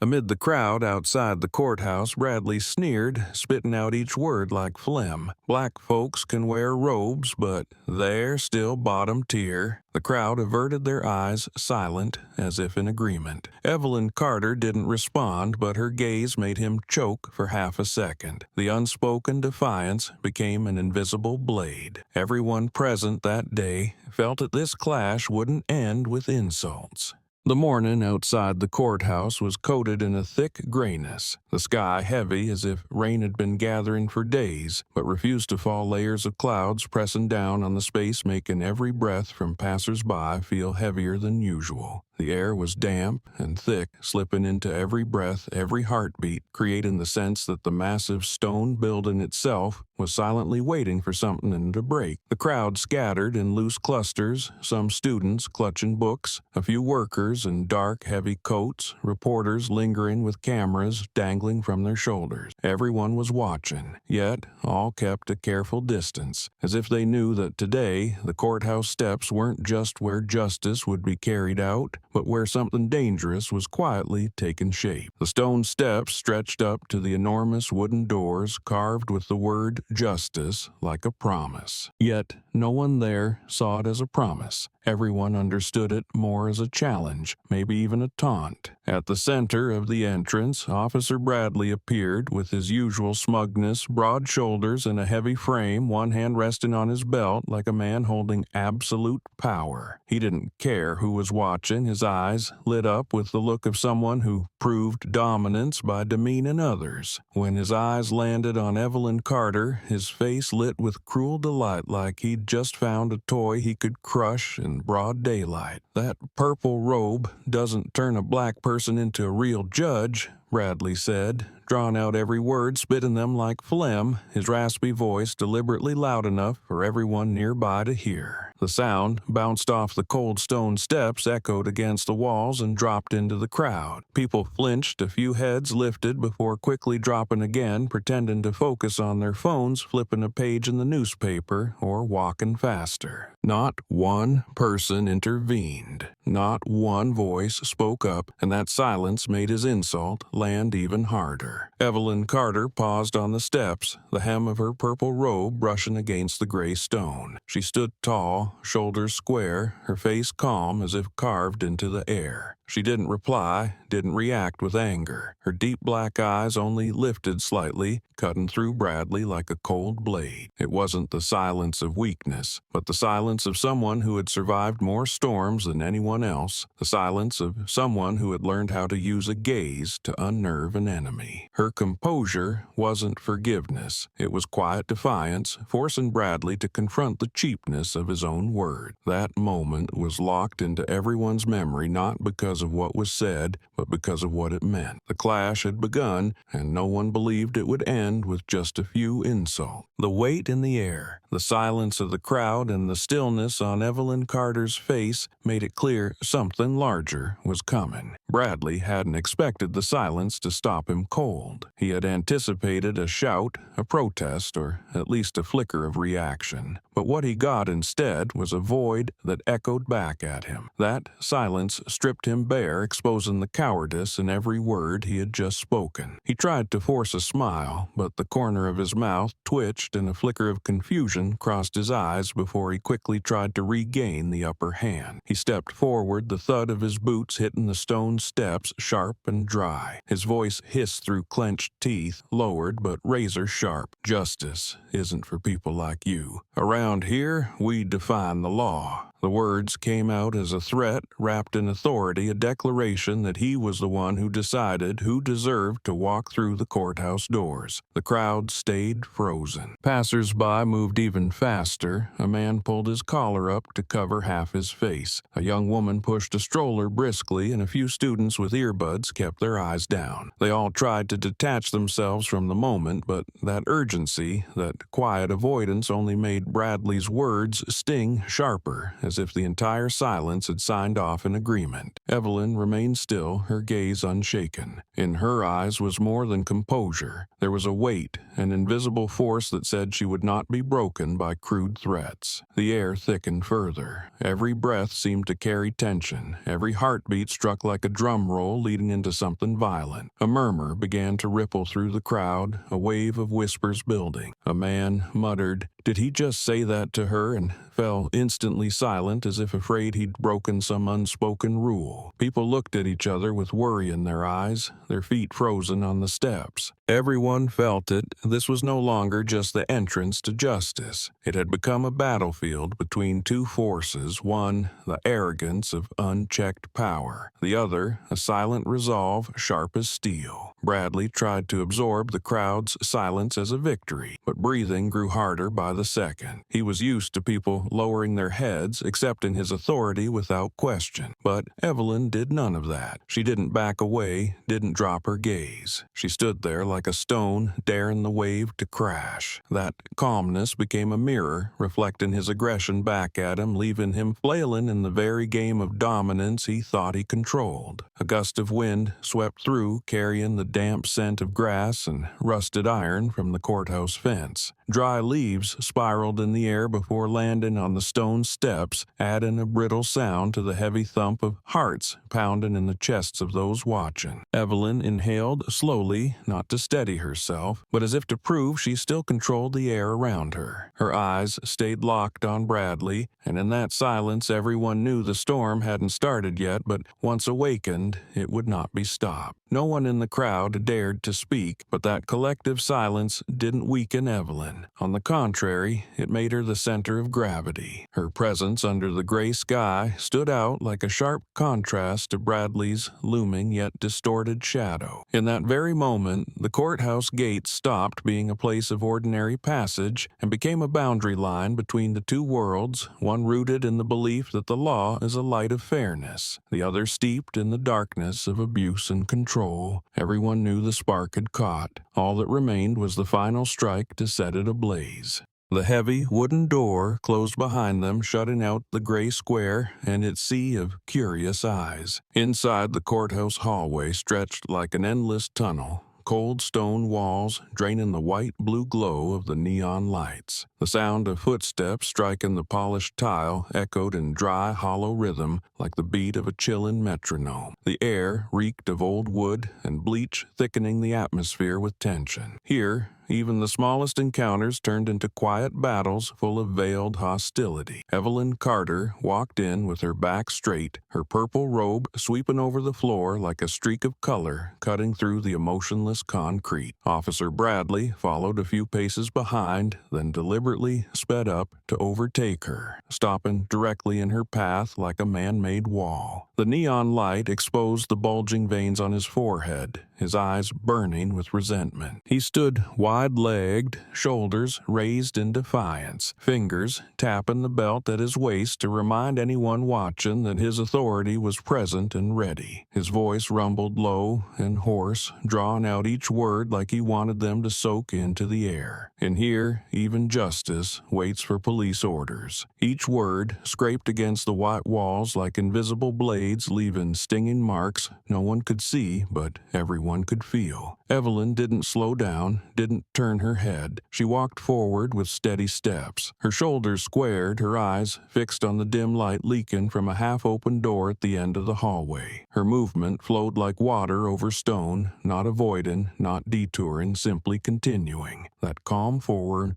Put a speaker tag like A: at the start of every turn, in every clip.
A: Amid the crowd outside the courthouse, Bradley sneered, spitting out each word like phlegm. Black folks can wear robes, but they're still bottom tier. The crowd averted their eyes, silent, as if in agreement. Evelyn Carter didn't respond, but her gaze made him choke for half a second. The unspoken defiance became an invisible blade. Everyone present that day felt that this clash wouldn't end with insults. The morning outside the courthouse was coated in a thick grayness, the sky heavy as if rain had been gathering for days, but refused to fall. Layers of clouds pressing down on the space, making every breath from passers-by feel heavier than usual. The air was damp and thick, slipping into every breath, every heartbeat, creating the sense that the massive stone building itself was silently waiting for something to break. The crowd scattered in loose clusters, some students clutching books, a few workers in dark, heavy coats, reporters lingering with cameras dangling from their shoulders. Everyone was watching, yet all kept a careful distance, as if they knew that today the courthouse steps weren't just where justice would be carried out, but where something dangerous was quietly taking shape. The stone steps stretched up to the enormous wooden doors carved with the word justice like a promise. Yet no one there saw it as a promise. Everyone understood it more as a challenge, maybe even a taunt. At the center of the entrance, Officer Bradley appeared with his usual smugness, broad shoulders, and a heavy frame, one hand resting on his belt like a man holding absolute power. He didn't care who was watching. His eyes lit up with the look of someone who proved dominance by demeaning others. When his eyes landed on Evelyn Carter, his face lit with cruel delight, like he'd just found a toy he could crush in broad daylight. That purple robe doesn't turn a black person into a real judge, Bradley said, drawing out every word, spitting them like phlegm, his raspy voice deliberately loud enough for everyone nearby to hear. The sound bounced off the cold stone steps, echoed against the walls, and dropped into the crowd. People flinched, a few heads lifted before quickly dropping again, pretending to focus on their phones, flipping a page in the newspaper, or walking faster. Not one person intervened. Not one voice spoke up, and that silence made his insult land even harder. Evelyn Carter paused on the steps, the hem of her purple robe brushing against the gray stone. She stood tall, shoulders square, her face calm as if carved into the air. She didn't reply, didn't react with anger. Her deep black eyes only lifted slightly, cutting through Bradley like a cold blade. It wasn't the silence of weakness, but the silence of someone who had survived more storms than anyone else, the silence of someone who had learned how to use a gaze to unnerve an enemy. Her composure wasn't forgiveness. It was quiet defiance, forcing Bradley to confront the cheapness of his own word. That moment was locked into everyone's memory, not because of what was said, but because of what it meant. The clash had begun, and no one believed it would end with just a few insults. The weight in the air, the silence of the crowd, and the stillness on Evelyn Carter's face made it clear something larger was coming. Bradley hadn't expected the silence to stop him cold. He had anticipated a shout, a protest, or at least a flicker of reaction. But what he got instead was a void that echoed back at him. That silence stripped him bare, exposing the cowardice in every word he had just spoken. He tried to force a smile, but the corner of his mouth twitched and a flicker of confusion crossed his eyes before he quickly tried to regain the upper hand. He stepped forward, the thud of his boots hitting the stone steps sharp and dry. His voice hissed through clenched teeth, lowered but razor sharp. Justice isn't for people like you. Around here, we define the law. The words came out as a threat wrapped in authority, a declaration that he was the one who decided who deserved to walk through the courthouse doors. The crowd stayed frozen. Passers-by moved even faster. A man pulled his collar up to cover half his face. A young woman pushed a stroller briskly, and a few students with earbuds kept their eyes down. They all tried to detach themselves from the moment, but that urgency, that quiet avoidance only made Bradley's words sting sharper, as as if the entire silence had signed off in agreement. Evelyn remained still, her gaze unshaken. In her eyes was more than composure. There was a weight, an invisible force that said she would not be broken by crude threats. The air thickened further. Every breath seemed to carry tension. Every heartbeat struck like a drum roll leading into something violent. A murmur began to ripple through the crowd, a wave of whispers building. A man muttered, "Did he just say that to her?" and fell instantly silent as if afraid he'd broken some unspoken rule. People looked at each other with worry in their eyes, their feet frozen on the steps. Everyone felt it. This was no longer just the entrance to justice. It had become a battlefield between two forces, one, the arrogance of unchecked power, the other, a silent resolve sharp as steel. Bradley tried to absorb the crowd's silence as a victory, but breathing grew harder by the second. He was used to people lowering their heads, accepting his authority without question. But Evelyn did none of that. She didn't back away, didn't drop her gaze. She stood there like a stone, daring the wave to crash. That calmness became a mirror, reflecting his aggression back at him, leaving him flailing in the very game of dominance he thought he controlled. A gust of wind swept through, carrying the damp scent of grass and rusted iron from the courthouse fence. Dry leaves spiraled in the air before landing on the stone steps, adding a brittle sound to the heavy thump of hearts pounding in the chests of those watching. Evelyn inhaled slowly, not to steady herself, but as if to prove she still controlled the air around her. Her eyes stayed locked on Bradley, and in that silence everyone knew the storm hadn't started yet, but once awakened, it would not be stopped. No one in the crowd dared to speak, but that collective silence didn't weaken Evelyn. On the contrary, it made her the center of gravity. Her presence under the gray sky stood out like a sharp contrast to Bradley's looming yet distorted shadow. In that very moment, the courthouse gate stopped being a place of ordinary passage and became a boundary line between the two worlds, one rooted in the belief that the law is a light of fairness, the other steeped in the darkness of abuse and control. Everyone knew the spark had caught. All that remained was the final strike to set it ablaze. The heavy wooden door closed behind them, shutting out the gray square and its sea of curious eyes. Inside, the courthouse hallway stretched like an endless tunnel. Cold stone walls draining the white-blue glow of the neon lights. The sound of footsteps striking the polished tile echoed in dry, hollow rhythm like the beat of a chilling metronome. The air reeked of old wood and bleach, thickening the atmosphere with tension. Here, even the smallest encounters turned into quiet battles full of veiled hostility. Evelyn Carter walked in with her back straight, her purple robe sweeping over the floor like a streak of color cutting through the emotionless concrete. Officer Bradley followed a few paces behind, then deliberately sped up to overtake her, stopping directly in her path like a man-made wall. The neon light exposed the bulging veins on his forehead, his eyes burning with resentment. He stood wide-legged, shoulders raised in defiance, fingers tapping the belt at his waist to remind anyone watching that his authority was present and ready. His voice rumbled low and hoarse, drawing out each word like he wanted them to soak into the air. And here, even justice waits for police orders. Each word scraped against the white walls like invisible blades, leaving stinging marks no one could see, but everyone could feel. Evelyn didn't slow down, didn't turn her head. She walked forward with steady steps. Her shoulders squared, her eyes fixed on the dim light leaking from a half-open door at the end of the hallway. Her movement flowed like water over stone, not avoiding, not detouring, simply continuing. That calm forward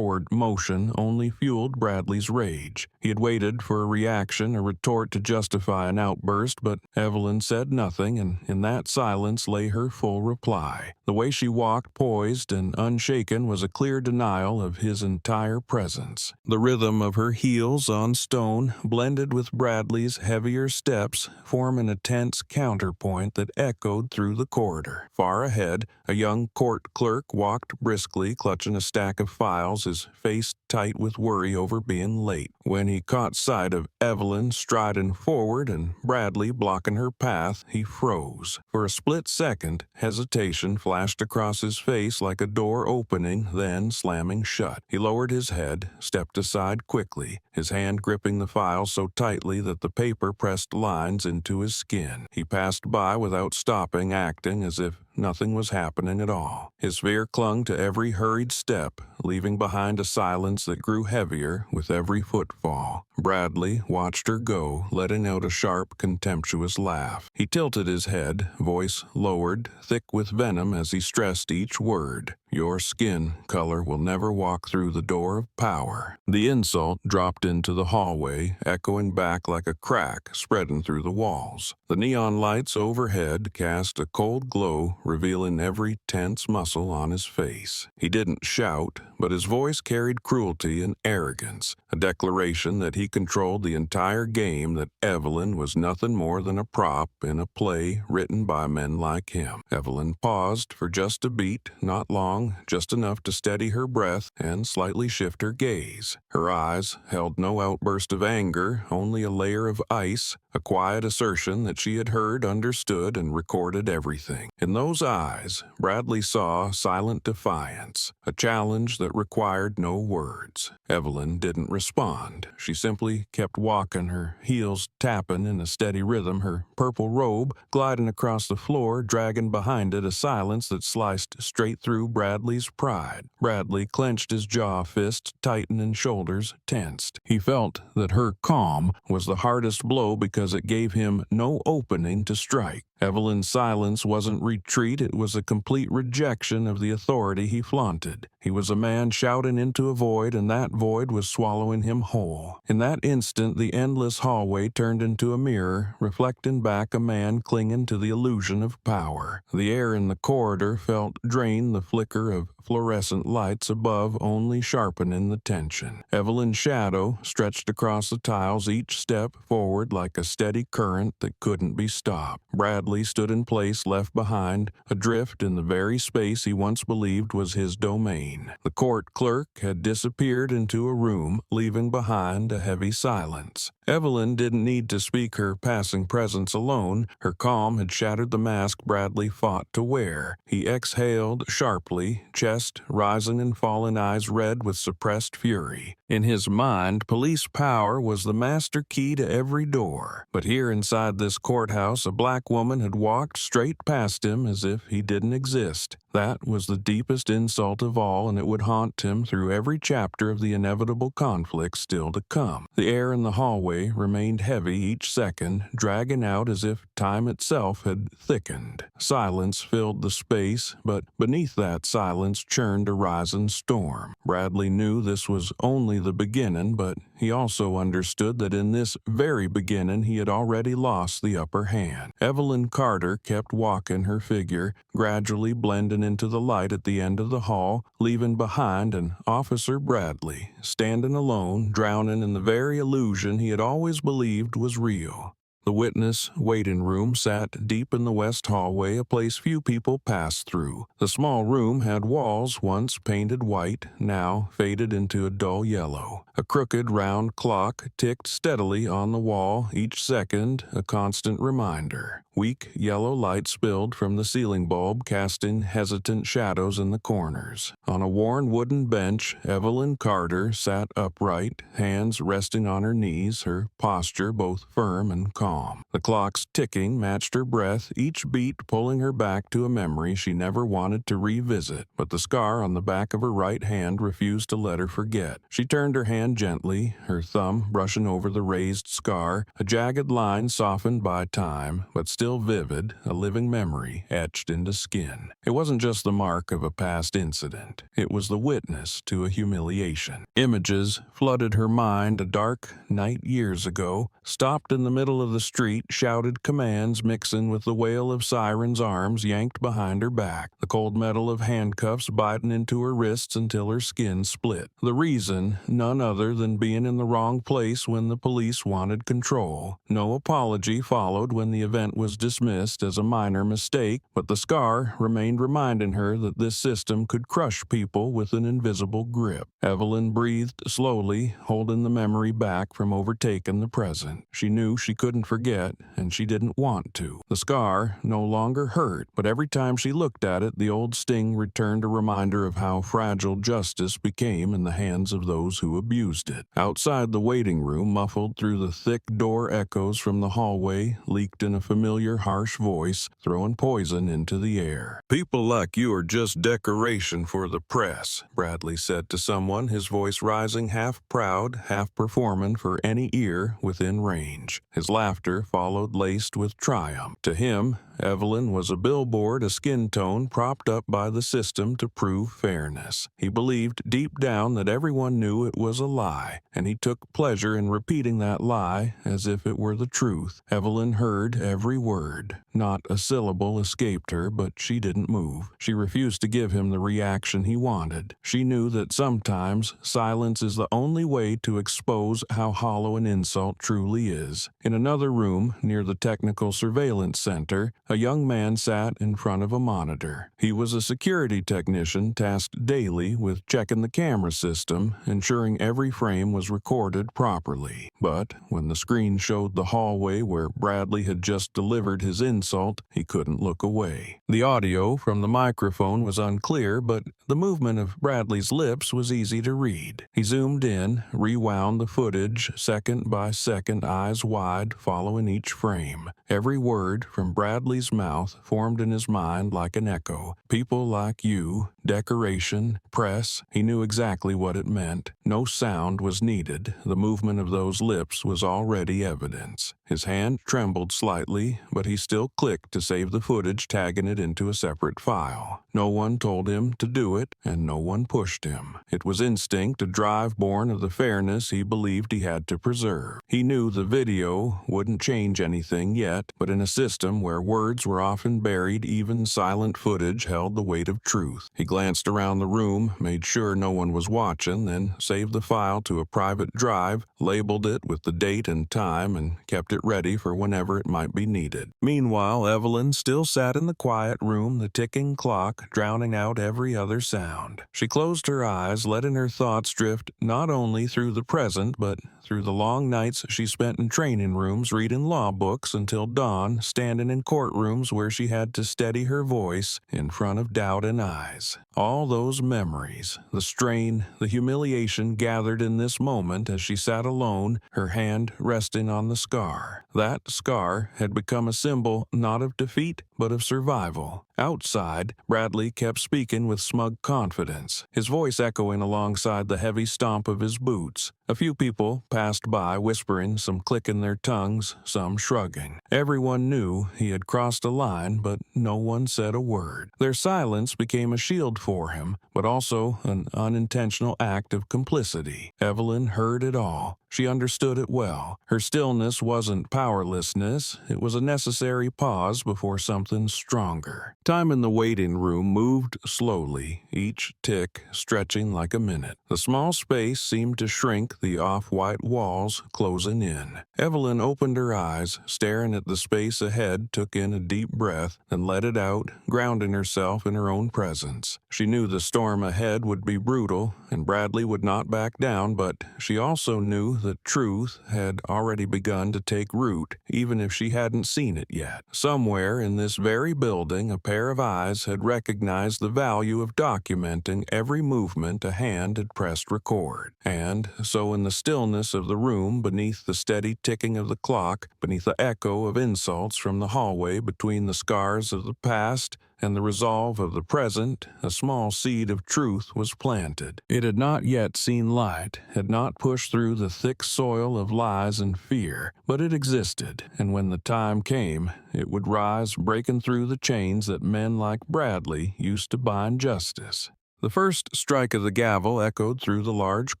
A: motion only fueled Bradley's rage. He had waited for a reaction, a retort to justify an outburst, but Evelyn said nothing, and in that silence lay her full reply. The way she walked, poised and unshaken, was a clear denial of his entire presence. The rhythm of her heels on stone blended with Bradley's heavier steps, forming a tense counterpoint that echoed through the corridor. Far ahead, a young court clerk walked briskly, clutching a stack of files, his face tight with worry over being late. When he caught sight of Evelyn striding forward and Bradley blocking her path, he froze. For a split second, hesitation flashed across his face like a door opening, then slamming shut. He lowered his head, stepped aside quickly, his hand gripping the file so tightly that the paper pressed lines into his skin. He passed by without stopping, acting as if nothing was happening at all. His fear clung to every hurried step, leaving behind a silence that grew heavier with every footfall. Bradley watched her go, letting out a sharp, contemptuous laugh. He tilted his head, voice lowered, thick with venom as he stressed each word. Your skin color will never walk through the door of power. The insult dropped into the hallway, echoing back like a crack spreading through the walls. The neon lights overhead cast a cold glow, revealing every tense muscle on his face. He didn't shout, but his voice carried cruelty and arrogance, a declaration that he controlled the entire game, that Evelyn was nothing more than a prop in a play written by men like him. Evelyn paused for just a beat, not long, just enough to steady her breath and slightly shift her gaze. Her eyes held no outburst of anger, only a layer of ice, a quiet assertion that she had heard, understood, and recorded everything. In those eyes, Bradley saw silent defiance, a challenge that required no words. Evelyn didn't respond. She simply kept walking, her heels tapping in a steady rhythm, her purple robe gliding across the floor, dragging behind it a silence that sliced straight through Bradley's pride. Bradley clenched his jaw, fists tightened and shoulders tensed. He felt that her calm was the hardest blow because it gave him no opening to strike. Evelyn's silence wasn't retreat, it was a complete rejection of the authority he flaunted. He was a man shouting into a void, and that void was swallowing him whole. In that instant, the endless hallway turned into a mirror, reflecting back a man clinging to the illusion of power. The air in the corridor felt drained, the flicker of fluorescent lights above only sharpening the tension. Evelyn's shadow stretched across the tiles, each step forward like a steady current that couldn't be stopped. Bradley stood in place, left behind, adrift in the very space he once believed was his domain. The court clerk had disappeared into a room, leaving behind a heavy silence. Evelyn didn't need to speak, her passing presence alone. Her calm had shattered the mask Bradley fought to wear. He exhaled sharply, chest rising and falling, eyes red with suppressed fury. In his mind, police power was the master key to every door. But here inside this courthouse, a black woman had walked straight past him as if he didn't exist. That was the deepest insult of all, and it would haunt him through every chapter of the inevitable conflict still to come. The air in the hallway remained heavy each second, dragging out as if time itself had thickened. Silence filled the space, but beneath that silence churned a rising storm. Bradley knew this was only the beginning, but he also understood that in this very beginning he had already lost the upper hand. Evelyn Carter kept walking, her figure gradually blending into the light at the end of the hall, leaving behind an Officer Bradley, standing alone, drowning in the very illusion he had always believed was real. The witness waiting room sat deep in the west hallway, a place few people passed through. The small room had walls once painted white, now faded into a dull yellow. A crooked round clock ticked steadily on the wall, each second a constant reminder. Weak yellow light spilled from the ceiling bulb, casting hesitant shadows in the corners. On a worn wooden bench, Evelyn Carter sat upright, hands resting on her knees, her posture both firm and calm. The clock's ticking matched her breath, each beat pulling her back to a memory she never wanted to revisit. But the scar on the back of her right hand refused to let her forget. She turned her hand gently, her thumb brushing over the raised scar, a jagged line softened by time, but still vivid, a living memory etched into skin. It wasn't just the mark of a past incident. It was the witness to a humiliation. Images flooded her mind. A dark night years ago, stopped in the middle of the street, shouted commands mixing with the wail of sirens, arms yanked behind her back, the cold metal of handcuffs biting into her wrists until her skin split. The reason, none other than being in the wrong place when the police wanted control. No apology followed when the event was was dismissed as a minor mistake, but the scar remained reminding her that this system could crush people with an invisible grip. Evelyn breathed slowly, holding the memory back from overtaking the present. She knew she couldn't forget, and she didn't want to. The scar no longer hurt, but every time she looked at it, the old sting returned, a reminder of how fragile justice became in the hands of those who abused it. Outside the waiting room, muffled through the thick door echoes from the hallway, leaked in a familiar, harsh voice, throwing poison into the air. "People like you are just decoration for the press," Bradley said to someone, his voice rising, half proud, half performing for any ear within range. His laughter followed, laced with triumph. To him, Evelyn was a billboard, a skin tone propped up by the system to prove fairness. He believed deep down that everyone knew it was a lie, and he took pleasure in repeating that lie as if it were the truth. Evelyn heard every word. Not a syllable escaped her, but she didn't move. She refused to give him the reaction he wanted. She knew that sometimes silence is the only way to expose how hollow an insult truly is. In another room, near the technical surveillance center, a young man sat in front of a monitor. He was a security technician tasked daily with checking the camera system, ensuring every frame was recorded properly. But when the screen showed the hallway where Bradley had just delivered his insult, he couldn't look away. The audio from the microphone was unclear, but the movement of Bradley's lips was easy to read. He zoomed in, rewound the footage second by second, eyes wide, following each frame. Every word from Bradley's mouth formed in his mind like an echo. People like you, decoration, press. He knew exactly what it meant. No sound was needed. The movement of those lips was already evidence. His hand trembled slightly, but he still clicked to save the footage, tagging it into a separate file. No one told him to do it, and no one pushed him. It was instinct, a drive born of the fairness he believed he had to preserve. He knew the video wouldn't change anything yet, but in a system where words were often buried, even silent footage held the weight of truth. He glanced around the room, made sure no one was watching, then saved the file to a private drive, labeled it with the date and time, and kept it ready for whenever it might be needed. Meanwhile, Evelyn still sat in the quiet room, the ticking clock drowning out every other sound. She closed her eyes, letting her thoughts drift not only through the present, but through the long nights she spent in training rooms reading law books until dawn, standing in courtrooms where she had to steady her voice in front of doubt and eyes. All those memories, the strain, the humiliation gathered in this moment as she sat alone, her hand resting on the scar. That scar had become a symbol not of defeat, but of survival. Outside, Bradley kept speaking with smug confidence, his voice echoing alongside the heavy stomp of his boots. A few people passed by, whispering, some clicking their tongues, some shrugging. Everyone knew he had crossed a line, but no one said a word. Their silence became a shield for him, but also an unintentional act of complicity. Evelyn heard it all. She understood it well. Her stillness wasn't powerlessness. It was a necessary pause before something stronger. Time in the waiting room moved slowly, each tick stretching like a minute. The small space seemed to shrink, the off-white walls closing in. Evelyn opened her eyes, staring at the space ahead, took in a deep breath, then let it out, grounding herself in her own presence. She knew the storm ahead would be brutal, and Bradley would not back down, but she also knew that truth had already begun to take root, even if she hadn't seen it yet. Somewhere in this very building, a pair of eyes had recognized the value of documenting every movement a hand had pressed record. And so in the stillness of the room, beneath the steady ticking of the clock, beneath the echo of insults from the hallway, between the scars of the past and the resolve of the present, a small seed of truth was planted. It had not yet seen light, had not pushed through the thick soil of lies and fear, but it existed, and when the time came, it would rise, breaking through the chains that men like Bradley used to bind justice. The first strike of the gavel echoed through the large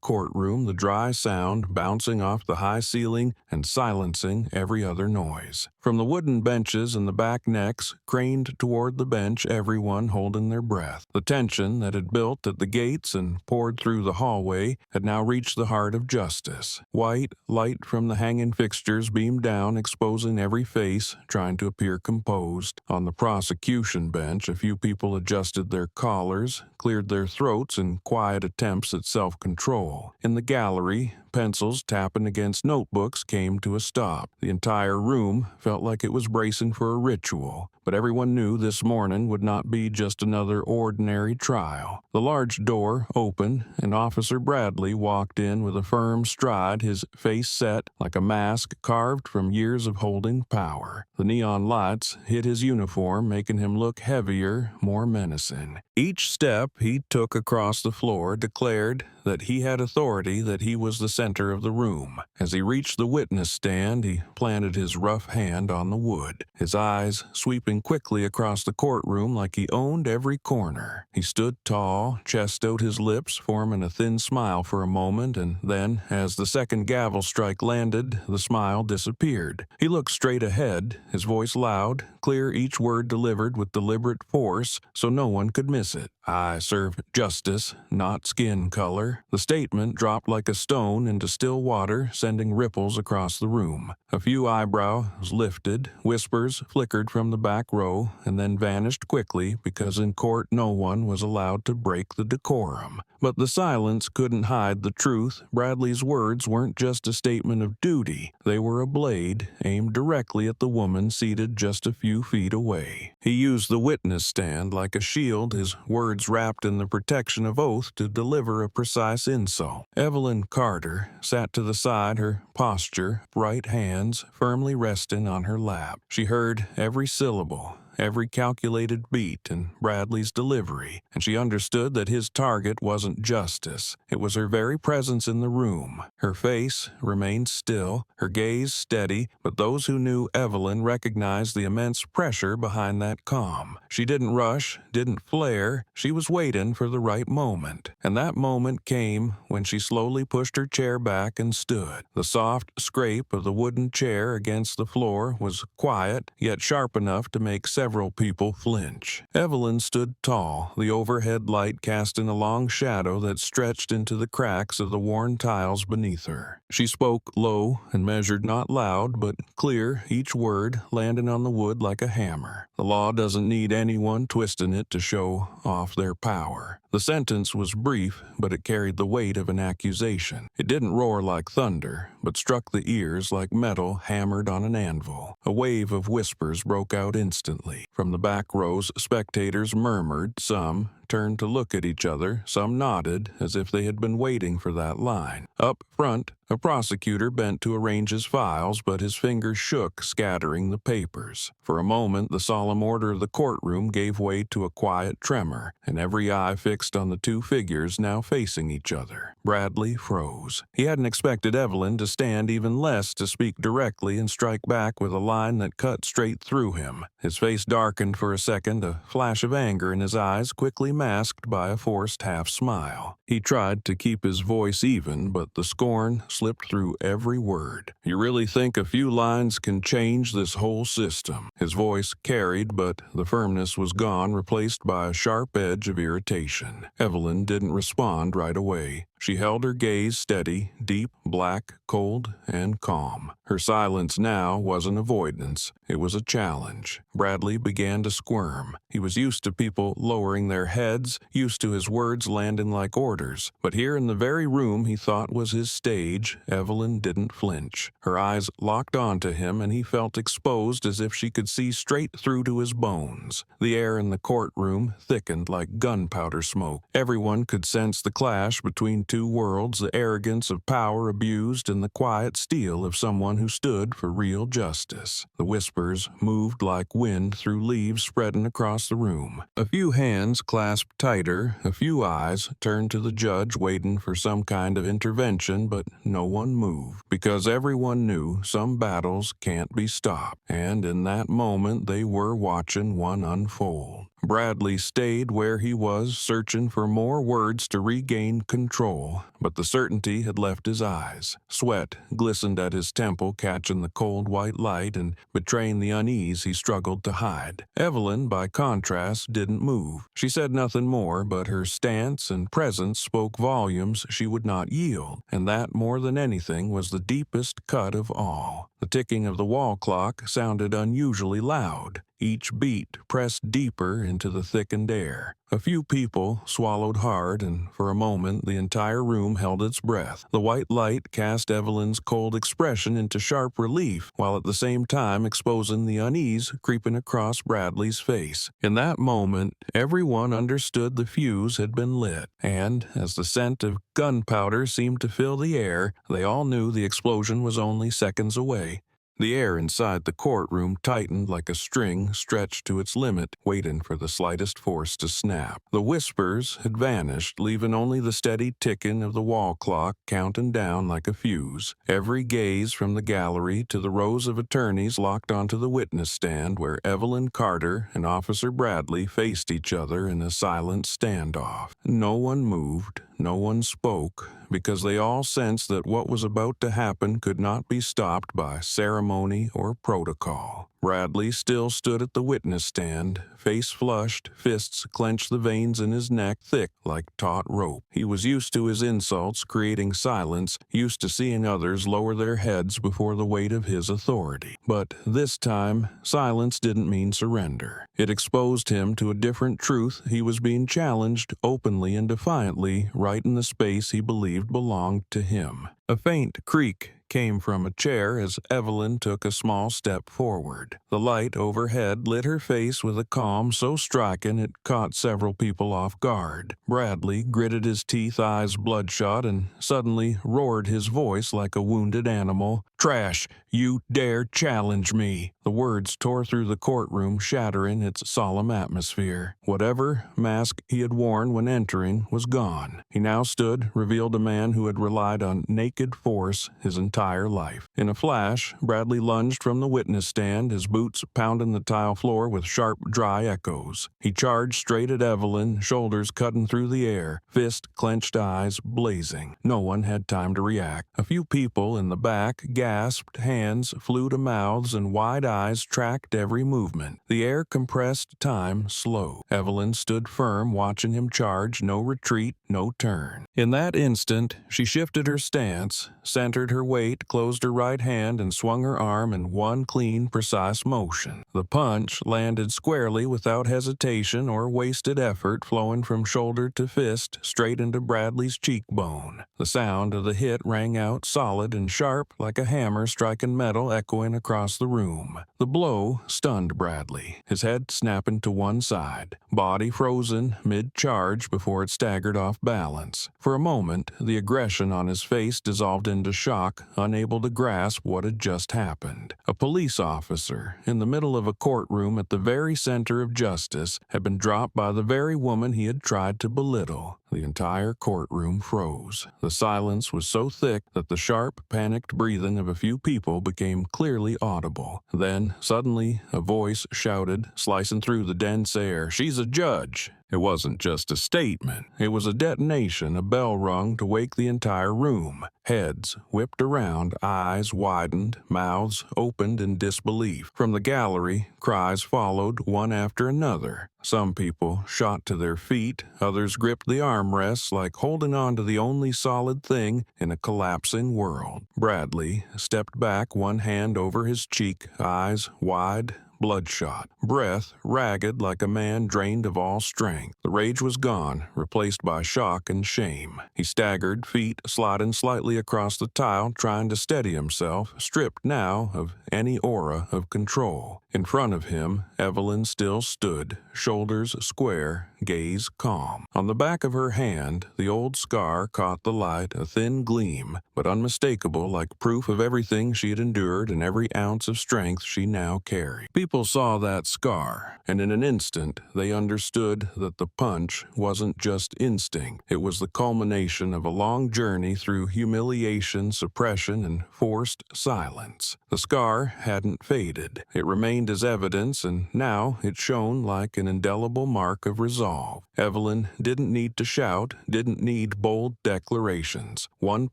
A: courtroom, the dry sound bouncing off the high ceiling and silencing every other noise. From the wooden benches and the back necks craned toward the bench, everyone holding their breath. The tension that had built at the gates and poured through the hallway had now reached the heart of justice. White light from the hanging fixtures beamed down, exposing every face, trying to appear composed. On the prosecution bench, a few people adjusted their collars, cleared their throats in quiet attempts at self-control. In the gallery, pencils tapping against notebooks came to a stop. The entire room felt like it was bracing for a ritual, but everyone knew this morning would not be just another ordinary trial. The large door opened, and Officer Bradley walked in with a firm stride, his face set like a mask carved from years of holding power. The neon lights hit his uniform, making him look heavier, more menacing. Each step he took across the floor declared that he had authority, that he was the center of the room. As he reached the witness stand, he planted his rough hand on the wood, his eyes sweeping quickly across the courtroom like he owned every corner. He stood tall, chest out, his lips forming a thin smile for a moment, and then, as the second gavel strike landed, the smile disappeared. He looked straight ahead, his voice loud, clear, each word delivered with deliberate force so no one could miss it. "I serve justice, not skin color." The statement dropped like a stone into still water, sending ripples across the room. A few eyebrows lifted, whispers flickered from the back row, and then vanished quickly because in court no one was allowed to break the decorum. But the silence couldn't hide the truth. Bradley's words weren't just a statement of duty. They were a blade aimed directly at the woman seated just a few feet away. He used the witness stand like a shield, his words wrapped in the protection of oath to deliver a precise insult. Evelyn Carter sat to the side, her posture, right hands firmly resting on her lap. She heard every syllable, every calculated beat in Bradley's delivery, and she understood that his target wasn't justice. It was her very presence in the room. Her face remained still, her gaze steady, but those who knew Evelyn recognized the immense pressure behind that calm. She didn't rush, didn't flare. She was waiting for the right moment. And that moment came when she slowly pushed her chair back and stood. The soft scrape of the wooden chair against the floor was quiet, yet sharp enough to make several people flinch. Evelyn stood tall, the overhead light casting a long shadow that stretched into the cracks of the worn tiles beneath her. She spoke low and measured, not loud, but clear, each word landing on the wood like a hammer. The law doesn't need anyone twisting it to show off their power. The sentence was brief, but it carried the weight of an accusation. It didn't roar like thunder, but struck the ears like metal hammered on an anvil. A wave of whispers broke out instantly. From the back rows, spectators murmured, some turned to look at each other, some nodded as if they had been waiting for that line. Up front, a prosecutor bent to arrange his files, but his fingers shook, scattering the papers. For a moment, the solemn order of the courtroom gave way to a quiet tremor, and every eye fixed on the two figures now facing each other. Bradley froze. He hadn't expected Evelyn to stand, even less to speak directly and strike back with a line that cut straight through him. His face darkened for a second, a flash of anger in his eyes quickly masked by a forced half-smile. He tried to keep his voice even, but the scorn slipped through every word. "You really think a few lines can change this whole system?" His voice carried, but the firmness was gone, replaced by a sharp edge of irritation. Evelyn didn't respond right away. She held her gaze steady, deep, black, cold, and calm. Her silence now wasn't avoidance. It was a challenge. Bradley began to squirm. He was used to people lowering their heads, used to his words landing like orders. But here in the very room he thought was his stage, Evelyn didn't flinch. Her eyes locked onto him, and he felt exposed as if she could see straight through to his bones. The air in the courtroom thickened like gunpowder smoke. Everyone could sense the clash between two worlds, the arrogance of power abused and the quiet steel of someone who stood for real justice. The whispers moved like wind through leaves spreading across the room. A few hands clasped tighter, a few eyes turned to the judge waiting for some kind of intervention, but no one moved, because everyone knew some battles can't be stopped, and in that moment they were watching one unfold. Bradley stayed where he was, searching for more words to regain control, but the certainty had left his eyes. Sweat glistened at his temple, catching the cold white light and betraying the unease he struggled to hide. Evelyn, by contrast, didn't move. She said nothing more, but her stance and presence spoke volumes. She would not yield, and that, more than anything, was the deepest cut of all. The ticking of the wall clock sounded unusually loud. Each beat pressed deeper into the thickened air. A few people swallowed hard, and for a moment the entire room held its breath. The white light cast Evelyn's cold expression into sharp relief, while at the same time exposing the unease creeping across Bradley's face. In that moment, everyone understood the fuse had been lit, and as the scent of gunpowder seemed to fill the air, they all knew the explosion was only seconds away. The air inside the courtroom tightened like a string stretched to its limit, waiting for the slightest force to snap. The whispers had vanished, leaving only the steady ticking of the wall clock counting down like a fuse. Every gaze from the gallery to the rows of attorneys locked onto the witness stand where Evelyn Carter and Officer Bradley faced each other in a silent standoff. No one moved. No one spoke, because they all sensed that what was about to happen could not be stopped by ceremony or protocol. Bradley still stood at the witness stand, face flushed, fists clenched, the veins in his neck thick like taut rope. He was used to his insults creating silence, used to seeing others lower their heads before the weight of his authority. But this time, silence didn't mean surrender. It exposed him to a different truth. He was being challenged openly and defiantly, right in the space he believed belonged to him. A faint creak came from a chair as Evelyn took a small step forward. The light overhead lit her face with a calm so striking it caught several people off guard. Bradley gritted his teeth, eyes bloodshot, and suddenly roared his voice like a wounded animal. "Trash! You dare challenge me!" The words tore through the courtroom, shattering its solemn atmosphere. Whatever mask he had worn when entering was gone. He now stood, revealed a man who had relied on naked force his entire life. In a flash, Bradley lunged from the witness stand, his boots pounding the tile floor with sharp, dry echoes. He charged straight at Evelyn, shoulders cutting through the air, fist clenched, eyes blazing. No one had time to react. A few people in the back gasped, hands flew to mouths, and wide eyes tracked every movement. The air compressed, time slow. Evelyn stood firm, watching him charge, no retreat, no turn. In that instant, she shifted her stance, centered her weight, closed her right hand, and swung her arm in one clean, precise motion. The punch landed squarely without hesitation or wasted effort, flowing from shoulder to fist straight into Bradley's cheekbone. The sound of the hit rang out solid and sharp like a hammer striking metal, echoing across the room. The blow stunned Bradley, his head snapping to one side, body frozen mid-charge before it staggered off balance. For a moment, the aggression on his face dissolved into shock, unable to grasp what had just happened. A police officer, in the middle of a courtroom at the very center of justice, had been dropped by the very woman he had tried to belittle. The entire courtroom froze. The silence was so thick that the sharp, panicked breathing of a few people became clearly audible. Then, suddenly, a voice shouted, slicing through the dense air, "She's a judge!" It wasn't just a statement. It was a detonation, a bell rung to wake the entire room. Heads whipped around, eyes widened, mouths opened in disbelief. From the gallery, cries followed, one after another. Some people shot to their feet, others gripped the armrests like holding on to the only solid thing in a collapsing world. Bradley stepped back, one hand over his cheek, eyes wide, bloodshot, breath ragged like a man drained of all strength. The rage was gone, replaced by shock and shame. He staggered, feet sliding slightly across the tile, trying to steady himself, stripped now of any aura of control. In front of him, Evelyn still stood, shoulders square, gaze calm. On the back of her hand, the old scar caught the light, a thin gleam, but unmistakable, like proof of everything she had endured and every ounce of strength she now carried. People saw that scar, and in an instant they understood that the punch wasn't just instinct. It was the culmination of a long journey through humiliation, suppression, and forced silence. The scar hadn't faded. It remained as evidence, and now it shone like an indelible mark of resolve. Evelyn didn't need to shout, didn't need bold declarations. One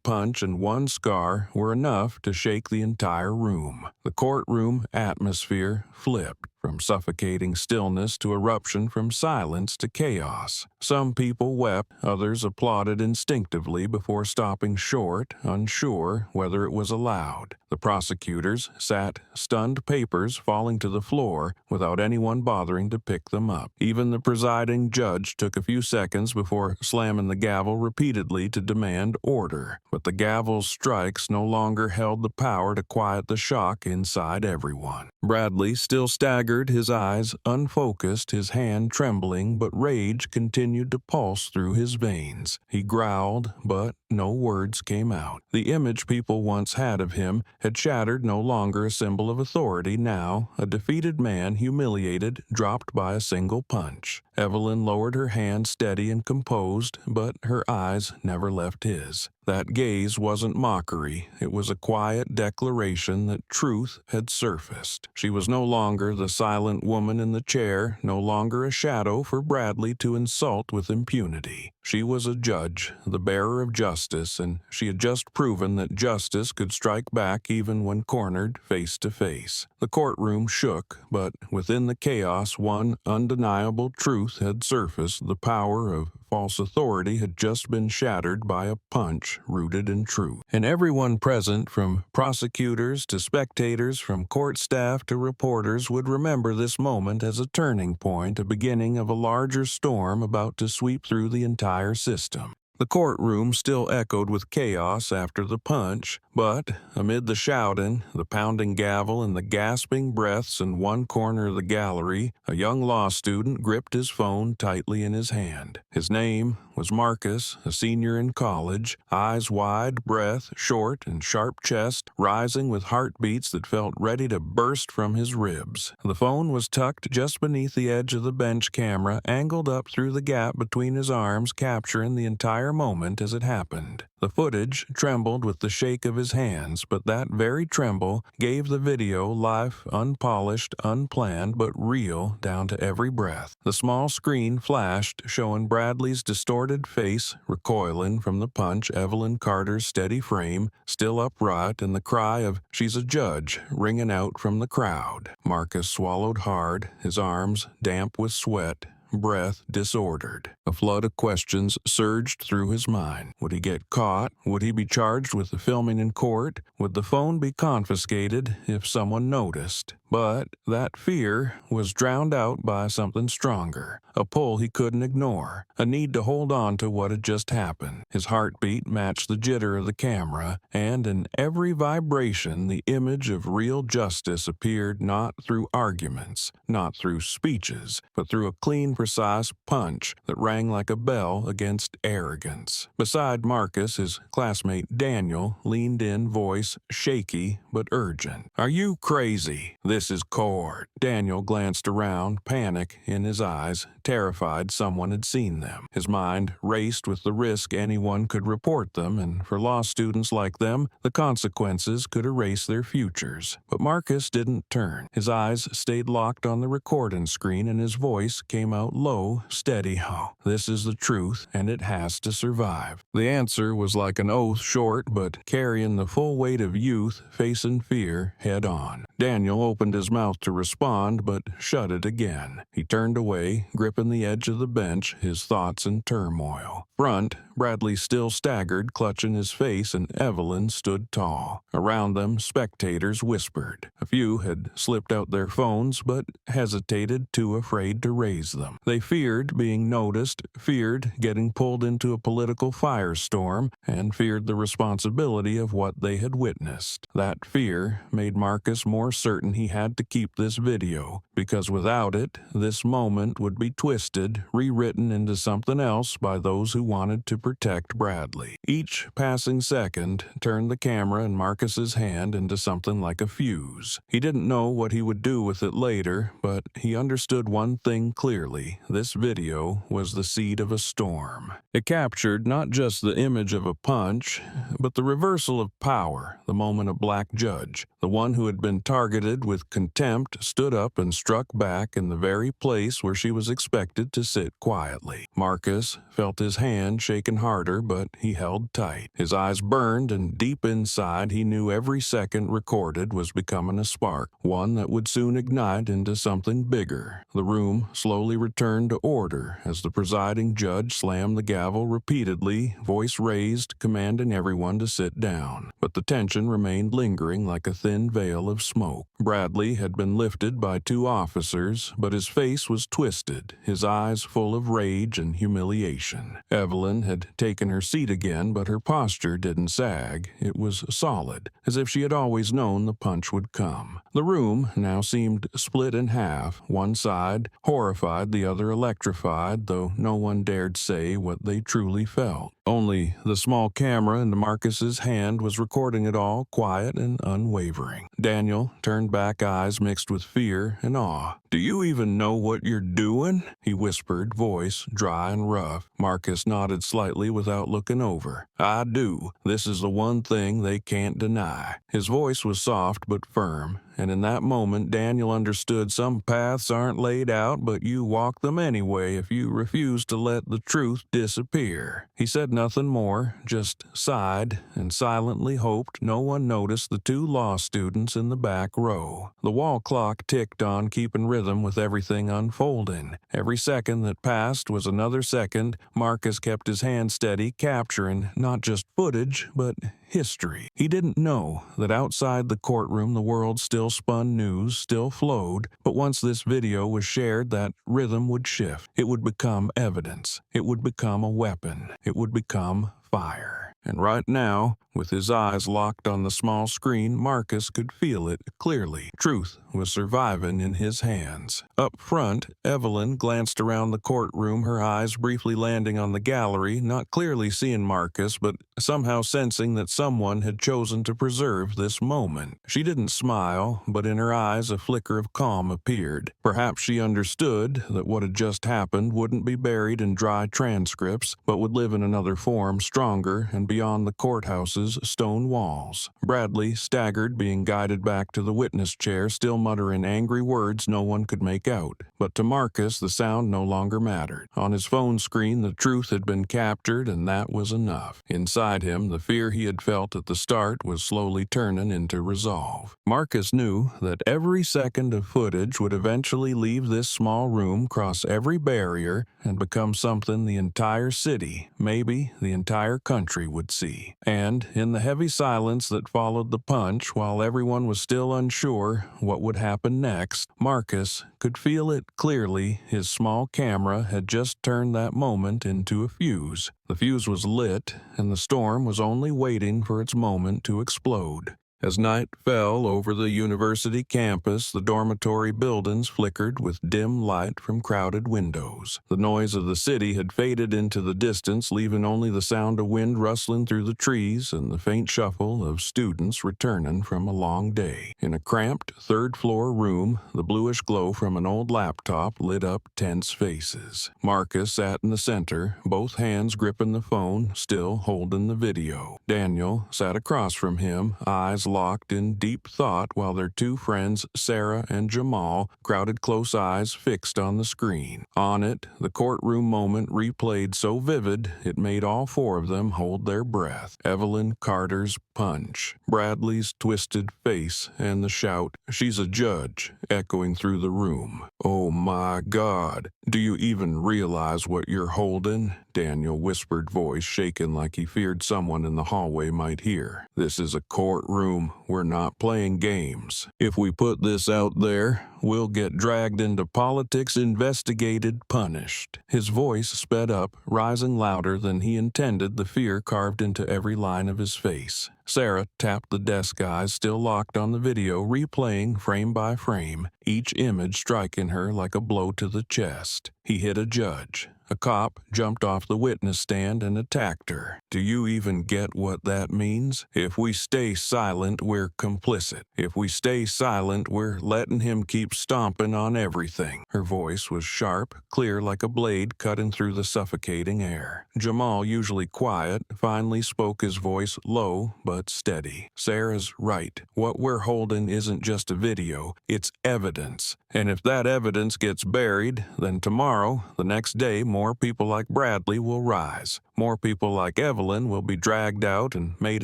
A: punch and one scar were enough to shake the entire room. The courtroom atmosphere flipped. From suffocating stillness to eruption, from silence to chaos. Some people wept, others applauded instinctively before stopping short, unsure whether it was allowed. The prosecutors sat stunned, papers falling to the floor without anyone bothering to pick them up. Even the presiding judge took a few seconds before slamming the gavel repeatedly to demand order. But the gavel's strikes no longer held the power to quiet the shock inside everyone. Bradley still staggered, his eyes unfocused, his hand trembling, but rage continued to pulse through his veins. He growled, but no words came out. The image people once had of him had shattered, no longer a symbol of authority, now a defeated man, humiliated, dropped by a single punch. Evelyn lowered her hand, steady and composed, but her eyes never left his. That gaze wasn't mockery. It was a quiet declaration that truth had surfaced. She was no longer the silent woman in the chair, no longer a shadow for Bradley to insult with impunity. She was a judge, the bearer of justice, and she had just proven that justice could strike back even when cornered face to face. The courtroom shook, but within the chaos, one undeniable truth had surfaced. The power of false authority had just been shattered by a punch rooted in truth. And everyone present, from prosecutors to spectators, from court staff to reporters, would remember this moment as a turning point, a beginning of a larger storm about to sweep through the entire system. The courtroom still echoed with chaos after the punch, but amid the shouting, the pounding gavel, and the gasping breaths in one corner of the gallery, a young law student gripped his phone tightly in his hand. His name was Marcus, a senior in college, eyes wide, breath short, and sharp chest rising with heartbeats that felt ready to burst from his ribs. The phone was tucked just beneath the edge of the bench camera, angled up through the gap between his arms, capturing the entire moment as it happened. The footage trembled with the shake of his hands, but that very tremble gave the video life, unpolished, unplanned, but real down to every breath. The small screen flashed, showing Bradley's distorted face recoiling from the punch, Evelyn Carter's steady frame still upright, and the cry of "She's a judge" ringing out from the crowd. Marcus swallowed hard, his arms damp with sweat, breath disordered. A flood of questions surged through his mind. Would he get caught? Would he be charged with the filming in court? Would the phone be confiscated if someone noticed? But that fear was drowned out by something stronger, a pull he couldn't ignore, a need to hold on to what had just happened. His heartbeat matched the jitter of the camera, and in every vibration the image of real justice appeared, not through arguments, not through speeches, but through a clean, precise punch that rang like a bell against arrogance. Beside Marcus, his classmate Daniel leaned in, voice shaky but urgent. "Are you crazy? This is court." Daniel glanced around, panic in his eyes, terrified someone had seen them. His mind raced with the risk anyone could report them, and for law students like them, the consequences could erase their futures. But Marcus didn't turn. His eyes stayed locked on the recording screen, and his voice came out low, steady. "Oh, this is the truth, and it has to survive." The answer was like an oath, short but carrying the full weight of youth facing fear head on. Daniel opened his mouth to respond, but shut it again. He turned away, gripping the edge of the bench, his thoughts in turmoil. front, Bradley still staggered, clutching his face, and Evelyn stood tall. Around them, spectators whispered. A few had slipped out their phones, but hesitated, too afraid to raise them. They feared being noticed, feared getting pulled into a political firestorm, and feared the responsibility of what they had witnessed. That fear made Marcus more certain he had to keep this video, because without it, this moment would be twisted, rewritten into something else by those who wanted to protect Bradley. Each passing second turned the camera in Marcus's hand into something like a fuse. He didn't know what he would do with it later, but he understood one thing clearly. This video was the seed of a storm. It captured not just the image of a punch, but the reversal of power, the moment a black judge, the one who had been targeted with contempt, stood up and struck back in the very place where she was expected to sit quietly. Marcus felt his hand shaken harder, but he held tight. His eyes burned, and deep inside he knew every second recorded was becoming a spark, one that would soon ignite into something bigger. The room slowly returned to order as the presiding judge slammed the gavel repeatedly, voice raised, commanding everyone to sit down. But the tension remained lingering like a thin veil of smoke. Bradley had been lifted by two officers, but his face was twisted, his eyes full of rage and humiliation. Evelyn had taken her seat again, but her posture didn't sag. It was solid, as if she had always known the punch would come. The room now seemed split in half, one side horrified, the other electrified, though no one dared say what they truly felt. Only the small camera in Marcus's hand was recording it all, quiet and unwavering. Daniel turned back, eyes mixed with fear and awe. "Do you even know what you're doing?" he whispered, voice dry and rough. Marcus nodded slightly without looking over. "I do. This is the one thing they can't deny." His voice was soft but firm, and in that moment Daniel understood some paths aren't laid out, but you walk them anyway if you refuse to let the truth disappear. He said nothing more, just sighed and silently hoped no one noticed the two law students in the back row. The wall clock ticked on, keeping rhythm with everything unfolding. Every second that passed was another second. Marcus kept his hand steady, capturing not just footage, but history. He didn't know that outside the courtroom the world still spun news, still flowed, but once this video was shared, that rhythm would shift. It would become evidence. It would become a weapon. It would become fire. And right now, with his eyes locked on the small screen, Marcus could feel it clearly. Truth was surviving in his hands. Up front, Evelyn glanced around the courtroom, her eyes briefly landing on the gallery, not clearly seeing Marcus, but somehow sensing that someone had chosen to preserve this moment. She didn't smile, but in her eyes a flicker of calm appeared. Perhaps she understood that what had just happened wouldn't be buried in dry transcripts, but would live in another form, stronger and beyond the courthouse's stone walls. Bradley staggered, being guided back to the witness chair, still muttering angry words no one could make out. But to Marcus, the sound no longer mattered. On his phone screen, the truth had been captured, and that was enough. Inside him, the fear he had felt at the start was slowly turning into resolve. Marcus knew that every second of footage would eventually leave this small room, cross every barrier, and become something the entire city, maybe the entire country, would see. And in the heavy silence that followed the punch, while everyone was still unsure what would happen next, Marcus could feel it clearly. His small camera had just turned that moment into a fuse. The fuse was lit, and the storm was only waiting for its moment to explode. As night fell over the university campus, the dormitory buildings flickered with dim light from crowded windows. The noise of the city had faded into the distance, leaving only the sound of wind rustling through the trees and the faint shuffle of students returning from a long day. In a cramped third-floor room, the bluish glow from an old laptop lit up tense faces. Marcus sat in the center, both hands gripping the phone, still holding the video. Daniel sat across from him, eyes locked in deep thought, while their two friends, Sarah and Jamal, crowded close eyes fixed on the screen. On it, the courtroom moment replayed so vivid it made all four of them hold their breath. Evelyn Carter's punch, Bradley's twisted face, and the shout, "She's a judge," echoing through the room. "Oh my God, do you even realize what you're holding?" Daniel whispered, voice shaken like he feared someone in the hallway might hear. "This is a courtroom. We're not playing games. If we put this out there, we'll get dragged into politics, investigated, punished." His voice sped up, rising louder than he intended, the fear carved into every line of his face. Sarah tapped the desk, eyes still locked on the video, replaying frame by frame, each image striking her like a blow to the chest. He hit a judge. A cop jumped off the witness stand and attacked her. "Do you even get what that means? If we stay silent, we're complicit. If we stay silent, we're letting him keep stomping on everything." Her voice was sharp, clear like a blade cutting through the suffocating air. Jamal, usually quiet, finally spoke, his voice low but steady. "Sarah's right. What we're holding isn't just a video, it's evidence. And if that evidence gets buried, then tomorrow, the next day, more people like Bradley will rise. More people like Evelyn will be dragged out and made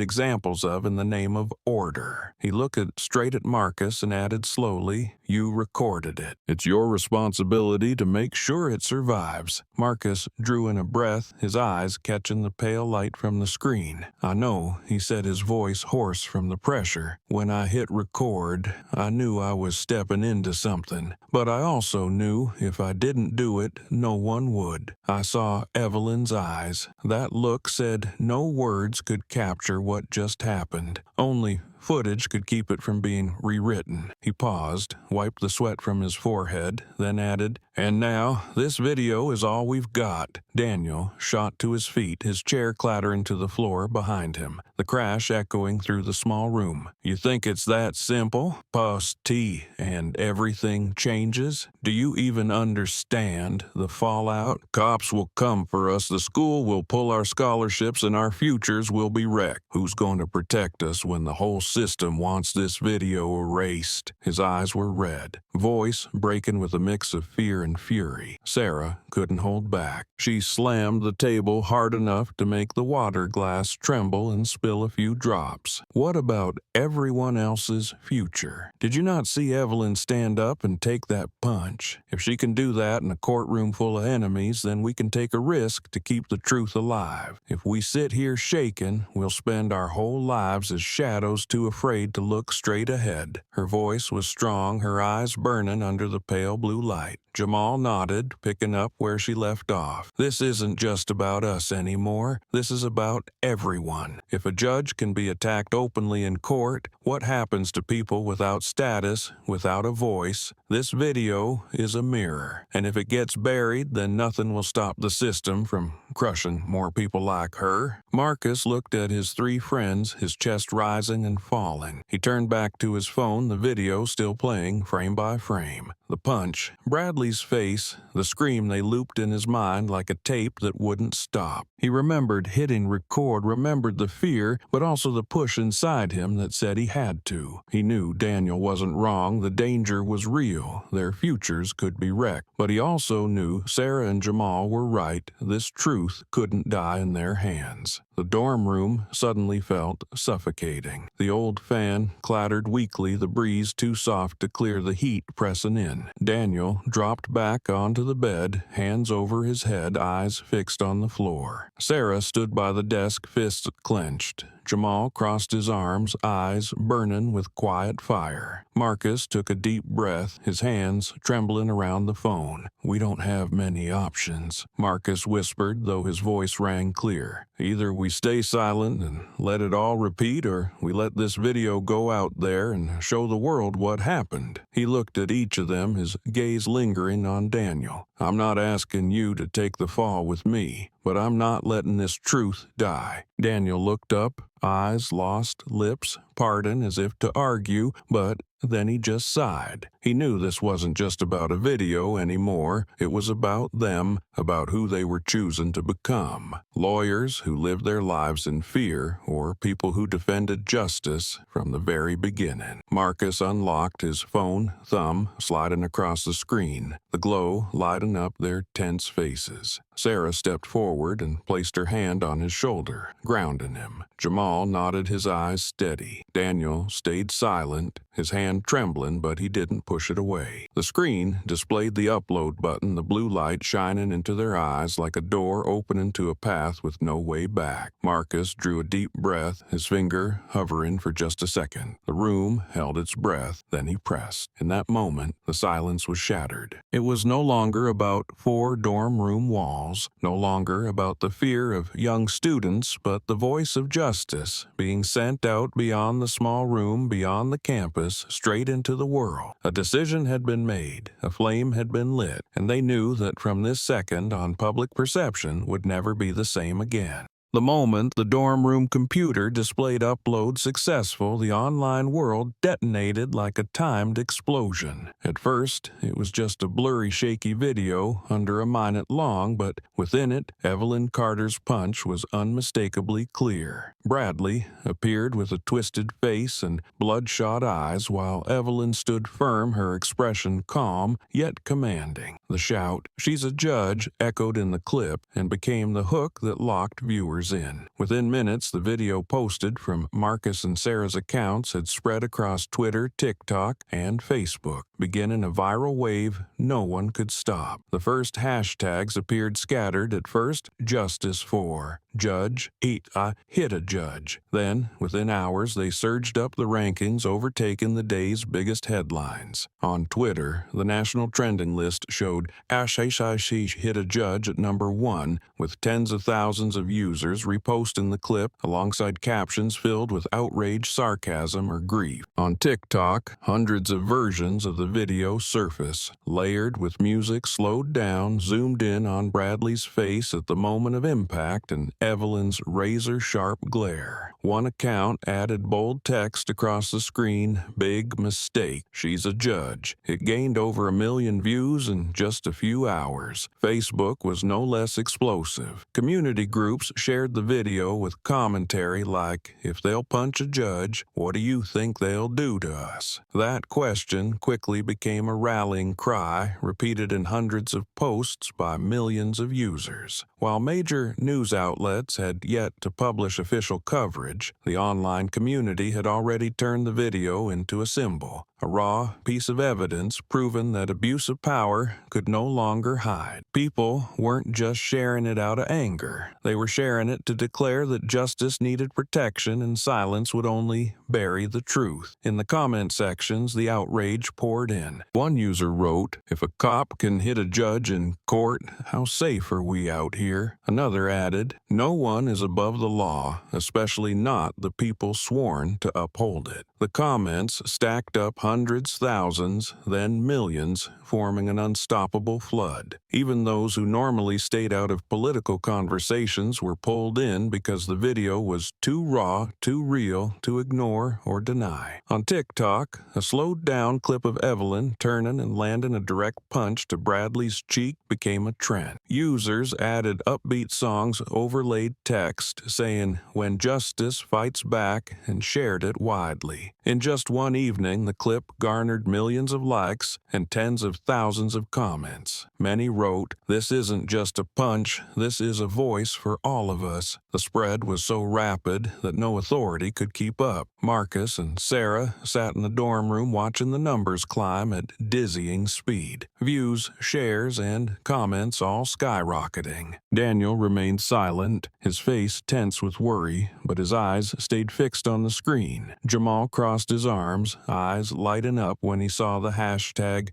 A: examples of in the name of order." He looked straight at Marcus and added slowly, "You recorded it. It's your responsibility to make sure it survives." Marcus drew in a breath, his eyes catching the pale light from the screen. "I know," he said, his voice hoarse from the pressure. "When I hit record, I knew I was stepping into something. But I also knew if I didn't do it, no one would. I saw Evelyn's eyes. That look said no words could capture what just happened. Only footage could keep it from being rewritten." He paused, wiped the sweat from his forehead, then added, "And now, this video is all we've got." Daniel shot to his feet, his chair clattering to the floor behind him, the crash echoing through the small room. "You think it's that simple? Post T and everything changes? Do you even understand the fallout? Cops will come for us, the school will pull our scholarships, and our futures will be wrecked. Who's going to protect us when the whole system wants this video erased?" His eyes were red, voice breaking with a mix of fear and fury. Sarah couldn't hold back. She slammed the table hard enough to make the water glass tremble and spill a few drops. "What about everyone else's future? Did you not see Evelyn stand up and take that punch? If she can do that in a courtroom full of enemies, then we can take a risk to keep the truth alive. If we sit here shaking, we'll spend our whole lives as shadows too afraid to look straight ahead." Her voice was strong, her eyes burning under the pale blue light. Jamal nodded, picking up where she left off. "This isn't just about us anymore. This is about everyone. If a judge can be attacked openly in court, what happens to people without status, without a voice? This video is a mirror. And if it gets buried, then nothing will stop the system from crushing more people like her." Marcus looked at his three friends, his chest rising and falling. He turned back to his phone, the video still playing frame by frame. The punch, Bradley's face, the scream they looped in his mind like a tape that wouldn't stop. He remembered hitting record, remembered the fear, but also the push inside him that said he had to. He knew Daniel wasn't wrong, the danger was real, their futures could be wrecked. But he also knew Sarah and Jamal were right, this truth couldn't die in their hands. The dorm room suddenly felt suffocating. The old fan clattered weakly, the breeze too soft to clear the heat pressing in. Daniel dropped back onto the bed, hands over his head, eyes fixed on the floor. Sarah stood by the desk, fists clenched. Jamal crossed his arms, eyes burning with quiet fire. Marcus took a deep breath, his hands trembling around the phone. "We don't have many options," Marcus whispered, though his voice rang clear. "Either we stay silent and let it all repeat, or we let this video go out there and show the world what happened." He looked at each of them, his gaze lingering on Daniel. "I'm not asking you to take the fall with me, but I'm not letting this truth die." Daniel looked up, eyes lost, lips parting as if to argue, but Then he just sighed. He knew this wasn't just about a video anymore. It was about them, about who they were choosing to become. Lawyers who lived their lives in fear, or people who defended justice from the very beginning. Marcus unlocked his phone, thumb sliding across the screen, the glow lighting up their tense faces. Sarah stepped forward and placed her hand on his shoulder, grounding him. Jamal nodded, his eyes steady. Daniel stayed silent, his hand trembling, but he didn't push it away. The screen displayed the upload button, the blue light shining into their eyes like a door opening to a path with no way back. Marcus drew a deep breath, his finger hovering for just a second. The room held its breath, then he pressed. In that moment, the silence was shattered. It was no longer about 4 dorm room walls, no longer about the fear of young students, but the voice of justice being sent out beyond the small room, beyond the campus, straight into the world. A decision had been made, a flame had been lit, and they knew that from this second on, public perception would never be the same again. The moment the dorm room computer displayed upload successful, the online world detonated like a timed explosion. At first, it was just a blurry, shaky video under a minute long, but within it, Evelyn Carter's punch was unmistakably clear. Bradley appeared with a twisted face and bloodshot eyes, while Evelyn stood firm, her expression calm yet commanding. The shout, "She's a judge," echoed in the clip and became the hook that locked viewers in. Within minutes, the video posted from Marcus and Sarah's accounts had spread across Twitter, TikTok, and Facebook, beginning a viral wave no one could stop. The first hashtags appeared scattered. At first, "Justice for Judge," hit a judge. Then, within hours, they surged up the rankings, overtaking the day's biggest headlines. On Twitter, the national trending list showed "Ash hit a judge" at number 1, with tens of thousands of users reposting the clip alongside captions filled with outrage, sarcasm, or grief. On TikTok, hundreds of versions of the video surface, layered with music slowed down, zoomed in on Bradley's face at the moment of impact and Evelyn's razor-sharp glare. One account added bold text across the screen, "Big mistake. She's a judge." It gained over 1 million views in just a few hours. Facebook was no less explosive. Community groups shared the video with commentary like, "If they'll punch a judge, what do you think they'll do to us?" That question quickly became a rallying cry, repeated in hundreds of posts by millions of users. While major news outlets had yet to publish official coverage, the online community had already turned the video into a symbol, a raw piece of evidence proving that abuse of power could no longer hide. People weren't just sharing it out of anger. They were sharing it to declare that justice needed protection and silence would only bury the truth. In the comment sections, the outrage poured in. One user wrote, "If a cop can hit a judge in court, how safe are we out here?" Another added, "No one is above the law, especially not the people sworn to uphold it." The comments stacked up hundreds, thousands, then millions, forming an unstoppable flood. Even those who normally stayed out of political conversations were pulled in because the video was too raw, too real to ignore or deny. On TikTok, a slowed-down clip of Evelyn turning and landing a direct punch to Bradley's cheek became a trend. Users added upbeat songs, overlaid text saying, "When justice fights back," and shared it widely. In just one evening, the clip garnered millions of likes and tens of thousands of comments. Many wrote, "This isn't just a punch, this is a voice for all of us." The spread was so rapid that no authority could keep up. Marcus and Sarah sat in the dorm room watching the numbers climb at dizzying speed. Views, shares, and comments all skyrocketing. Daniel remained silent, his face tense with worry, but his eyes stayed fixed on the screen. Jamal crossed his arms, eyes lighting up when he saw the hashtag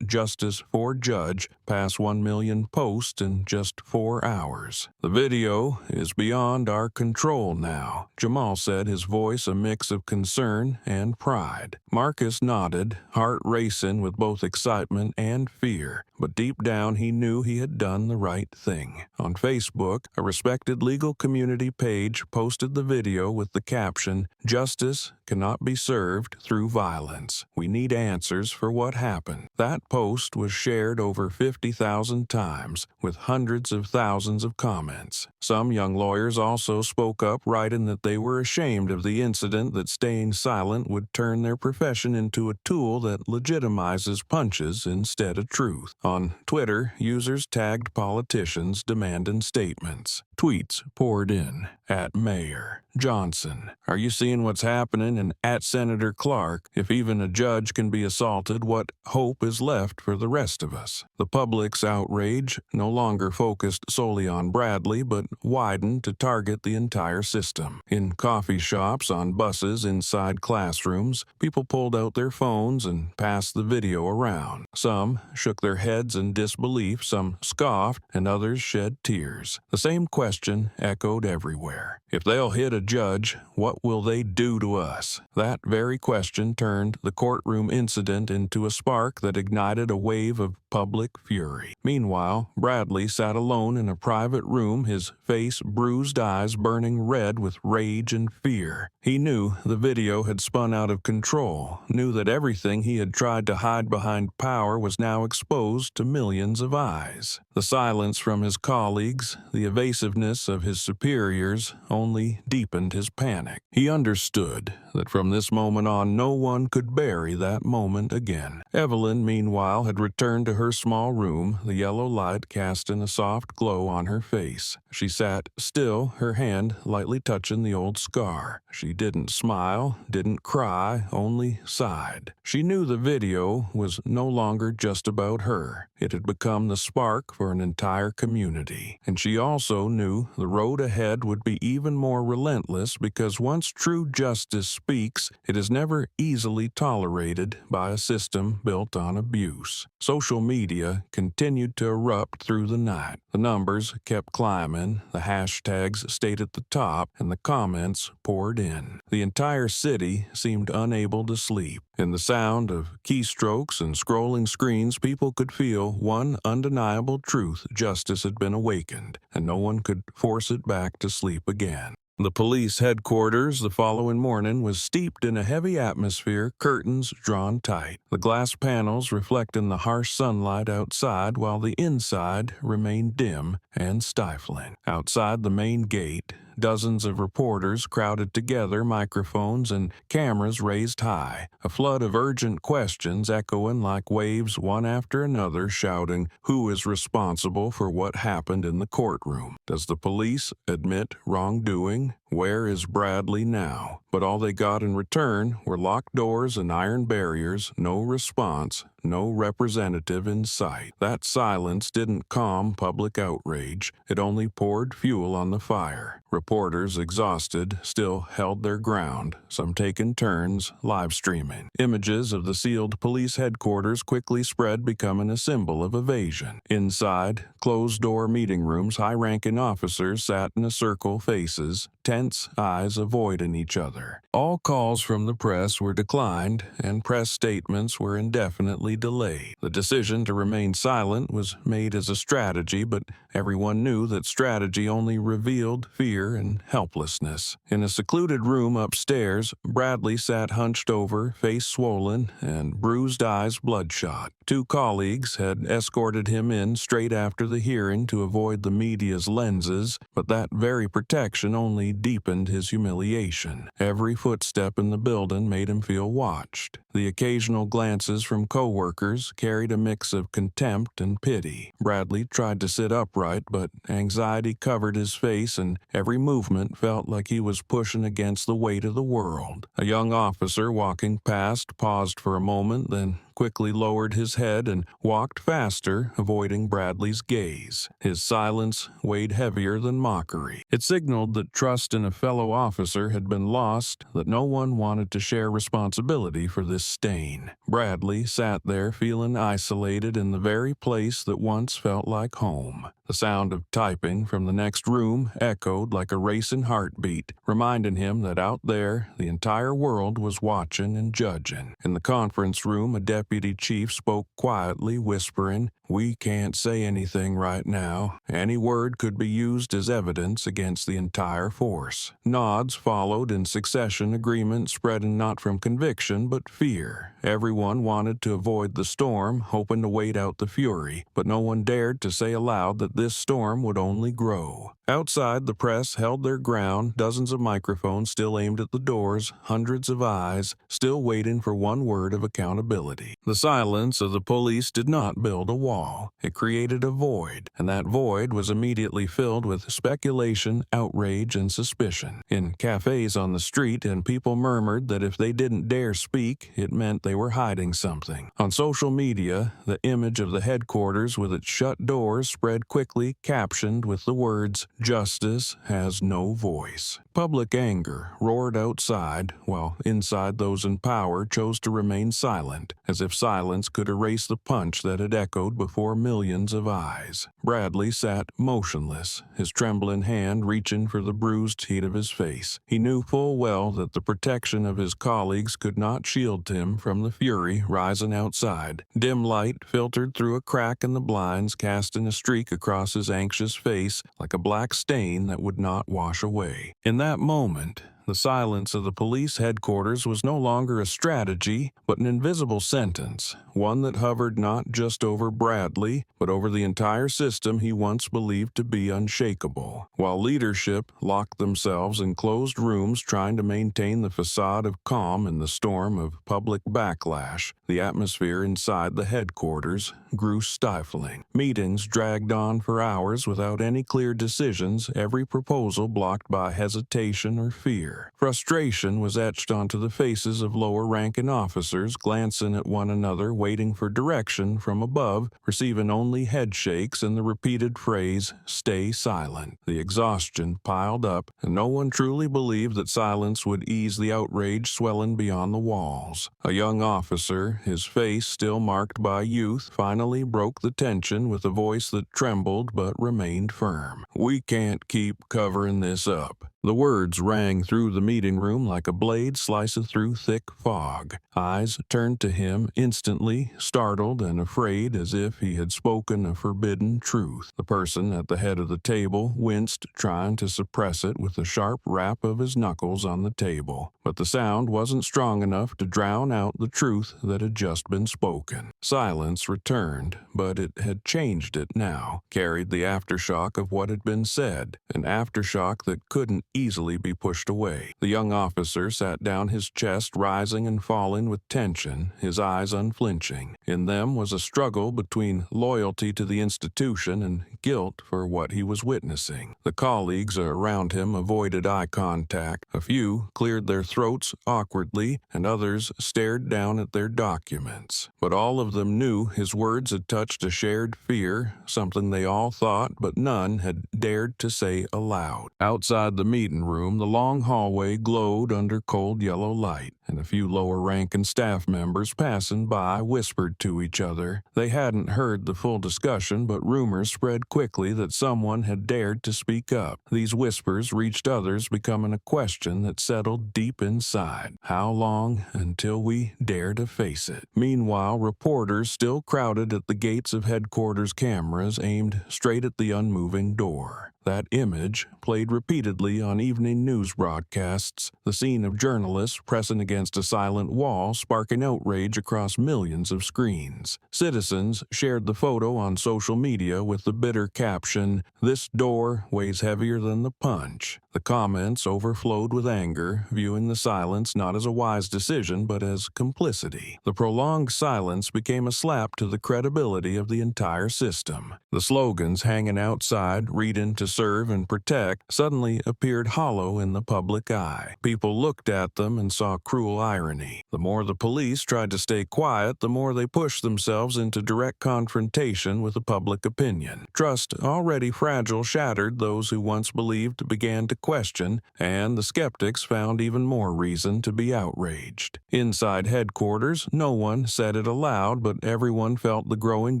A: Justice for Judge pass 1 million posts in just 4 hours. "The video is beyond our control now," Jamal said, his voice a mix of concern and pride. Marcus nodded, heart racing with both excitement and fear, but deep down he knew he had done the right thing. thing. On Facebook, a respected legal community page posted the video with the caption, "Justice cannot be served through violence. We need answers for what happened." That post was shared over 50,000 times, with hundreds of thousands of comments. Some young lawyers also spoke up, writing that they were ashamed of the incident, that staying silent would turn their profession into a tool that legitimizes punches instead of truth. On Twitter, users tagged politicians demanding statements. Tweets poured in, at Mayor Johnson, "Are you seeing what's happening?" and at Senator Clark, "If even a judge can be assaulted, what hope is left for the rest of us?" The public's outrage no longer focused solely on Bradley, but widened to target the entire system. In coffee shops, on buses, inside classrooms, people pulled out their phones and passed the video around. Some shook their heads in disbelief, some scoffed, and others shed tears. The same question echoed everywhere. If they'll hit a judge, what will they do to us? That very question turned the courtroom incident into a spark that ignited a wave of public fury. Meanwhile, Bradley sat alone in a private room, his face bruised, eyes burning red with rage and fear. He knew the video had spun out of control, knew that everything he had tried to hide behind power was now exposed to millions of eyes. The silence from his colleagues, the evasiveness of his superiors, only deepened his panic. He understood that from this moment on no one could bury that moment again. Evelyn, meanwhile, had returned to her small room, the yellow light casting a soft glow on her face. She sat still, her hand lightly touching the old scar. She didn't smile, didn't cry, only sighed. She knew the video was no longer just about her. It had become the spark for an entire community. And she also knew the road ahead would be even more relentless, because once true justice speaks, it is never easily tolerated by a system built on abuse. Social media continued to erupt through the night. The numbers kept climbing, the hashtags stayed at the top, and the comments poured in. The entire city seemed unable to sleep. In the sound of keystrokes and scrolling screens, people could feel one undeniable truth: justice had been awakened, and no one could force it back to sleep again. The police headquarters the following morning was steeped in a heavy atmosphere, curtains drawn tight, the glass panels reflecting the harsh sunlight outside, while the inside remained dim and stifling. Outside the main gate, dozens of reporters crowded together, microphones and cameras raised high, a flood of urgent questions echoing like waves, one after another, shouting, "Who is responsible for what happened in the courtroom? Does the police admit wrongdoing? Where is Bradley now?" But all they got in return were locked doors and iron barriers, no response, no representative in sight. That silence didn't calm public outrage. It only poured fuel on the fire. Reporters, exhausted, still held their ground, some taking turns live streaming. Images of the sealed police headquarters quickly spread, becoming a symbol of evasion. Inside closed-door meeting rooms, high-ranking officers sat in a circle, faces tense, eyes avoiding each other. All calls from the press were declined, and press statements were indefinitely delayed. The decision to remain silent was made as a strategy, but everyone knew that strategy only revealed fear and helplessness. In a secluded room upstairs, Bradley sat hunched over, face swollen, and bruised eyes bloodshot. Two colleagues had escorted him in straight after the hearing to avoid the media's lenses, but that very protection only deepened his humiliation. Every footstep in the building made him feel watched. The occasional glances from coworkers carried a mix of contempt and pity. Bradley tried to sit upright, but anxiety covered his face, and every movement felt like he was pushing against the weight of the world. A young officer walking past paused for a moment, then quickly lowered his head and walked faster, avoiding Bradley's gaze. His silence weighed heavier than mockery. It signaled that trust in a fellow officer had been lost, that no one wanted to share responsibility for this stain. Bradley sat there feeling isolated in the very place that once felt like home. The sound of typing from the next room echoed like a racing heartbeat, reminding him that out there the entire world was watching and judging. In the conference room, a deputy chief spoke quietly, whispering, "We can't say anything right now. Any word could be used as evidence against the entire force." Nods followed in succession, agreement spreading not from conviction but fear. Everyone wanted to avoid the storm, hoping to wait out the fury, but no one dared to say aloud that this storm would only grow. Outside, the press held their ground, dozens of microphones still aimed at the doors, hundreds of eyes, still waiting for one word of accountability. The silence of the police did not build a wall. It created a void, and that void was immediately filled with speculation, outrage, and suspicion. In cafes on the street, and people murmured that if they didn't dare speak, it meant they were hiding something. On social media, the image of the headquarters with its shut doors spread quickly, captioned with the words, "Justice has no voice." Public anger roared outside, while inside those in power chose to remain silent, as if silence could erase the punch that had echoed before millions of eyes. Bradley sat motionless, his trembling hand reaching for the bruised heat of his face. He knew full well that the protection of his colleagues could not shield him from the fury rising outside. Dim light filtered through a crack in the blinds, casting a streak across his anxious face like a black stain that would not wash away. In that moment, the silence of the police headquarters was no longer a strategy, but an invisible sentence, one that hovered not just over Bradley, but over the entire system he once believed to be unshakable. While leadership locked themselves in closed rooms trying to maintain the facade of calm in the storm of public backlash, the atmosphere inside the headquarters grew stifling. Meetings dragged on for hours without any clear decisions, every proposal blocked by hesitation or fear. Frustration was etched onto the faces of lower-ranking officers, glancing at one another, waiting for direction from above, receiving only headshakes and the repeated phrase, "Stay silent." The exhaustion piled up, and no one truly believed that silence would ease the outrage swelling beyond the walls. A young officer, his face still marked by youth, finally broke the tension with a voice that trembled but remained firm. "We can't keep covering this up." The words rang through the meeting room like a blade slicing through thick fog. Eyes turned to him instantly, startled and afraid, as if he had spoken a forbidden truth. The person at the head of the table winced, trying to suppress it with a sharp rap of his knuckles on the table. But the sound wasn't strong enough to drown out the truth that had just been spoken. Silence returned, but it had changed it now, carried the aftershock of what had been said, an aftershock that couldn't easily be pushed away. The young officer sat down, his chest rising and falling with tension, his eyes unflinching. In them was a struggle between loyalty to the institution and guilt for what he was witnessing. The colleagues around him avoided eye contact. A few cleared their throats awkwardly, and others stared down at their documents. But all of them knew his words had touched a shared fear, something they all thought but none had dared to say aloud. Outside the meeting room, the long hallway glowed under cold yellow light, and a few lower-ranking staff members passing by whispered to each other. They hadn't heard the full discussion, but rumors spread quickly that someone had dared to speak up. These whispers reached others, becoming a question that settled deep inside. How long until we dare to face it? Meanwhile, reporters still crowded at the gates of headquarters, cameras aimed straight at the unmoving door. That image, played repeatedly on evening news broadcasts, the scene of journalists pressing against a silent wall, sparking outrage across millions of screens. Citizens shared the photo on social media with the bitter caption, "This door weighs heavier than the punch." The comments overflowed with anger, viewing the silence not as a wise decision but as complicity. The prolonged silence became a slap to the credibility of the entire system. The slogans hanging outside, reading to serve and protect, suddenly appeared hollow in the public eye. People looked at them and saw cruel irony. The more the police tried to stay quiet, the more they pushed themselves into direct confrontation with the public opinion. Trust, already fragile, shattered. Those who once believed began to question, and the skeptics found even more reason to be outraged. Inside headquarters, no one said it aloud, but everyone felt the growing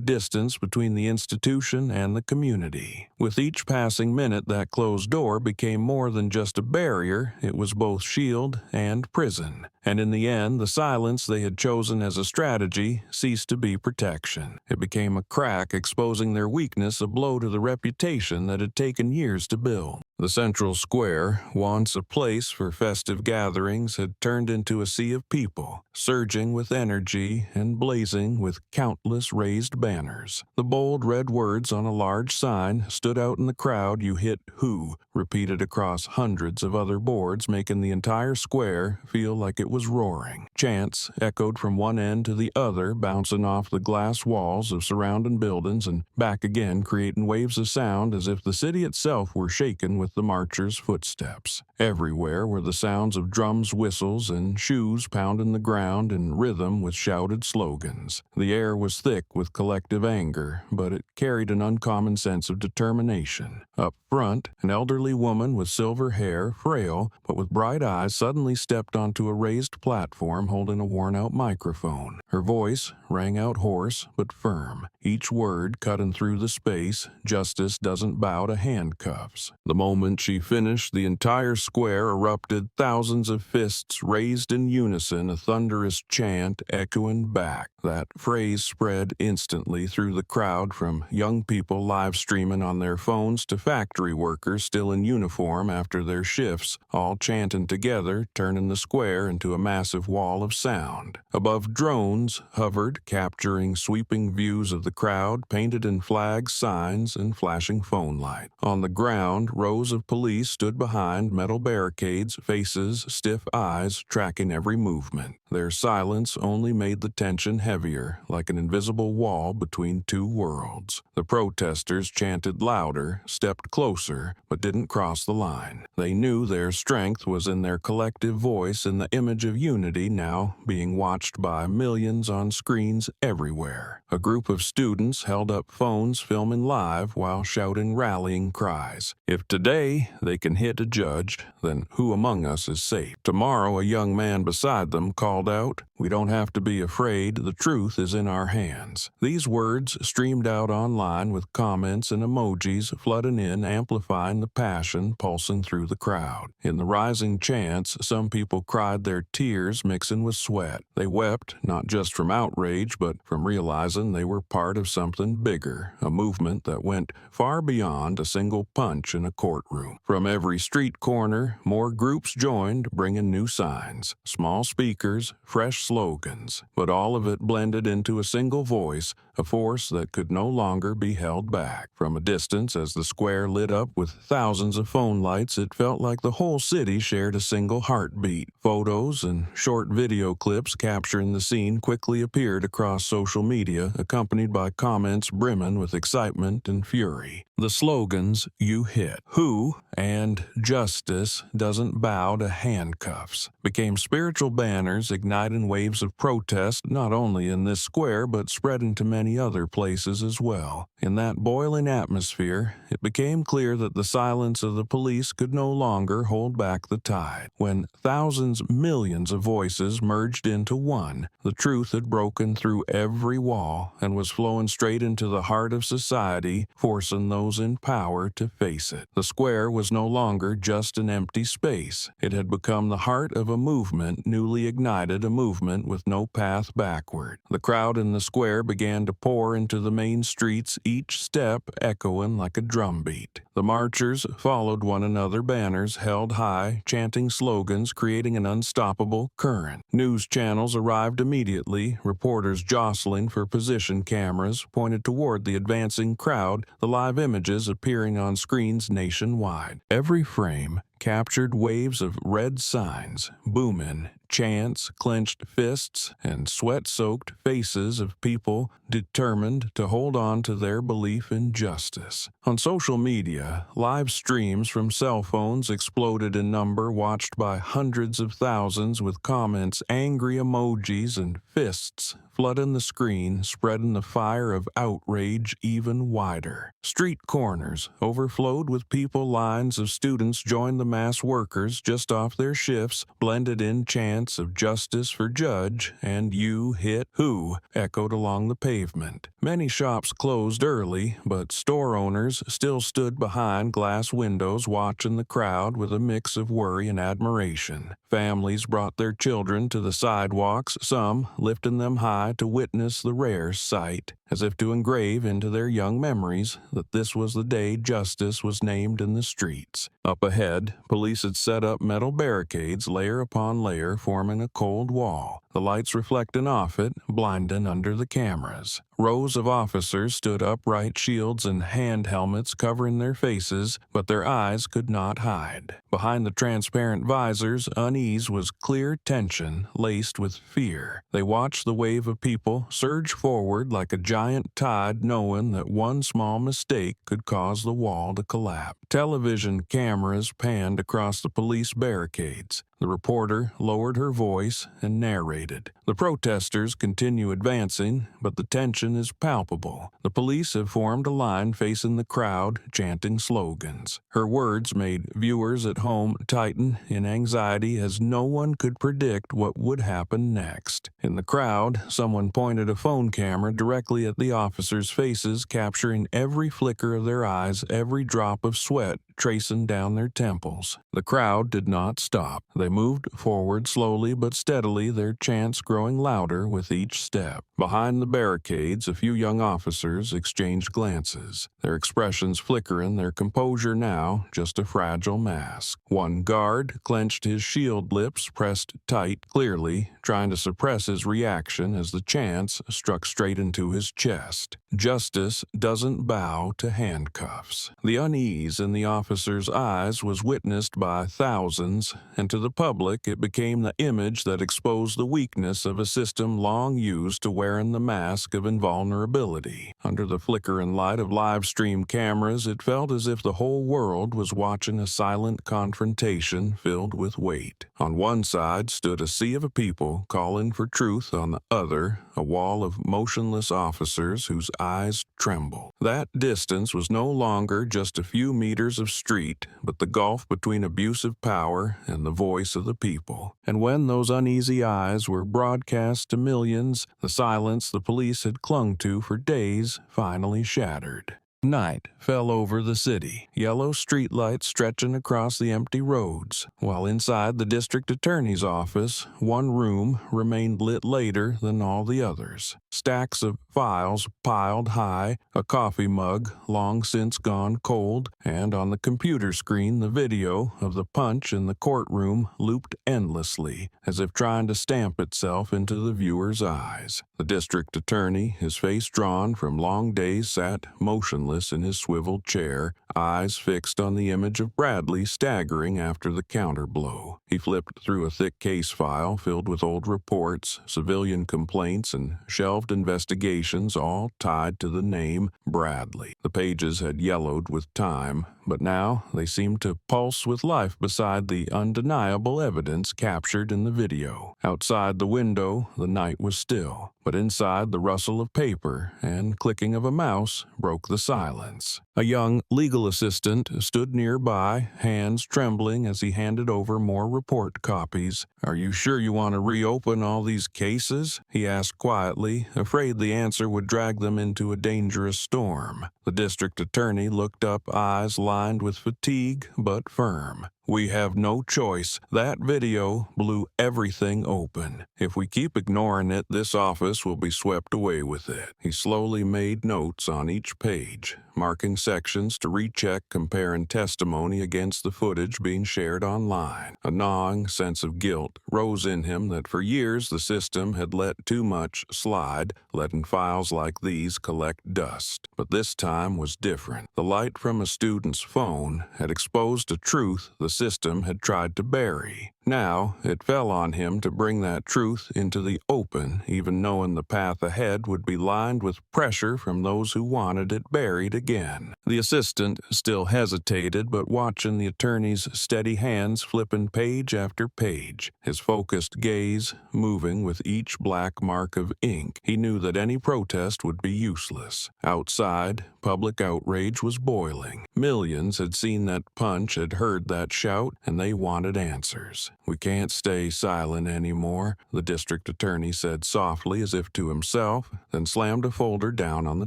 A: distance between the institution and the community. With each passing passing minute, that closed door became more than just a barrier. It was both shield and prison. And in the end, the silence they had chosen as a strategy ceased to be protection. It became a crack exposing their weakness, a blow to the reputation that had taken years to build. The central square, once a place for festive gatherings, had turned into a sea of people, surging with energy and blazing with countless raised banners. The bold red words on a large sign stood out in the crowd. "You hit who?" repeated across hundreds of other boards, making the entire square feel like it was roaring. Chants echoed from one end to the other, bouncing off the glass walls of surrounding buildings and back again, creating waves of sound as if the city itself were shaken with the marchers' footsteps. Everywhere were the sounds of drums, whistles, and shoes pounding the ground in rhythm with shouted slogans. The air was thick with collective anger, but it carried an uncommon sense of determination. Up front, an elderly woman with silver hair, frail but with bright eyes, suddenly stepped onto a raised platform holding a worn-out microphone. Her voice rang out hoarse but firm, each word cutting through the space. "Justice doesn't bow to handcuffs." The moment she finished, the entire square erupted, thousands of fists raised in unison, a thunderous chant echoing back. That phrase spread instantly through the crowd, from young people live streaming on their phones to factory workers still in uniform after their shifts, all chanting together, turning the square into a massive wall of sound. Above, drones hovered, capturing sweeping views of the crowd, painted in flags, signs, and flashing phone light. On the ground, rows of police stood behind metal barricades, faces, stiff eyes, tracking every movement. Their silence only made the tension heavier, like an invisible wall between two worlds. The protesters chanted louder, stepped closer, but didn't cross the line. They knew their strength was in their collective voice, in the image of unity now being watched by millions on screens everywhere. A group of students held up phones, filming live while shouting rallying cries. "If today they can hit a judge, then who among us is safe?" Tomorrow, a young man beside them called out, "We don't have to be afraid. The truth is in our hands." These words streamed out online with comments and emojis flooding in, amplifying the passion pulsing through the crowd. In the rising chants, some people cried their tears mixing with sweat. They wept not just from outrage, but from realizing they were part of something bigger, a movement that went far beyond a single punch in a courtroom. From every street corner, more groups joined, bringing new signs, small speakers, fresh slogans, but all of it blended into a single voice, a force that could no longer be held back. From a distance, as the square lit up with thousands of phone lights, it felt like the whole city shared a single heartbeat. Photos and short video clips capturing the scene quickly appeared across social media, accompanied by comments brimming with excitement and fury. The slogans, "You hit who" and "Justice doesn't bow to handcuffs," became spiritual banners, igniting waves of protest not only in this square but spreading to many other places as well. In that boiling atmosphere, it became clear that the silence of the police could no longer hold back the tide. When thousands, millions of voices merged into one, the truth had broken through every wall and was flowing straight into the heart of society, forcing those in power to face it. The square was no longer just an empty space. It had become the heart of a movement newly ignited, a movement with no path backward. The crowd in the square began to pour into the main streets, each step echoing like a drumbeat. The marchers followed one another, banners held high, chanting slogans, creating an unstoppable current. News channels arrived immediately, reporters jostling for position, cameras pointed toward the advancing crowd, the live images appearing on screens nationwide. Every frame captured waves of red signs, booming, chants, clenched fists, and sweat-soaked faces of people determined to hold on to their belief in justice. On social media, live streams from cell phones exploded in number, watched by hundreds of thousands, with comments, angry emojis, and fists flooding the screen, spreading the fire of outrage even wider. Street corners overflowed with people, lines of students joined the mass workers just off their shifts, blended in chants of justice for judge and you hit who echoed along the pavement. Many shops closed early, but store owners still stood behind glass windows watching the crowd with a mix of worry and admiration. Families brought their children to the sidewalks, some lifting them high to witness the rare sight, as if to engrave into their young memories that this was the day justice was named in the streets. Up ahead, police had set up metal barricades layer upon layer, forming a cold wall, the lights reflecting off it, blinding under the cameras. Rows of officers stood upright, shields and hand helmets covering their faces, but their eyes could not hide. Behind the transparent visors, unease was clear tension laced with fear. They watched the wave of people surge forward like a giant tide, knowing that one small mistake could cause the wall to collapse. Television cameras panned across the police barricades. The reporter lowered her voice and narrated. The protesters continue advancing, but the tension is palpable. The police have formed a line facing the crowd, chanting slogans. Her words made viewers at home tighten in anxiety as no one could predict what would happen next. In the crowd, someone pointed a phone camera directly at the officers' faces, capturing every flicker of their eyes, every drop of sweat tracing down their temples. The crowd did not stop. They moved forward slowly but steadily, their chants growing louder with each step. Behind the barricades, a few young officers exchanged glances, their expressions flickering, their composure now just a fragile mask. One guard clenched his shield lips pressed tight, clearly trying to suppress his reaction as the chants struck straight into his chest. Justice doesn't bow to handcuffs. The unease in the officer's eyes was witnessed by thousands, and to the public it became the image that exposed the weakness of a system long used to wearing the mask of invulnerability. Under the flickering light of live stream cameras, it felt as if the whole world was watching a silent confrontation filled with weight. On one side stood a sea of people calling for truth, on the other, a wall of motionless officers whose eyes trembled. That distance was no longer just a few meters of street, but the gulf between abusive power and the voice of the people. And when those uneasy eyes were broadcast to millions, the silence the police had clung to for days finally shattered. Night fell over the city, yellow streetlights stretching across the empty roads, while inside the district attorney's office, one room remained lit later than all the others. Stacks of files piled high, a coffee mug long since gone cold, and on the computer screen the video of the punch in the courtroom looped endlessly, as if trying to stamp itself into the viewer's eyes. The district attorney, his face drawn from long days, sat motionless in his swiveled chair, eyes fixed on the image of Bradley staggering after the counterblow. He flipped through a thick case file filled with old reports, civilian complaints, and shelved investigations, all tied to the name Bradley. The pages had yellowed with time, but now they seemed to pulse with life beside the undeniable evidence captured in the video. Outside the window, the night was still, but inside the rustle of paper and clicking of a mouse broke the silence. A young legal assistant stood nearby, hands trembling as he handed over more report copies. "Are you sure you want to reopen all these cases?" he asked quietly, afraid the answer would drag them into a dangerous storm. The district attorney looked up, eyes lined with fatigue but firm. "We have no choice. That video blew everything open. If we keep ignoring it, this office will be swept away with it." He slowly made notes on each page, marking sections to recheck, comparing testimony against the footage being shared online. A gnawing sense of guilt rose in him that for years the system had let too much slide, letting files like these collect dust. But this time was different. The light from a student's phone had exposed a truth the system had tried to bury. Now, it fell on him to bring that truth into the open, even knowing the path ahead would be lined with pressure from those who wanted it buried again. The assistant still hesitated, but watching the attorney's steady hands flipping page after page, his focused gaze moving with each black mark of ink, he knew that any protest would be useless. Outside, public outrage was boiling. Millions had seen that punch, had heard that shout, and they wanted answers. "We can't stay silent anymore," the district attorney said softly as if to himself, then slammed a folder down on the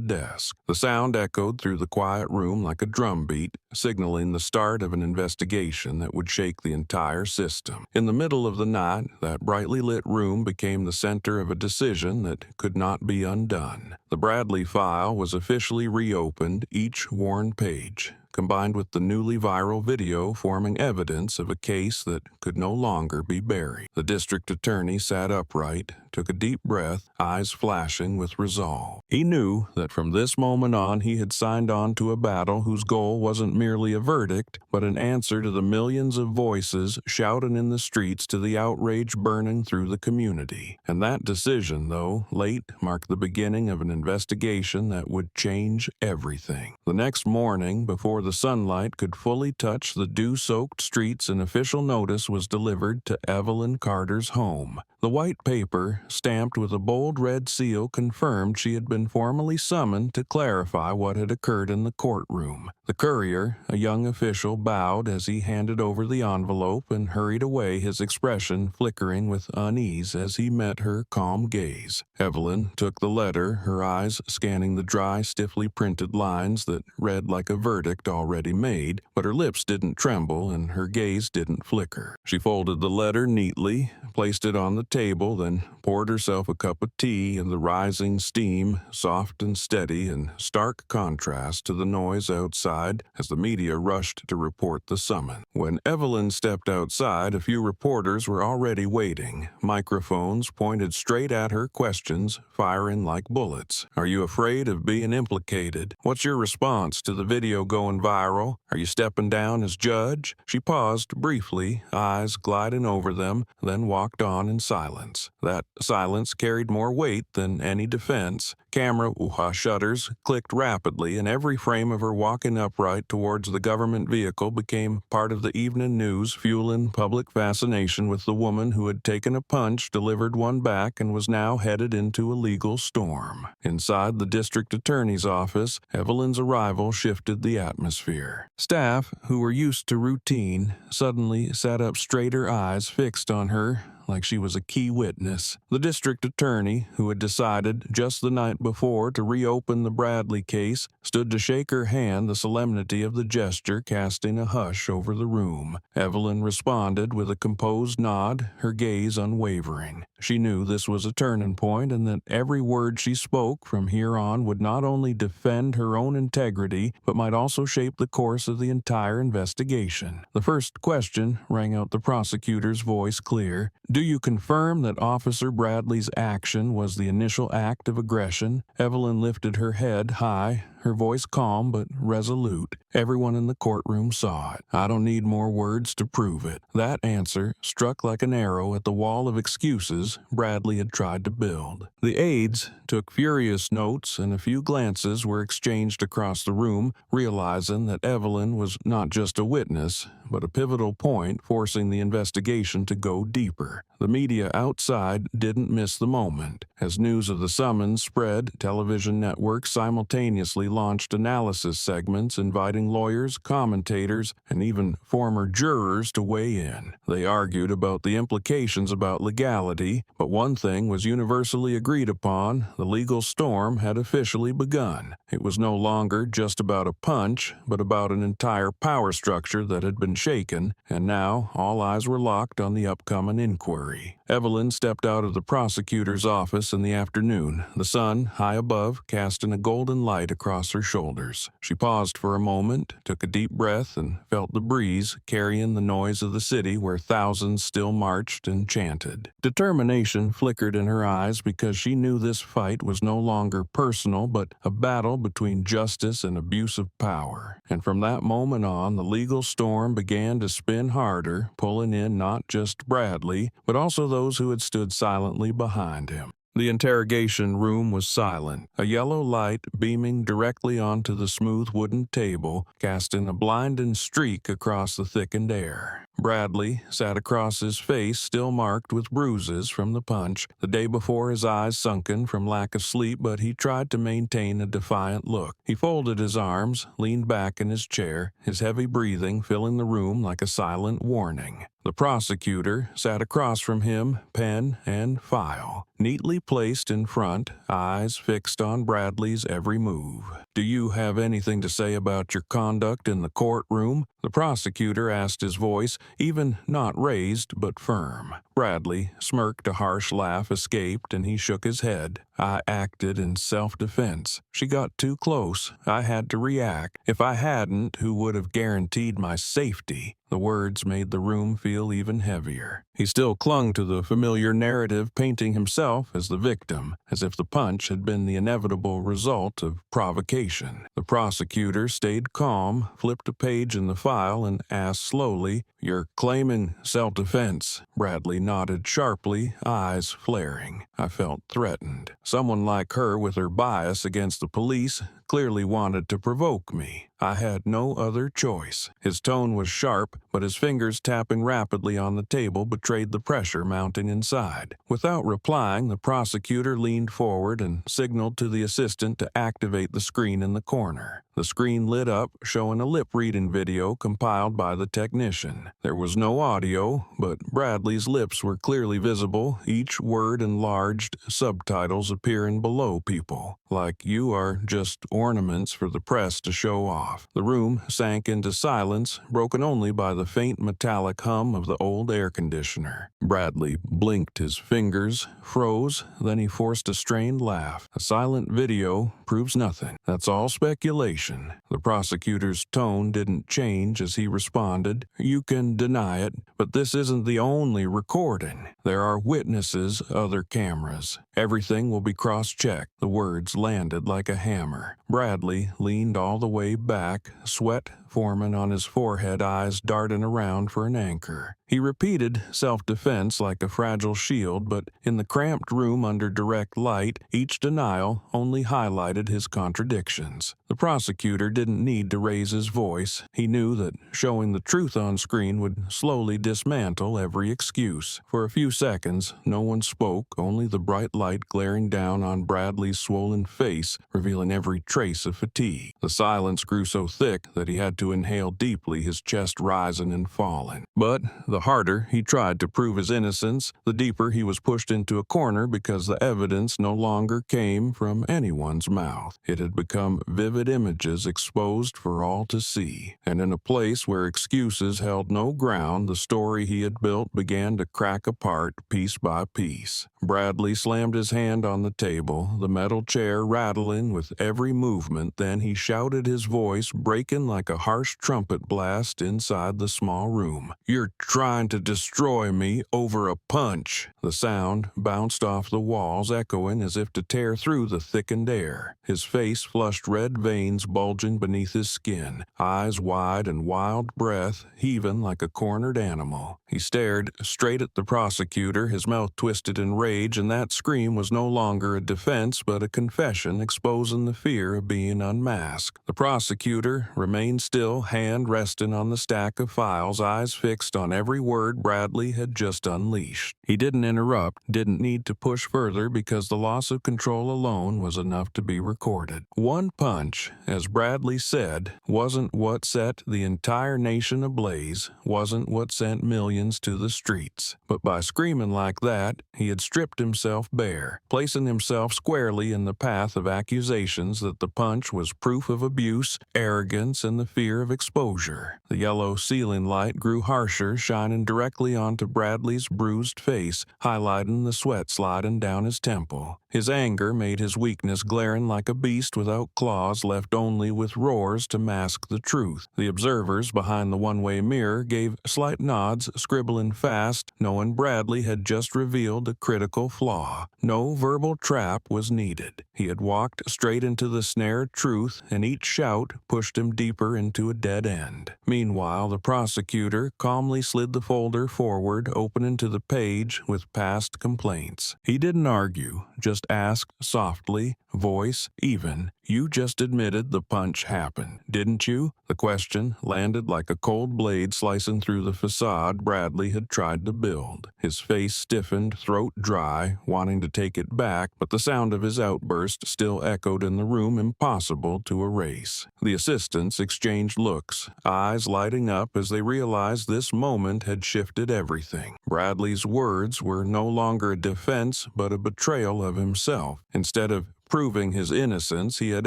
A: desk. The sound echoed through the quiet room like a drumbeat, signaling the start of an investigation that would shake the entire system. In the middle of the night, that brightly lit room became the center of a decision that could not be undone. The Bradley file was officially reopened, each worn page, combined with the newly viral video forming evidence of a case that could no longer be buried. The district attorney sat upright, took a deep breath, eyes flashing with resolve. He knew that from this moment on he had signed on to a battle whose goal wasn't merely a verdict, but an answer to the millions of voices shouting in the streets, to the outrage burning through the community. And that decision, though late, marked the beginning of an investigation that would change everything. The next morning, before the sunlight could fully touch the dew-soaked streets, an official notice was delivered to Evelyn Carter's home. The white paper, stamped with a bold red seal, confirmed she had been formally summoned to clarify what had occurred in the courtroom. The courier, a young official, bowed as he handed over the envelope and hurried away, his expression flickering with unease as he met her calm gaze. Evelyn took the letter, her eyes scanning the dry, stiffly printed lines that read like a verdict already made, but her lips didn't tremble and her gaze didn't flicker. She folded the letter neatly, placed it on the table, then poured herself a cup of tea in the rising steam, soft and steady, in stark contrast to the noise outside as the media rushed to report the summons. When Evelyn stepped outside, a few reporters were already waiting, microphones pointed straight at her, questions firing like bullets. "Are you afraid of being implicated? What's your response to the video going viral? Are you stepping down as judge?" She paused briefly, eyes gliding over them, then walked on in silence. That silence carried more weight than any defense. Camera shutters clicked rapidly, and every frame of her walking upright towards the government vehicle became part of the evening news, fueling public fascination with the woman who had taken a punch, delivered one back, and was now headed into a legal storm. Inside the district attorney's office, Evelyn's arrival shifted the atmosphere. Staff, who were used to routine, suddenly sat up straighter, eyes fixed on her like she was a key witness. The district attorney, who had decided just the night before to reopen the Bradley case, stood to shake her hand, the solemnity of the gesture casting a hush over the room. Evelyn responded with a composed nod, her gaze unwavering. She knew this was a turning point, and that every word she spoke from here on would not only defend her own integrity, but might also shape the course of the entire investigation. The first question rang out the prosecutor's voice clear. "Do you confirm that Officer Bradley's action was the initial act of aggression?" Evelyn lifted her head high, her voice calm but resolute. Everyone in the courtroom saw it. "I don't need more words to prove it." That answer struck like an arrow at the wall of excuses Bradley had tried to build. The aides took furious notes, and a few glances were exchanged across the room, realizing that Evelyn was not just a witness, but a pivotal point forcing the investigation to go deeper. The media outside didn't miss the moment. As news of the summons spread, television networks simultaneously launched analysis segments inviting lawyers, commentators, and even former jurors to weigh in. They argued about the implications about legality, but one thing was universally agreed upon: the legal storm had officially begun. It was no longer just about a punch, but about an entire power structure that had been shaken, and now all eyes were locked on the upcoming inquiry. hurry. Evelyn stepped out of the prosecutor's office in the afternoon, the sun, high above, casting a golden light across her shoulders. She paused for a moment, took a deep breath, and felt the breeze carrying the noise of the city where thousands still marched and chanted. Determination flickered in her eyes because she knew this fight was no longer personal but a battle between justice and abuse of power. And from that moment on, the legal storm began to spin harder, pulling in not just Bradley, but also those who had stood silently behind him. The interrogation room was silent, a yellow light beaming directly onto the smooth wooden table, casting a blinding streak across the thickened air. Bradley sat across his face, still marked with bruises from the punch, the day before his eyes sunken from lack of sleep, but he tried to maintain a defiant look. He folded his arms, leaned back in his chair, his heavy breathing filling the room like a silent warning. The prosecutor sat across from him, pen and file, neatly placed in front, eyes fixed on Bradley's every move. "Do you have anything to say about your conduct in the courtroom?" The prosecutor asked, his voice, even not raised but firm. Bradley smirked, a harsh laugh escaped, and he shook his head. "I acted in self-defense. She got too close. I had to react. If I hadn't, who would have guaranteed my safety?" The words made the room feel even heavier. He still clung to the familiar narrative, painting himself as the victim, as if the punch had been the inevitable result of provocation. The prosecutor stayed calm, flipped a page in the file, and asked slowly, "You're claiming self-defense?" Bradley nodded sharply, eyes flaring. "I felt threatened. Someone like her, with her bias against the police, clearly wanted to provoke me. I had no other choice." His tone was sharp, but his fingers tapping rapidly on the table betrayed the pressure mounting inside. Without replying, the prosecutor leaned forward and signaled to the assistant to activate the screen in the corner. The screen lit up, showing a lip-reading video compiled by the technician. There was no audio, but Bradley's lips were clearly visible, each word enlarged, subtitles appearing below people, like "You are just ornaments for the press to show off." The room sank into silence, broken only by the faint metallic hum of the old air conditioner. Bradley blinked his fingers, froze, then he forced a strained laugh. "A silent video proves nothing. That's all speculation." The prosecutor's tone didn't change as he responded, "You can deny it, but this isn't the only recording. There are witnesses, other cameras. Everything will be cross-checked." The words landed like a hammer. Bradley leaned all the way back, sweat forming on his forehead, eyes darting around for an anchor. He repeated self-defense like a fragile shield, but in the cramped room under direct light, each denial only highlighted his contradictions. The prosecutor didn't need to raise his voice. He knew that showing the truth on screen would slowly dismantle every excuse. For a few seconds, no one spoke, only the bright light glaring down on Bradley's swollen face, revealing every trace of fatigue. The silence grew so thick that he had to inhale deeply, his chest rising and falling. But the harder he tried to prove his innocence, the deeper he was pushed into a corner because the evidence no longer came from anyone's mouth. It had become vivid images exposed for all to see. And in a place where excuses held no ground, the story he had built began to crack apart piece by piece. Bradley slammed his hand on the table, the metal chair rattling with every movement. Then he shouted, his voice breaking like a harsh trumpet blast inside the small room. "You're trying to destroy me over a punch." The sound bounced off the walls, echoing as if to tear through the thickened air. His face flushed, red veins bulging beneath his skin, eyes wide and wild breath heaving like a cornered animal. He stared straight at the prosecutor, his mouth twisted in rage, and that scream was no longer a defense but a confession, exposing the fear of being unmasked. The prosecutor remained still, hand resting on the stack of files, eyes fixed on every word Bradley had just unleashed. He didn't interrupt, didn't need to push further because the loss of control alone was enough to be recorded. One punch, as Bradley said, wasn't what set the entire nation ablaze, wasn't what sent millions to the streets. But by screaming like that, he had stripped stripped himself bare, placing himself squarely in the path of accusations that the punch was proof of abuse, arrogance, and the fear of exposure. The yellow ceiling light grew harsher, shining directly onto Bradley's bruised face, highlighting the sweat sliding down his temple. His anger made his weakness glaring like a beast without claws, left only with roars to mask the truth. The observers behind the one-way mirror gave slight nods, scribbling fast, knowing Bradley had just revealed a critical flaw. No verbal trap was needed. He had walked straight into the snare of truth, and each shout pushed him deeper into a dead end. Meanwhile, the prosecutor calmly slid the folder forward, opening to the page with past complaints. He didn't argue, just asked softly, voice even, "You just admitted the punch happened, didn't you?" The question landed like a cold blade slicing through the facade Bradley had tried to build. His face stiffened, throat dry, wanting to take it back, but the sound of his outburst still echoed in the room, impossible to erase. The assistants exchanged looks, eyes lighting up as they realized this moment had shifted everything. Bradley's words were no longer a defense, but a betrayal of himself. Instead of proving his innocence, he had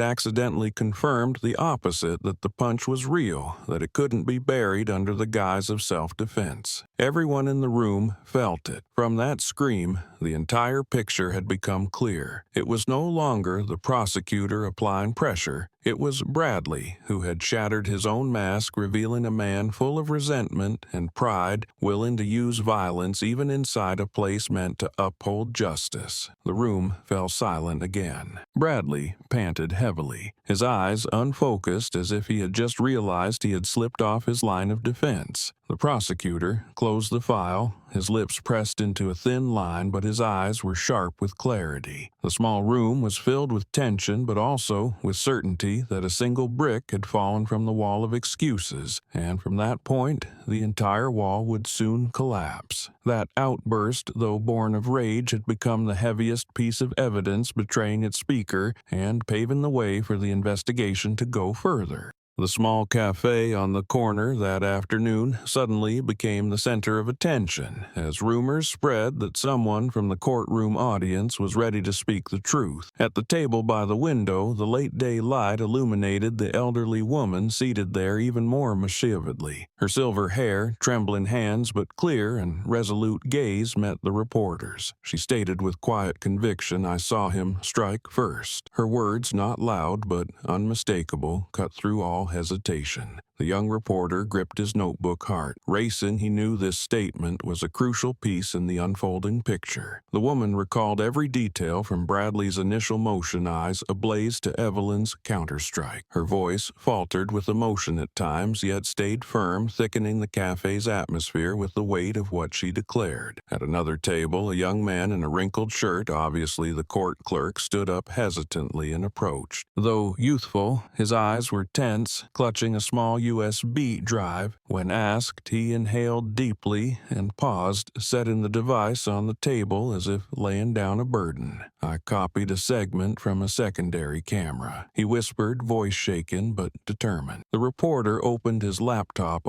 A: accidentally confirmed the opposite, that the punch was real, that it couldn't be buried under the guise of self-defense. Everyone in the room felt it. From that scream, the entire picture had become clear. It was no longer the prosecutor applying pressure. It was Bradley who had shattered his own mask, revealing a man full of resentment and pride, willing to use violence even inside a place meant to uphold justice. The room fell silent again. Bradley panted heavily, his eyes unfocused as if he had just realized he had slipped off his line of defense. The prosecutor closed the file, his lips pressed into a thin line, but his eyes were sharp with clarity. The small room was filled with tension, but also with certainty that a single brick had fallen from the wall of excuses, and from that point, the entire wall would soon collapse. That outburst, though born of rage, had become the heaviest piece of evidence, betraying its speaker and paving the way for the investigation to go further. The small cafe on the corner that afternoon suddenly became the center of attention as rumors spread that someone from the courtroom audience was ready to speak the truth. At the table by the window, the late-day light illuminated the elderly woman seated there even more misshavedly. Her silver hair, trembling hands but clear and resolute gaze met the reporters. She stated with quiet conviction, "I saw him strike first." Her words, not loud but unmistakable, cut through all hesitation. The young reporter gripped his notebook hard. Racing, he knew this statement was a crucial piece in the unfolding picture. The woman recalled every detail from Bradley's initial motion, eyes ablaze to Evelyn's counterstrike. Her voice faltered with emotion at times, yet stayed firm, thickening the cafe's atmosphere with the weight of what she declared. At another table, a young man in a wrinkled shirt, obviously the court clerk, stood up hesitantly and approached. Though youthful, his eyes were tense, clutching a small USB drive. When asked, he inhaled deeply and paused, setting the device on the table as if laying down a burden. "I copied a segment from a secondary camera," he whispered, voice shaken but determined. The reporter opened his laptop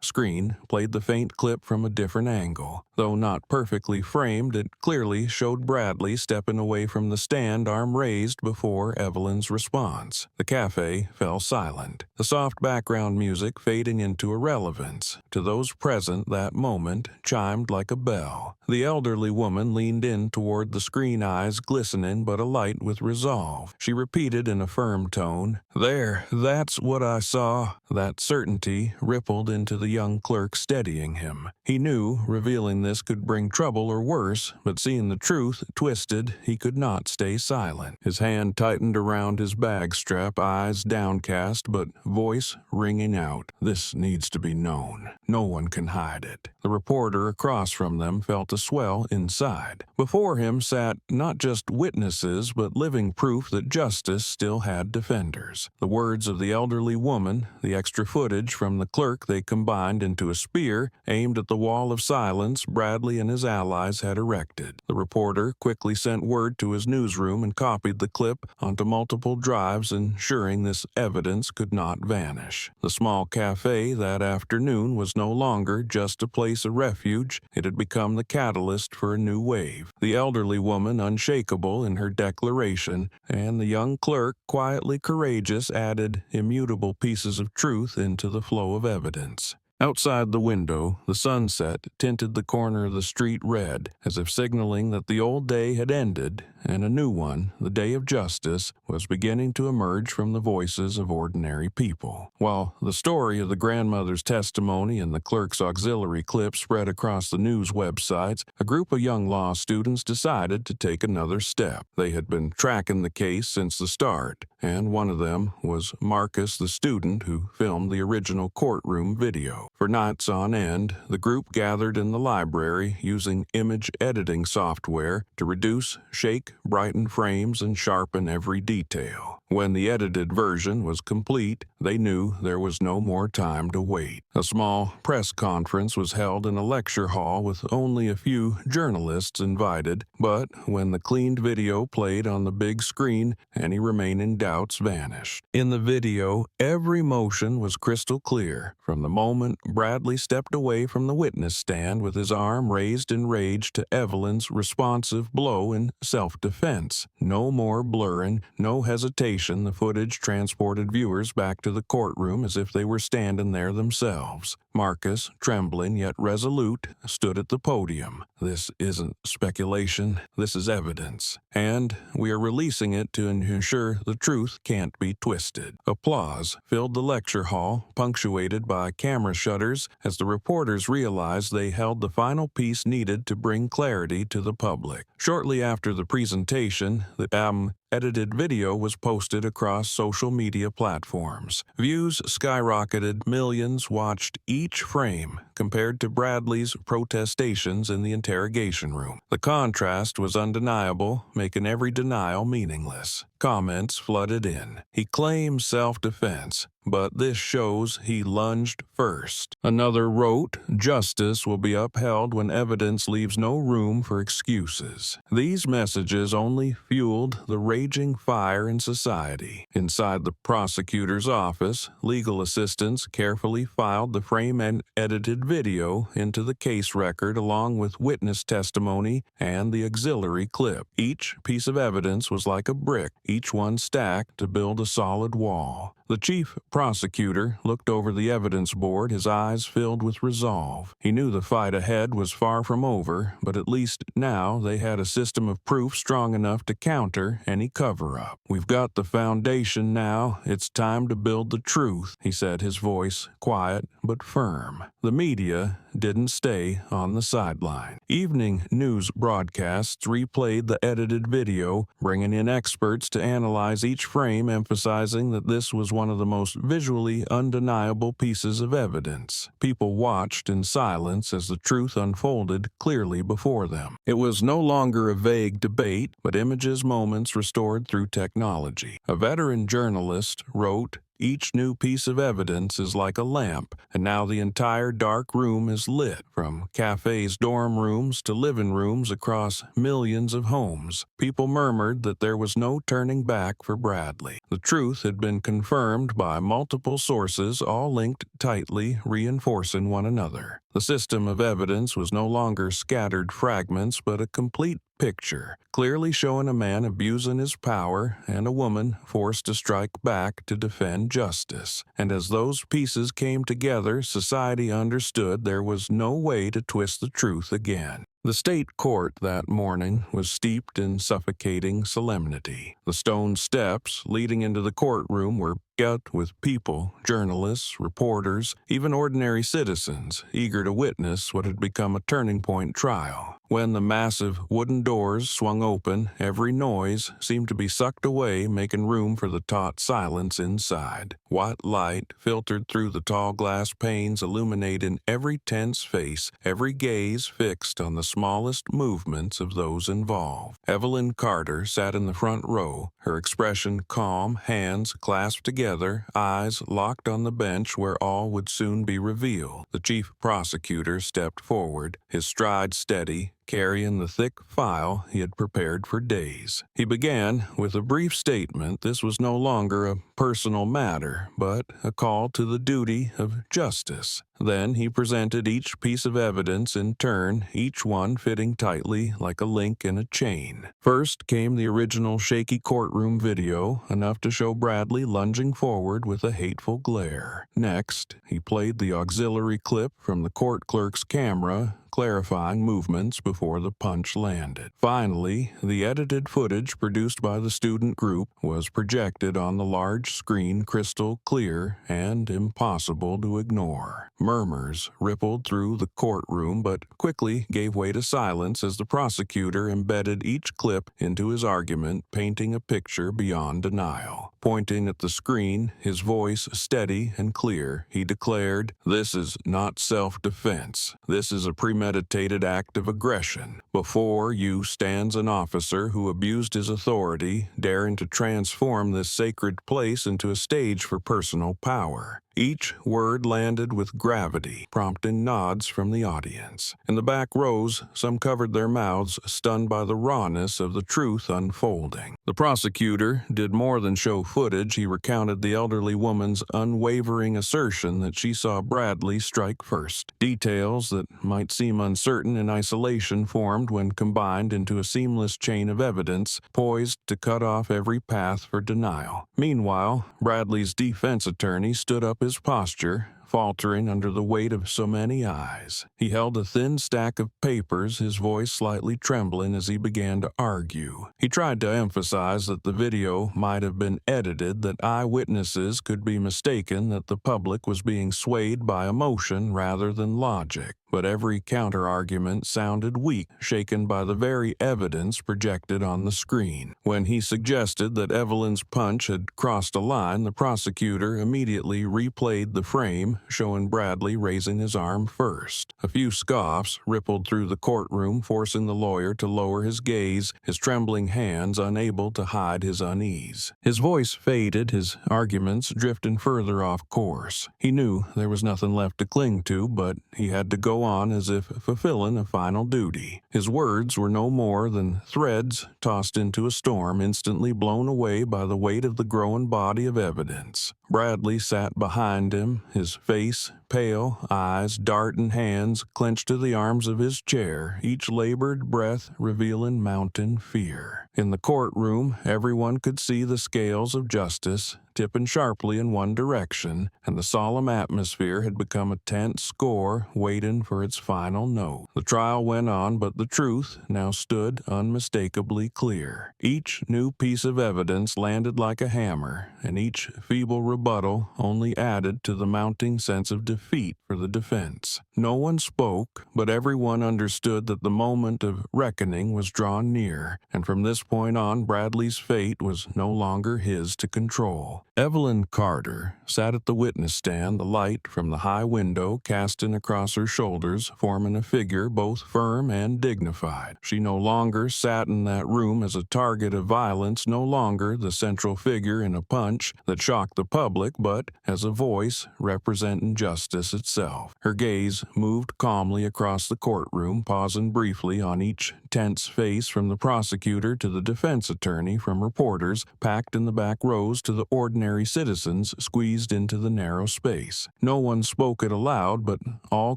A: screen, played the faint clip from a different angle. Though not perfectly framed, it clearly showed Bradley stepping away from the stand, arm raised before Evelyn's response. The cafe fell silent, the soft background music fading into irrelevance. To those present, that moment chimed like a bell. The elderly woman leaned in toward the screen, eyes glistening but alight with resolve. She repeated in a firm tone, "That's what I saw." That certainty rippled into the young clerk, steadying him. He knew revealing this could bring trouble or worse, but seeing the truth twisted, he could not stay silent. His hand tightened around his bag strap, eyes downcast but voice ringing out, "This needs to be known. No one can hide it." The reporter across from them felt a swell inside. Before him sat not just witnesses but living proof that justice still had defenders. The words of the elderly woman, the extra footage from the clerk they combined into a spear aimed at the wall of silence Bradley and his allies had erected. The reporter quickly sent word to his newsroom and copied the clip onto multiple drives, ensuring this evidence could not vanish. The small cafe that afternoon was no longer just a place of refuge. It had become the catalyst for a new wave. The elderly woman unshakable in her declaration, and the young clerk quietly courageous added immutable pieces of truth into the flow of evidence. Outside the window, the sunset tinted the corner of the street red, as if signaling that the old day had ended and a new one, the day of justice, was beginning to emerge from the voices of ordinary people. While the story of the grandmother's testimony and the clerk's auxiliary clip spread across the news websites, a group of young law students decided to take another step. They had been tracking the case since the start, and one of them was Marcus, the student who filmed the original courtroom video. For nights on end, the group gathered in the library using image editing software to reduce, shake, brighten frames, and sharpen every detail. When the edited version was complete, they knew there was no more time to wait. A small press conference was held in a lecture hall with only a few journalists invited, but when the cleaned video played on the big screen, any remaining doubts vanished. In the video, every motion was crystal clear. From the moment Bradley stepped away from the witness stand with his arm raised in rage to Evelyn's responsive blow in self-defense. No more blurring, no hesitation. The footage transported viewers back to the courtroom as if they were standing there themselves. Marcus, trembling yet resolute, stood at the podium. "This isn't speculation, this is evidence, and we are releasing it to ensure the truth can't be twisted." Applause filled the lecture hall, punctuated by camera shutters as the reporters realized they held the final piece needed to bring clarity to the public. Shortly after the presentation, the edited video was posted across social media platforms. Views skyrocketed, millions watched each frame compared to Bradley's protestations in the interrogation room. The contrast was undeniable, making every denial meaningless. Comments flooded in. "He claims self-defense, but this shows he lunged first." Another wrote, "Justice will be upheld when evidence leaves no room for excuses." These messages only fueled the raging fire in society. Inside the prosecutor's office, legal assistants carefully filed the frame and edited video into the case record along with witness testimony and the auxiliary clip. Each piece of evidence was like a brick, each one stacked to build a solid wall. The chief prosecutor looked over the evidence board, his eyes filled with resolve. He knew the fight ahead was far from over, but at least now they had a system of proof strong enough to counter any cover-up. "We've got the foundation now. It's time to build the truth," he said, his voice quiet but firm. The media didn't stay on the sideline. Evening news broadcasts replayed the edited video, bringing in experts to analyze each frame, emphasizing that this was one of the most visually undeniable pieces of evidence. People watched in silence as the truth unfolded clearly before them. It was no longer a vague debate, but images, moments restored through technology. A veteran journalist wrote, "Each new piece of evidence is like a lamp, and now the entire dark room is lit, from cafes' dorm rooms to living rooms across millions of homes." People murmured that there was no turning back for Bradley. The truth had been confirmed by multiple sources, all linked tightly, reinforcing one another. The system of evidence was no longer scattered fragments, but a complete picture, clearly showing a man abusing his power and a woman forced to strike back to defend justice. And as those pieces came together, society understood there was no way to twist the truth again. The state court that morning was steeped in suffocating solemnity. The stone steps leading into the courtroom were gut with people, journalists, reporters, even ordinary citizens, eager to witness what had become a turning point trial. When the massive wooden doors swung open, every noise seemed to be sucked away, making room for the taut silence inside. White light filtered through the tall glass panes, illuminating every tense face, every gaze fixed on the smallest movements of those involved. Evelyn Carter sat in the front row, her expression calm, hands clasped together, eyes locked on the bench where all would soon be revealed. The chief prosecutor stepped forward, his stride steady, carrying the thick file he had prepared for days. He began with a brief statement. This was no longer a personal matter, but a call to the duty of justice. Then he presented each piece of evidence in turn, each one fitting tightly like a link in a chain. First came the original shaky courtroom video, enough to show Bradley lunging forward with a hateful glare. Next, he played the auxiliary clip from the court clerk's camera, clarifying movements before the punch landed. Finally, the edited footage produced by the student group was projected on the large screen, crystal clear and impossible to ignore. Murmurs rippled through the courtroom but quickly gave way to silence as the prosecutor embedded each clip into his argument, painting a picture beyond denial. Pointing at the screen, his voice steady and clear, he declared, "This is not self-defense. This is a premeditated act of aggression. Before you stands an officer who abused his authority, daring to transform this sacred place into a stage for personal power." Each word landed with gravity, prompting nods from the audience. In the back rows, some covered their mouths, stunned by the rawness of the truth unfolding. The prosecutor did more than show footage. He recounted the elderly woman's unwavering assertion that she saw Bradley strike first. Details that might seem uncertain in isolation formed when combined into a seamless chain of evidence, poised to cut off every path for denial. Meanwhile, Bradley's defense attorney stood up his posture, faltering under the weight of so many eyes. He held a thin stack of papers, his voice slightly trembling as he began to argue. He tried to emphasize that the video might have been edited, that eyewitnesses could be mistaken, that the public was being swayed by emotion rather than logic. But every counter-argument sounded weak, shaken by the very evidence projected on the screen. When he suggested that Evelyn's punch had crossed a line, the prosecutor immediately replayed the frame, showing Bradley raising his arm first. A few scoffs rippled through the courtroom, forcing the lawyer to lower his gaze, his trembling hands unable to hide his unease. His voice faded, his arguments drifting further off course. He knew there was nothing left to cling to, but he had to go on as if fulfilling a final duty. His words were no more than threads tossed into a storm, instantly blown away by the weight of the growing body of evidence. Bradley sat behind him, his face pale, eyes darting, hands clenched to the arms of his chair, each labored breath revealing mounting fear. In the courtroom, everyone could see the scales of justice tipping sharply in one direction, and the solemn atmosphere had become a tense score waiting for its final note. The trial went on, but the truth now stood unmistakably clear. Each new piece of evidence landed like a hammer, and each feeble rebuttal only added to the mounting sense of defeat for the defense. No one spoke, but everyone understood that the moment of reckoning was drawn near, and from this point on, Bradley's fate was no longer his to control. Evelyn Carter sat at the witness stand, the light from the high window casting across her shoulders, forming a figure both firm and dignified. She no longer sat in that room as a target of violence, no longer the central figure in a punch that shocked the public, but as a voice representing justice itself. Her gaze moved calmly across the courtroom, pausing briefly on each tense face, from the prosecutor to the defense attorney, from reporters packed in the back rows to the ordinary citizens squeezed into the narrow space. No one spoke it aloud, but all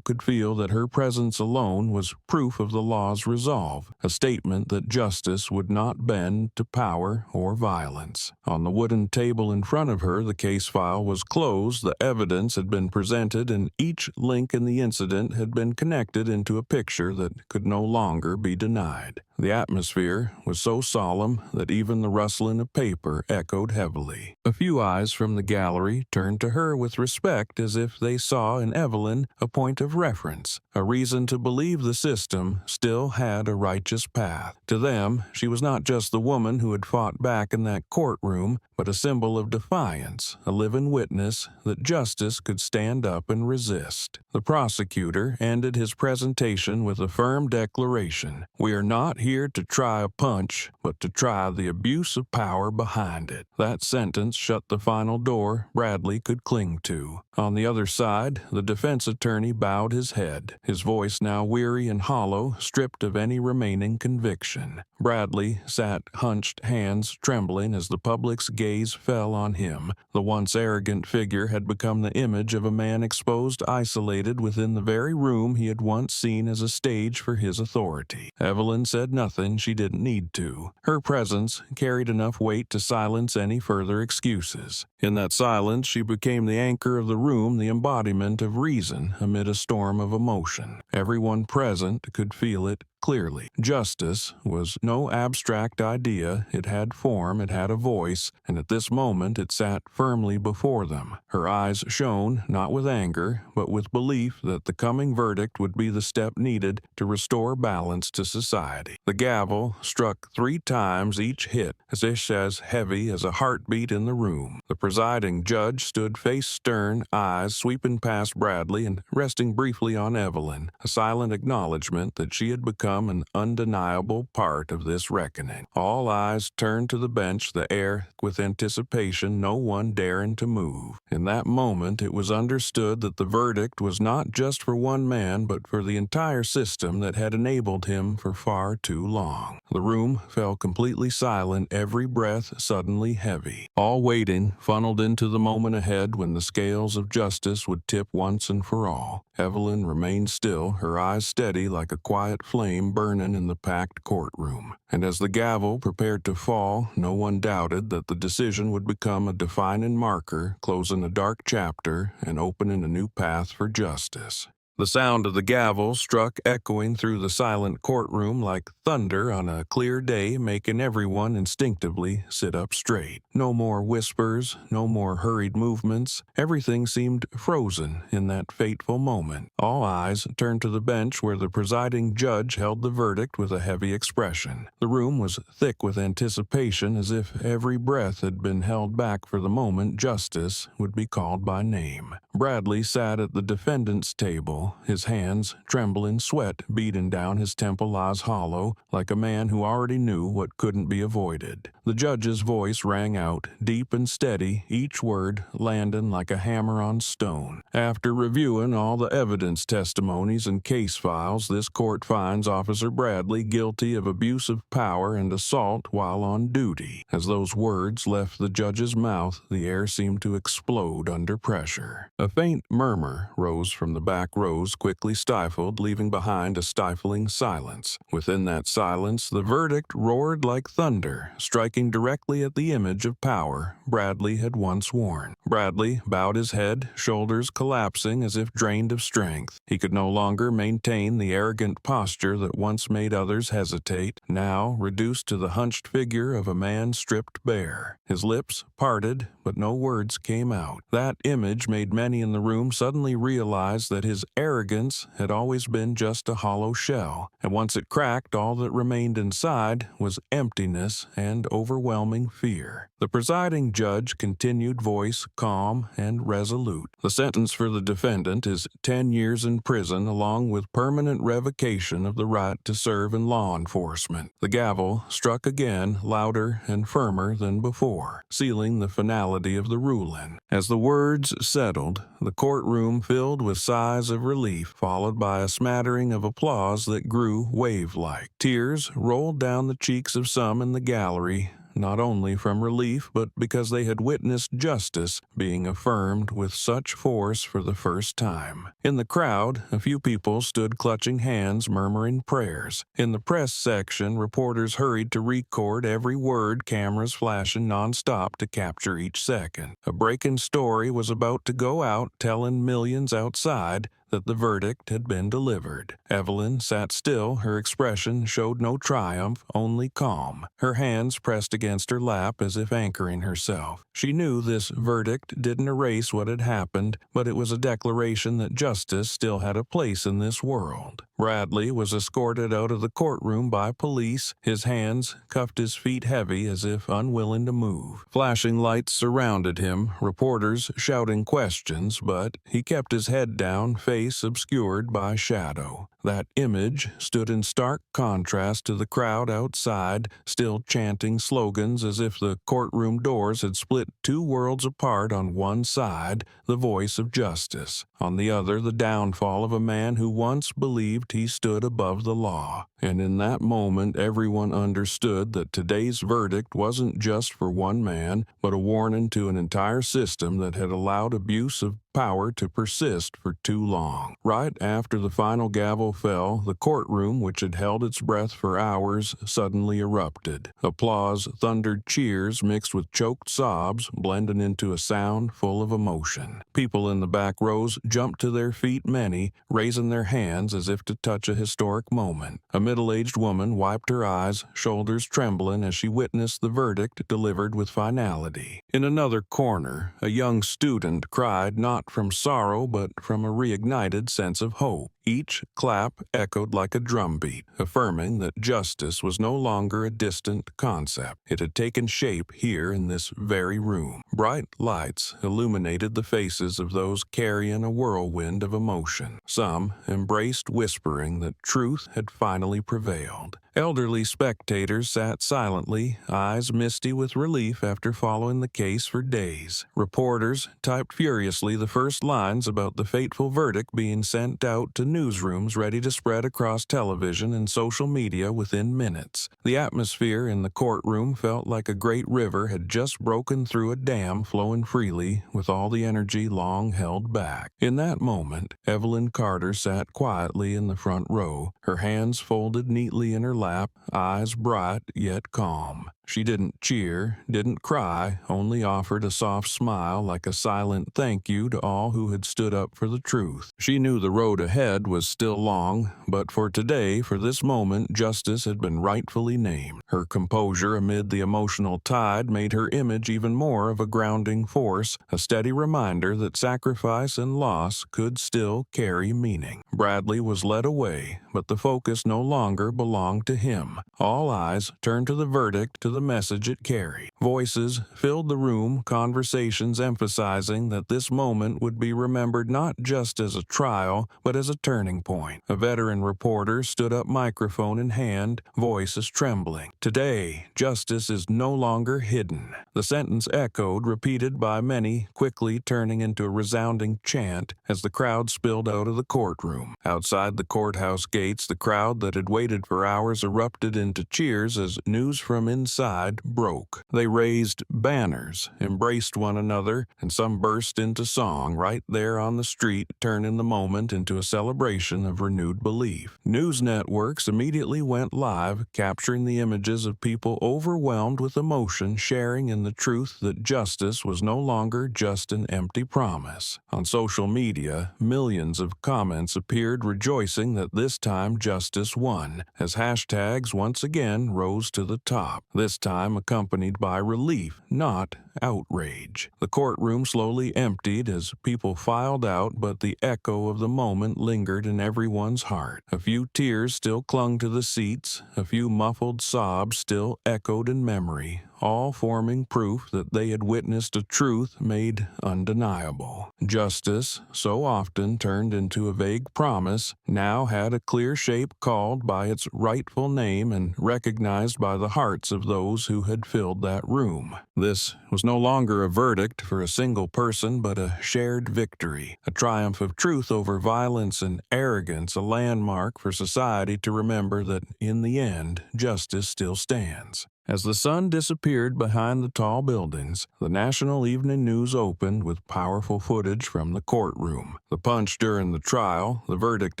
A: could feel that her presence alone was proof of the law's resolve, a statement that justice would not bend to power or violence. On the wooden table in front of her, the case case file was closed, the evidence had been presented, and each link in the incident had been connected into a picture that could no longer be denied. The atmosphere was so solemn that even the rustling of paper echoed heavily. A few eyes from the gallery turned to her with respect, as if they saw in Evelyn a point of reference, a reason to believe the system still had a righteous path. To them, she was not just the woman who had fought back in that courtroom, but a symbol of defiance, a living witness that justice could stand up and resist. The prosecutor ended his presentation with a firm declaration: "We are not here to try a punch, but to try the abuse of power behind it." That sentence shut the final door Bradley could cling to. On the other side, the defense attorney bowed his head, his voice now weary and hollow, stripped of any remaining conviction. Bradley sat hunched, hands trembling as the public's gaze fell on him. The once arrogant figure had become the image of a man exposed, isolated within the very room he had once seen as a stage for his authority. Evelyn said nothing she didn't need to. Her presence carried enough weight to silence any further excuses. In that silence, she became the anchor of the room, the embodiment of reason amid a storm of emotion. Everyone present could feel it clearly. Justice was no abstract idea. It had form, it had a voice, and at this moment it sat firmly before them. Her eyes shone, not with anger, but with belief that the coming verdict would be the step needed to restore balance to society. The gavel struck 3 times, each hit as heavy as a heartbeat in the room. The presiding judge stood face stern, eyes sweeping past Bradley and resting briefly on Evelyn, a silent acknowledgement that she had become an undeniable part of this reckoning. All eyes turned to the bench, the air with anticipation, no one daring to move. In that moment, it was understood that the verdict was not just for one man, but for the entire system that had enabled him for far too long. The room fell completely silent, every breath suddenly heavy. All waiting, funneled into the moment ahead when the scales of justice would tip once and for all. Evelyn remained still, her eyes steady like a quiet flame burning in the packed courtroom. And as the gavel prepared to fall, no one doubted that the decision would become a defining marker, closing a dark chapter and opening a new path for justice. The sound of the gavel struck echoing through the silent courtroom like thunder on a clear day, making everyone instinctively sit up straight. No more whispers, no more hurried movements. Everything seemed frozen in that fateful moment. All eyes turned to the bench where the presiding judge held the verdict with a heavy expression. The room was thick with anticipation, as if every breath had been held back for the moment justice would be called by name. Bradley sat at the defendant's table, his hands trembling, sweat beating down his temple, eyes hollow, like a man who already knew what couldn't be avoided. The judge's voice rang out, deep and steady, each word landing like a hammer on stone. "After reviewing all the evidence, testimonies, and case files, this court finds Officer Bradley guilty of abuse of power and assault while on duty." As those words left the judge's mouth, the air seemed to explode under pressure. A faint murmur rose from the back rows, quickly stifled, leaving behind a stifling silence. Within that silence, the verdict roared like thunder, striking directly at the image of power Bradley had once worn. Bradley bowed his head, shoulders collapsing as if drained of strength. He could no longer maintain the arrogant posture that once made others hesitate, now reduced to the hunched figure of a man stripped bare. His lips parted, but no words came out. That image made many in the room suddenly realize that his arrogance had always been just a hollow shell, and once it cracked, all that remained inside was emptiness and overwhelming fear. The presiding judge continued, voice calm and resolute. "The sentence for the defendant is 10 years in prison, along with permanent revocation of the right to serve in law enforcement." The gavel struck again, louder and firmer than before, sealing the finality of the ruling. As the words settled, the courtroom filled with sighs of relief, followed by a smattering of applause that grew wave-like. Tears rolled down the cheeks of some in the gallery, not only from relief but because they had witnessed justice being affirmed with such force for the first time. In the crowd, a few people stood clutching hands, murmuring prayers. In the press section, reporters hurried to record every word, cameras flashing nonstop to capture each second. A breaking story was about to go out, telling millions outside that the verdict had been delivered. Evelyn sat still. Her expression showed no triumph, only calm. Her hands pressed against her lap as if anchoring herself. She knew this verdict didn't erase what had happened, but it was a declaration that justice still had a place in this world. Bradley was escorted out of the courtroom by police, his hands cuffed, his feet heavy as if unwilling to move. Flashing lights surrounded him, reporters shouting questions, but he kept his head down, face obscured by shadow. That image stood in stark contrast to the crowd outside, still chanting slogans as if the courtroom doors had split two worlds apart. On one side, the voice of justice. On the other, the downfall of a man who once believed he stood above the law. And in that moment, everyone understood that today's verdict wasn't just for one man, but a warning to an entire system that had allowed abuse of power to persist for too long. Right after the final gavel fell, the courtroom, which had held its breath for hours, suddenly erupted. Applause thundered cheers mixed with choked sobs, blending into a sound full of emotion. People in the back rows jumped to their feet, many raising their hands as if to touch a historic moment. A middle-aged woman wiped her eyes, shoulders trembling as she witnessed the verdict delivered with finality. In another corner, a young student cried not from sorrow but from a reignited sense of hope. Each clap echoed like a drumbeat, affirming that justice was no longer a distant concept. It had taken shape here in this very room. Bright lights illuminated the faces of those carrying a whirlwind of emotion. Some embraced, whispering that truth had finally prevailed. Elderly spectators sat silently, eyes misty with relief after following the case for days. Reporters typed furiously the first lines about the fateful verdict being sent out to newsrooms ready to spread across television and social media within minutes. The atmosphere in the courtroom felt like a great river had just broken through a dam, flowing freely with all the energy long held back. In that moment, Evelyn Carter sat quietly in the front row, her hands folded neatly in her lap, eyes bright yet calm. She didn't cheer, didn't cry, only offered a soft smile like a silent thank you to all who had stood up for the truth. She knew the road ahead was still long, but for today, for this moment, justice had been rightfully named. Her composure amid the emotional tide made her image even more of a grounding force, a steady reminder that sacrifice and loss could still carry meaning. Bradley was led away, but the focus no longer belonged to him. All eyes turned to the verdict, to the message it carried. Voices filled the room, conversations emphasizing that this moment would be remembered not just as a trial, but as a turning point. A veteran reporter stood up, microphone in hand, voices trembling. Today, justice is no longer hidden. The sentence echoed, repeated by many, quickly turning into a resounding chant as the crowd spilled out of the courtroom. Outside the courthouse gates, the crowd that had waited for hours erupted into cheers as news from inside broke. They raised banners, embraced one another, and some burst into song right there on the street, turning the moment into a celebration of renewed belief. News networks immediately went live, capturing the images of people overwhelmed with emotion, sharing in the truth that justice was no longer just an empty promise. On social media, millions of comments appeared rejoicing that this time justice won, as hashtags once again rose to the top. This time accompanied by relief, not outrage. The courtroom slowly emptied as people filed out, but the echo of the moment lingered in everyone's heart. A few tears still clung to the seats, a few muffled sobs still echoed in memory, all forming proof that they had witnessed a truth made undeniable. Justice, so often turned into a vague promise, now had a clear shape, called by its rightful name and recognized by the hearts of those who had filled that room. This was no longer a verdict for a single person, but a shared victory, a triumph of truth over violence and arrogance, a landmark for society to remember that in the end, justice still stands. As the sun disappeared behind the tall buildings, the national evening news opened with powerful footage from the courtroom. The punch during the trial, the verdict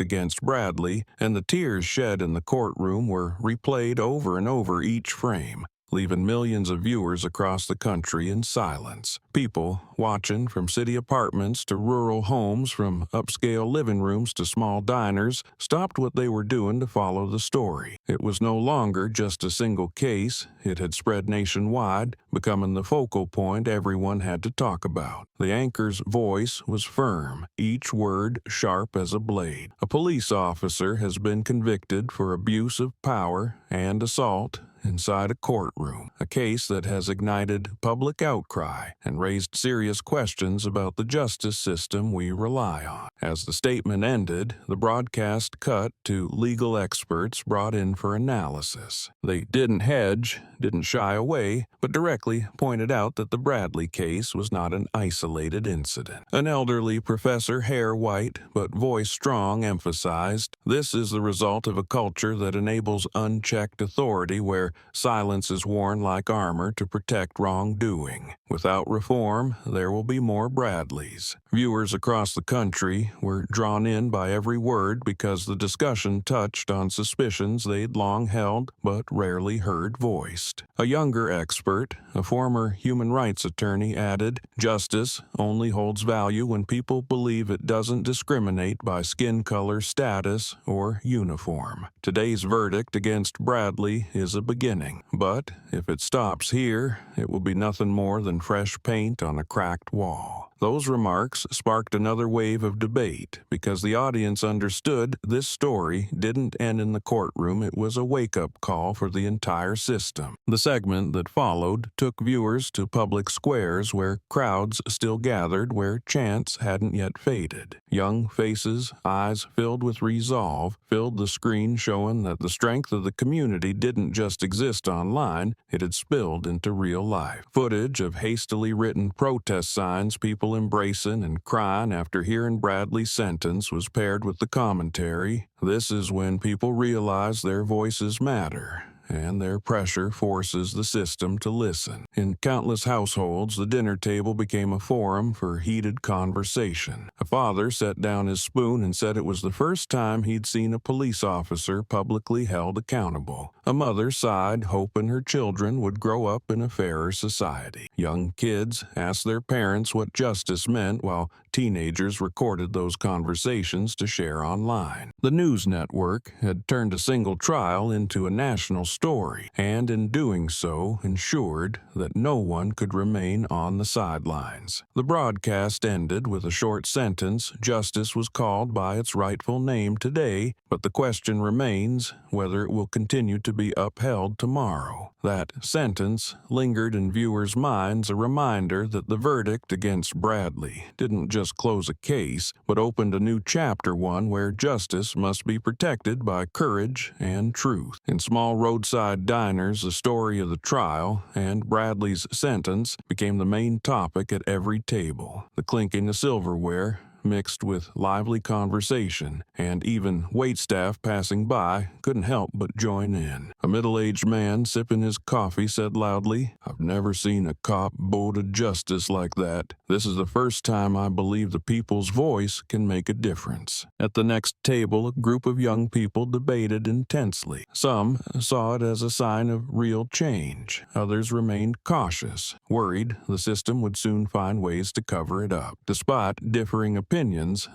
A: against Bradley, and the tears shed in the courtroom were replayed over and over each frame, leaving millions of viewers across the country in silence. People watching from city apartments to rural homes, from upscale living rooms to small diners, stopped what they were doing to follow the story. It was no longer just a single case. It had spread nationwide, becoming the focal point everyone had to talk about. The anchor's voice was firm, each word sharp as a blade. A police officer has been convicted for abuse of power and assault inside a courtroom, a case that has ignited public outcry and raised serious questions about the justice system we rely on. As the statement ended, the broadcast cut to legal experts brought in for analysis. They didn't hedge, didn't shy away, but directly pointed out that the Bradley case was not an isolated incident. An elderly professor, hair white but voice strong, emphasized, "This is the result of a culture that enables unchecked authority, where silence is worn like armor to protect wrongdoing. Without reform, there will be more Bradleys." Viewers across the country were drawn in by every word because the discussion touched on suspicions they'd long held but rarely heard voiced. A younger expert, a former human rights attorney, added, "Justice only holds value when people believe it doesn't discriminate by skin color, status, or uniform. Today's verdict against Bradley is a beginning, but if it stops here, it will be nothing more than fresh paint on a cracked wall." Those remarks sparked another wave of debate because the audience understood this story didn't end in the courtroom. It was a wake-up call for the entire system. The segment that followed took viewers to public squares where crowds still gathered, where chants hadn't yet faded. Young faces, eyes filled with resolve, filled the screen, showing that the strength of the community didn't just exist online, it had spilled into real life. Footage of hastily written protest signs, people embracing and crying after hearing Bradley's sentence, was paired with the commentary. This is when people realize their voices matter, and their pressure forces the system to listen. In countless households, the dinner table became a forum for heated conversation. A father set down his spoon and said it was the first time he'd seen a police officer publicly held accountable. A mother sighed, hoping her children would grow up in a fairer society. Young kids asked their parents what justice meant, while teenagers recorded those conversations to share online. The news network had turned a single trial into a national story, and in doing so ensured that no one could remain on the sidelines. The broadcast ended with a short sentence: "Justice was called by its rightful name today, but the question remains whether it will continue to be upheld tomorrow." That sentence lingered in viewers' minds, a reminder that the verdict against Bradley didn't just close a case, but opened a new chapter, one where justice must be protected by courage and truth. In small roadside diners, the story of the trial and Bradley's sentence became the main topic at every table. The clinking of silverware mixed with lively conversation, and even waitstaff passing by couldn't help but join in. A middle-aged man sipping his coffee said loudly, "I've never seen a cop bow to justice like that. This is the first time I believe the people's voice can make a difference." At the next table, a group of young people debated intensely. Some saw it as a sign of real change. Others remained cautious, worried the system would soon find ways to cover it up. Despite differing opinions,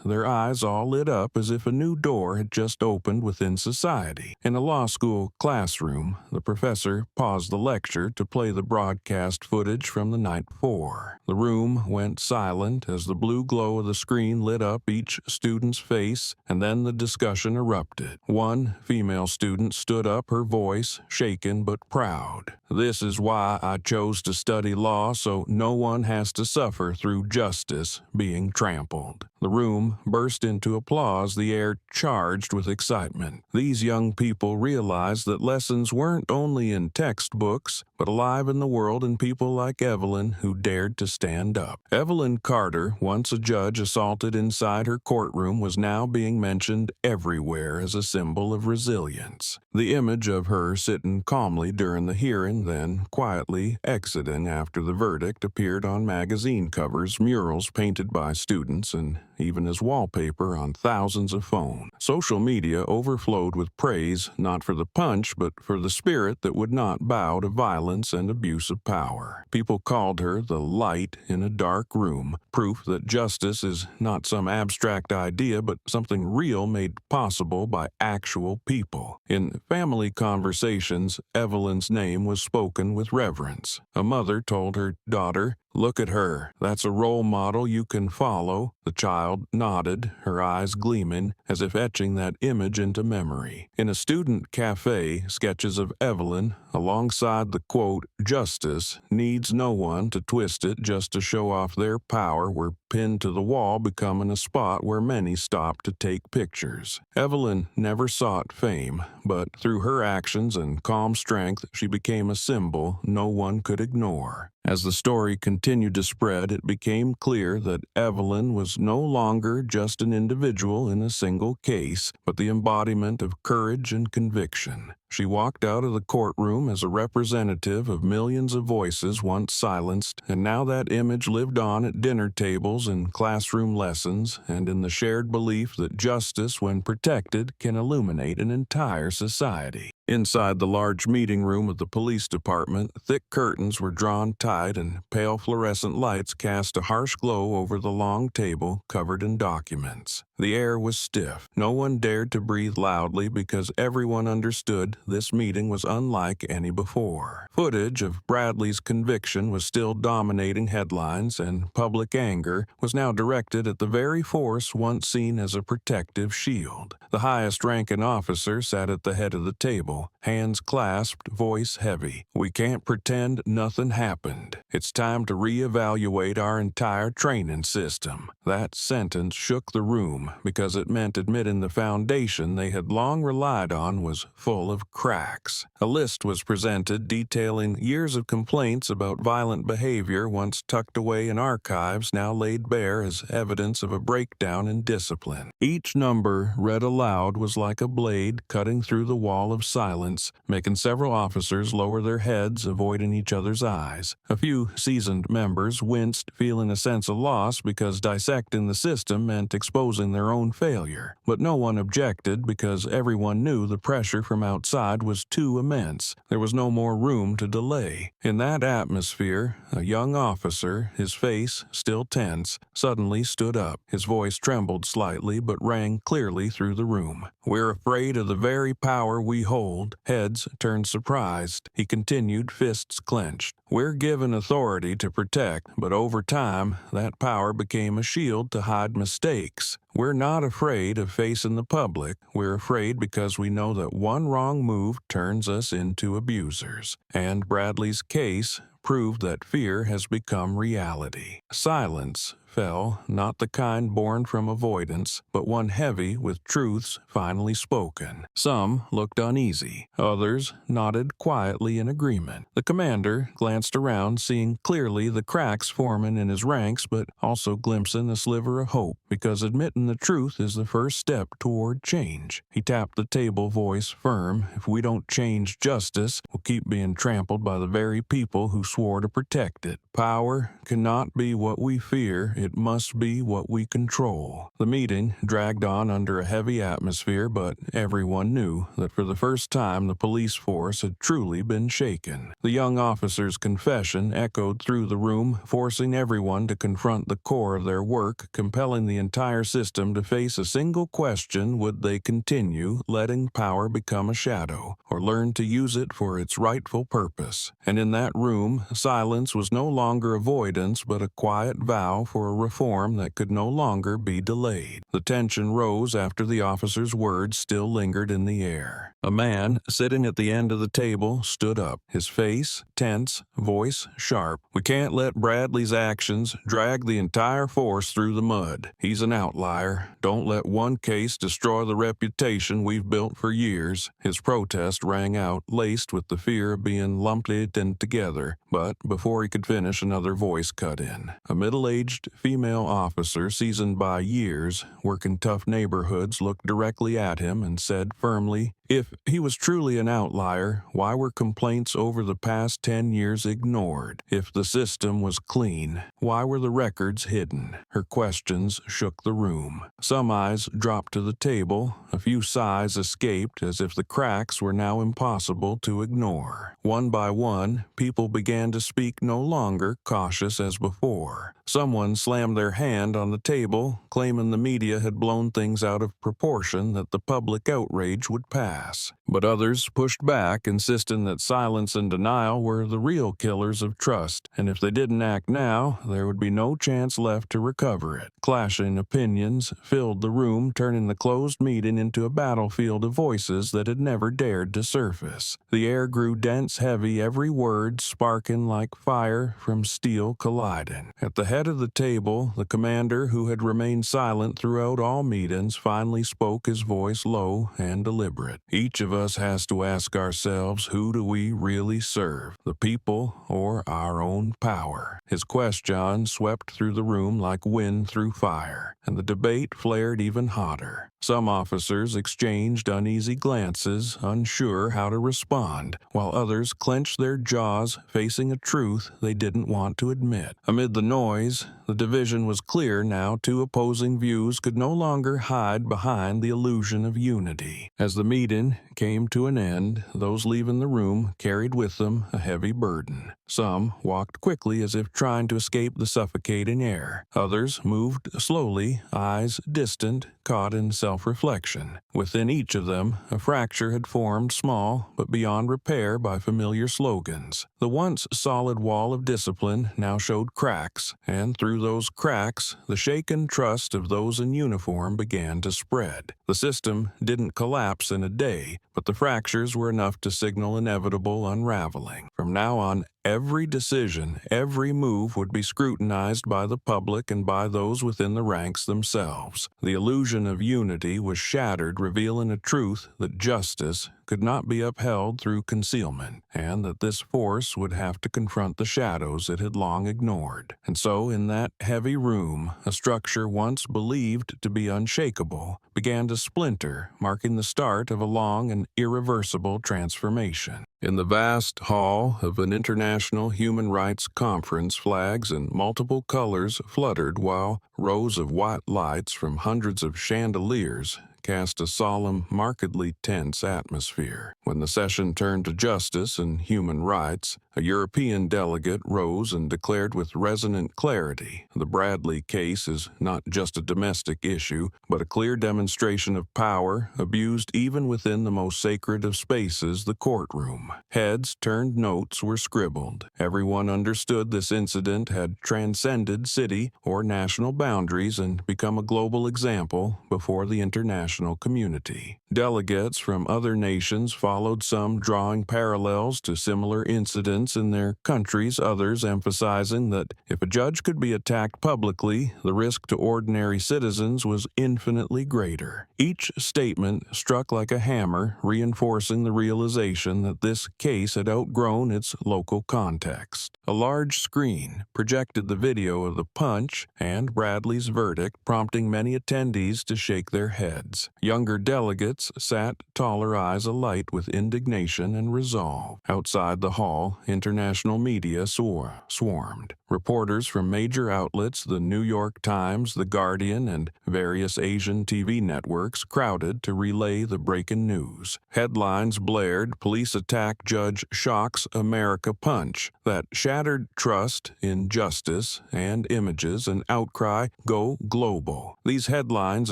A: their eyes all lit up as if a new door had just opened within society. In a law school classroom, the professor paused the lecture to play the broadcast footage from the night before. The room went silent as the blue glow of the screen lit up each student's face, and then the discussion erupted. One female student stood up, her voice shaken but proud. "This is why I chose to study law, so no one has to suffer through justice being trampled." The room burst into applause, the air charged with excitement. These young people realized that lessons weren't only in textbooks, but alive in the world in people like Evelyn who dared to stand up. Evelyn Carter, once a judge assaulted inside her courtroom, was now being mentioned everywhere as a symbol of resilience. The image of her sitting calmly during the hearing, then quietly exiting after the verdict, appeared on magazine covers, murals painted by students, and even as wallpaper on thousands of phones. Social media overflowed with praise, not for the punch, but for the spirit that would not bow to violence and abuse of power. People called her the light in a dark room, proof that justice is not some abstract idea, but something real made possible by actual people. In family conversations, Evelyn's name was spoken with reverence. A mother told her daughter, "Look at her. That's a role model you can follow." The child nodded, her eyes gleaming, as if etching that image into memory. In a student cafe, sketches of Evelyn, alongside the quote, "Justice needs no one to twist it just to show off their power," were pinned to the wall, becoming a spot where many stopped to take pictures. Evelyn never sought fame, but through her actions and calm strength, she became a symbol no one could ignore. As the story continued to spread, it became clear that Evelyn was no longer just an individual in a single case, but the embodiment of courage and conviction. She walked out of the courtroom as a representative of millions of voices once silenced, and now that image lived on at dinner tables and classroom lessons, and in the shared belief that justice, when protected, can illuminate an entire society. Inside the large meeting room of the police department, thick curtains were drawn tight and pale fluorescent lights cast a harsh glow over the long table covered in documents. The air was stiff. No one dared to breathe loudly because everyone understood this meeting was unlike any before. Footage of Bradley's conviction was still dominating headlines, and public anger was now directed at the very force once seen as a protective shield. The highest-ranking officer sat at the head of the table, hands clasped, voice heavy. "We can't pretend nothing happened. It's time to reevaluate our entire training system." That sentence shook the room because it meant admitting the foundation they had long relied on was full of cracks. A list was presented detailing years of complaints about violent behavior once tucked away in archives, now laid bare as evidence of a breakdown in discipline. Each number read aloud was like a blade cutting through the wall of silence, making several officers lower their heads, avoiding each other's eyes. A few seasoned members winced, feeling a sense of loss because dissecting the system meant exposing their own failure. But no one objected because everyone knew the pressure from outside was too immense. There was no more room to delay. In that atmosphere, a young officer, his face still tense, suddenly stood up. His voice trembled slightly but rang clearly through the room. "We're afraid of the very power we hold." Heads turned surprised. He continued, fists clenched. "We're given authority to protect, but over time, that power became a shield to hide mistakes. We're not afraid of facing the public. We're afraid because we know that one wrong move turns us into abusers." And Bradley's case proved that fear has become reality. Silence fell, not the kind born from avoidance, but one heavy with truths finally spoken. Some looked uneasy. Others nodded quietly in agreement. The commander glanced around, seeing clearly the cracks forming in his ranks, but also glimpsing a sliver of hope, because admitting the truth is the first step toward change. He tapped the table, voice firm. "If we don't change justice, we'll keep being trampled by the very people who swore to protect it. Power cannot be what we fear. It must be what we control." The meeting dragged on under a heavy atmosphere, but everyone knew that for the first time the police force had truly been shaken. The young officer's confession echoed through the room, forcing everyone to confront the core of their work, compelling the entire system to face a single question: would they continue letting power become a shadow, or learn to use it for its rightful purpose? And in that room, silence was no longer avoidance, but a quiet vow for for a reform that could no longer be delayed. The tension rose after the officer's words still lingered in the air. A man sitting at the end of the table stood up, his face tense, voice sharp. "We can't let Bradley's actions drag the entire force through the mud. He's an outlier. Don't let one case destroy the reputation we've built for years." His protest rang out, laced with the fear of being lumped in together. But before he could finish, another voice cut in. A middle-aged female officer, seasoned by years, working tough neighborhoods, looked directly at him and said firmly, "If he was truly an outlier, why were complaints over the past 10 years ignored? If the system was clean, why were the records hidden?" Her questions shook the room. Some eyes dropped to the table, a few sighs escaped as if the cracks were now impossible to ignore. One by one, people began to speak, no longer cautious as before. Someone slammed their hand on the table, claiming the media had blown things out of proportion that the public outrage would pass. But others pushed back, insisting that silence and denial were the real killers of trust, and if they didn't act now, there would be no chance left to recover it. Clashing opinions filled the room, turning the closed meeting into a battlefield of voices that had never dared to surface. The air grew dense, heavy, every word sparking like fire from steel colliding. At the head of the table, the commander, who had remained silent throughout all meetings, finally spoke, his voice low and deliberate. "Each of us has to ask ourselves, who do we really serve? The people or our own power?" His question swept through the room like wind through fire, and the debate flared even hotter. Some officers exchanged uneasy glances, unsure how to respond, while others clenched their jaws, facing a truth they didn't want to admit. Amid the noise, the division was clear now. Two opposing views could no longer hide behind the illusion of unity. As the meeting came to an end, those leaving the room carried with them a heavy burden. Some walked quickly as if trying to escape the suffocating air. Others moved slowly, eyes distant, caught in self-reflection. Within each of them, a fracture had formed, small but beyond repair by familiar slogans. The once solid wall of discipline now showed cracks, and through those cracks, the shaken trust of those in uniform began to spread. The system didn't collapse in a day, but the fractures were enough to signal inevitable unraveling. From now on, every decision, every move would be scrutinized by the public and by those within the ranks themselves. The illusion of unity was shattered, revealing a truth that justice could not be upheld through concealment, and that this force would have to confront the shadows it had long ignored. And so, in that heavy room, a structure once believed to be unshakable began to splinter, marking the start of a long and irreversible transformation. In the vast hall of an international human rights conference, flags in multiple colors fluttered while rows of white lights from hundreds of chandeliers cast a solemn, markedly tense atmosphere. When the session turned to justice and human rights, a European delegate rose and declared with resonant clarity, "The Bradley case is not just a domestic issue, but a clear demonstration of power abused even within the most sacred of spaces, the courtroom." Heads turned, notes were scribbled. Everyone understood this incident had transcended city or national boundaries and become a global example before the international community. Delegates from other nations followed, some drawing parallels to similar incidents in their countries, others emphasizing that if a judge could be attacked publicly, the risk to ordinary citizens was infinitely greater. Each statement struck like a hammer, reinforcing the realization that this case had outgrown its local context. A large screen projected the video of the punch and Bradley's verdict, prompting many attendees to shake their heads. Younger delegates sat, taller eyes alight with indignation and resolve. Outside the hall, international media swarmed. Reporters from major outlets, the New York Times, The Guardian, and various Asian TV networks crowded to relay the breaking news. Headlines blared, "Police attack judge shocks America punch," that shattered trust in justice, and images and outcry go global. These headlines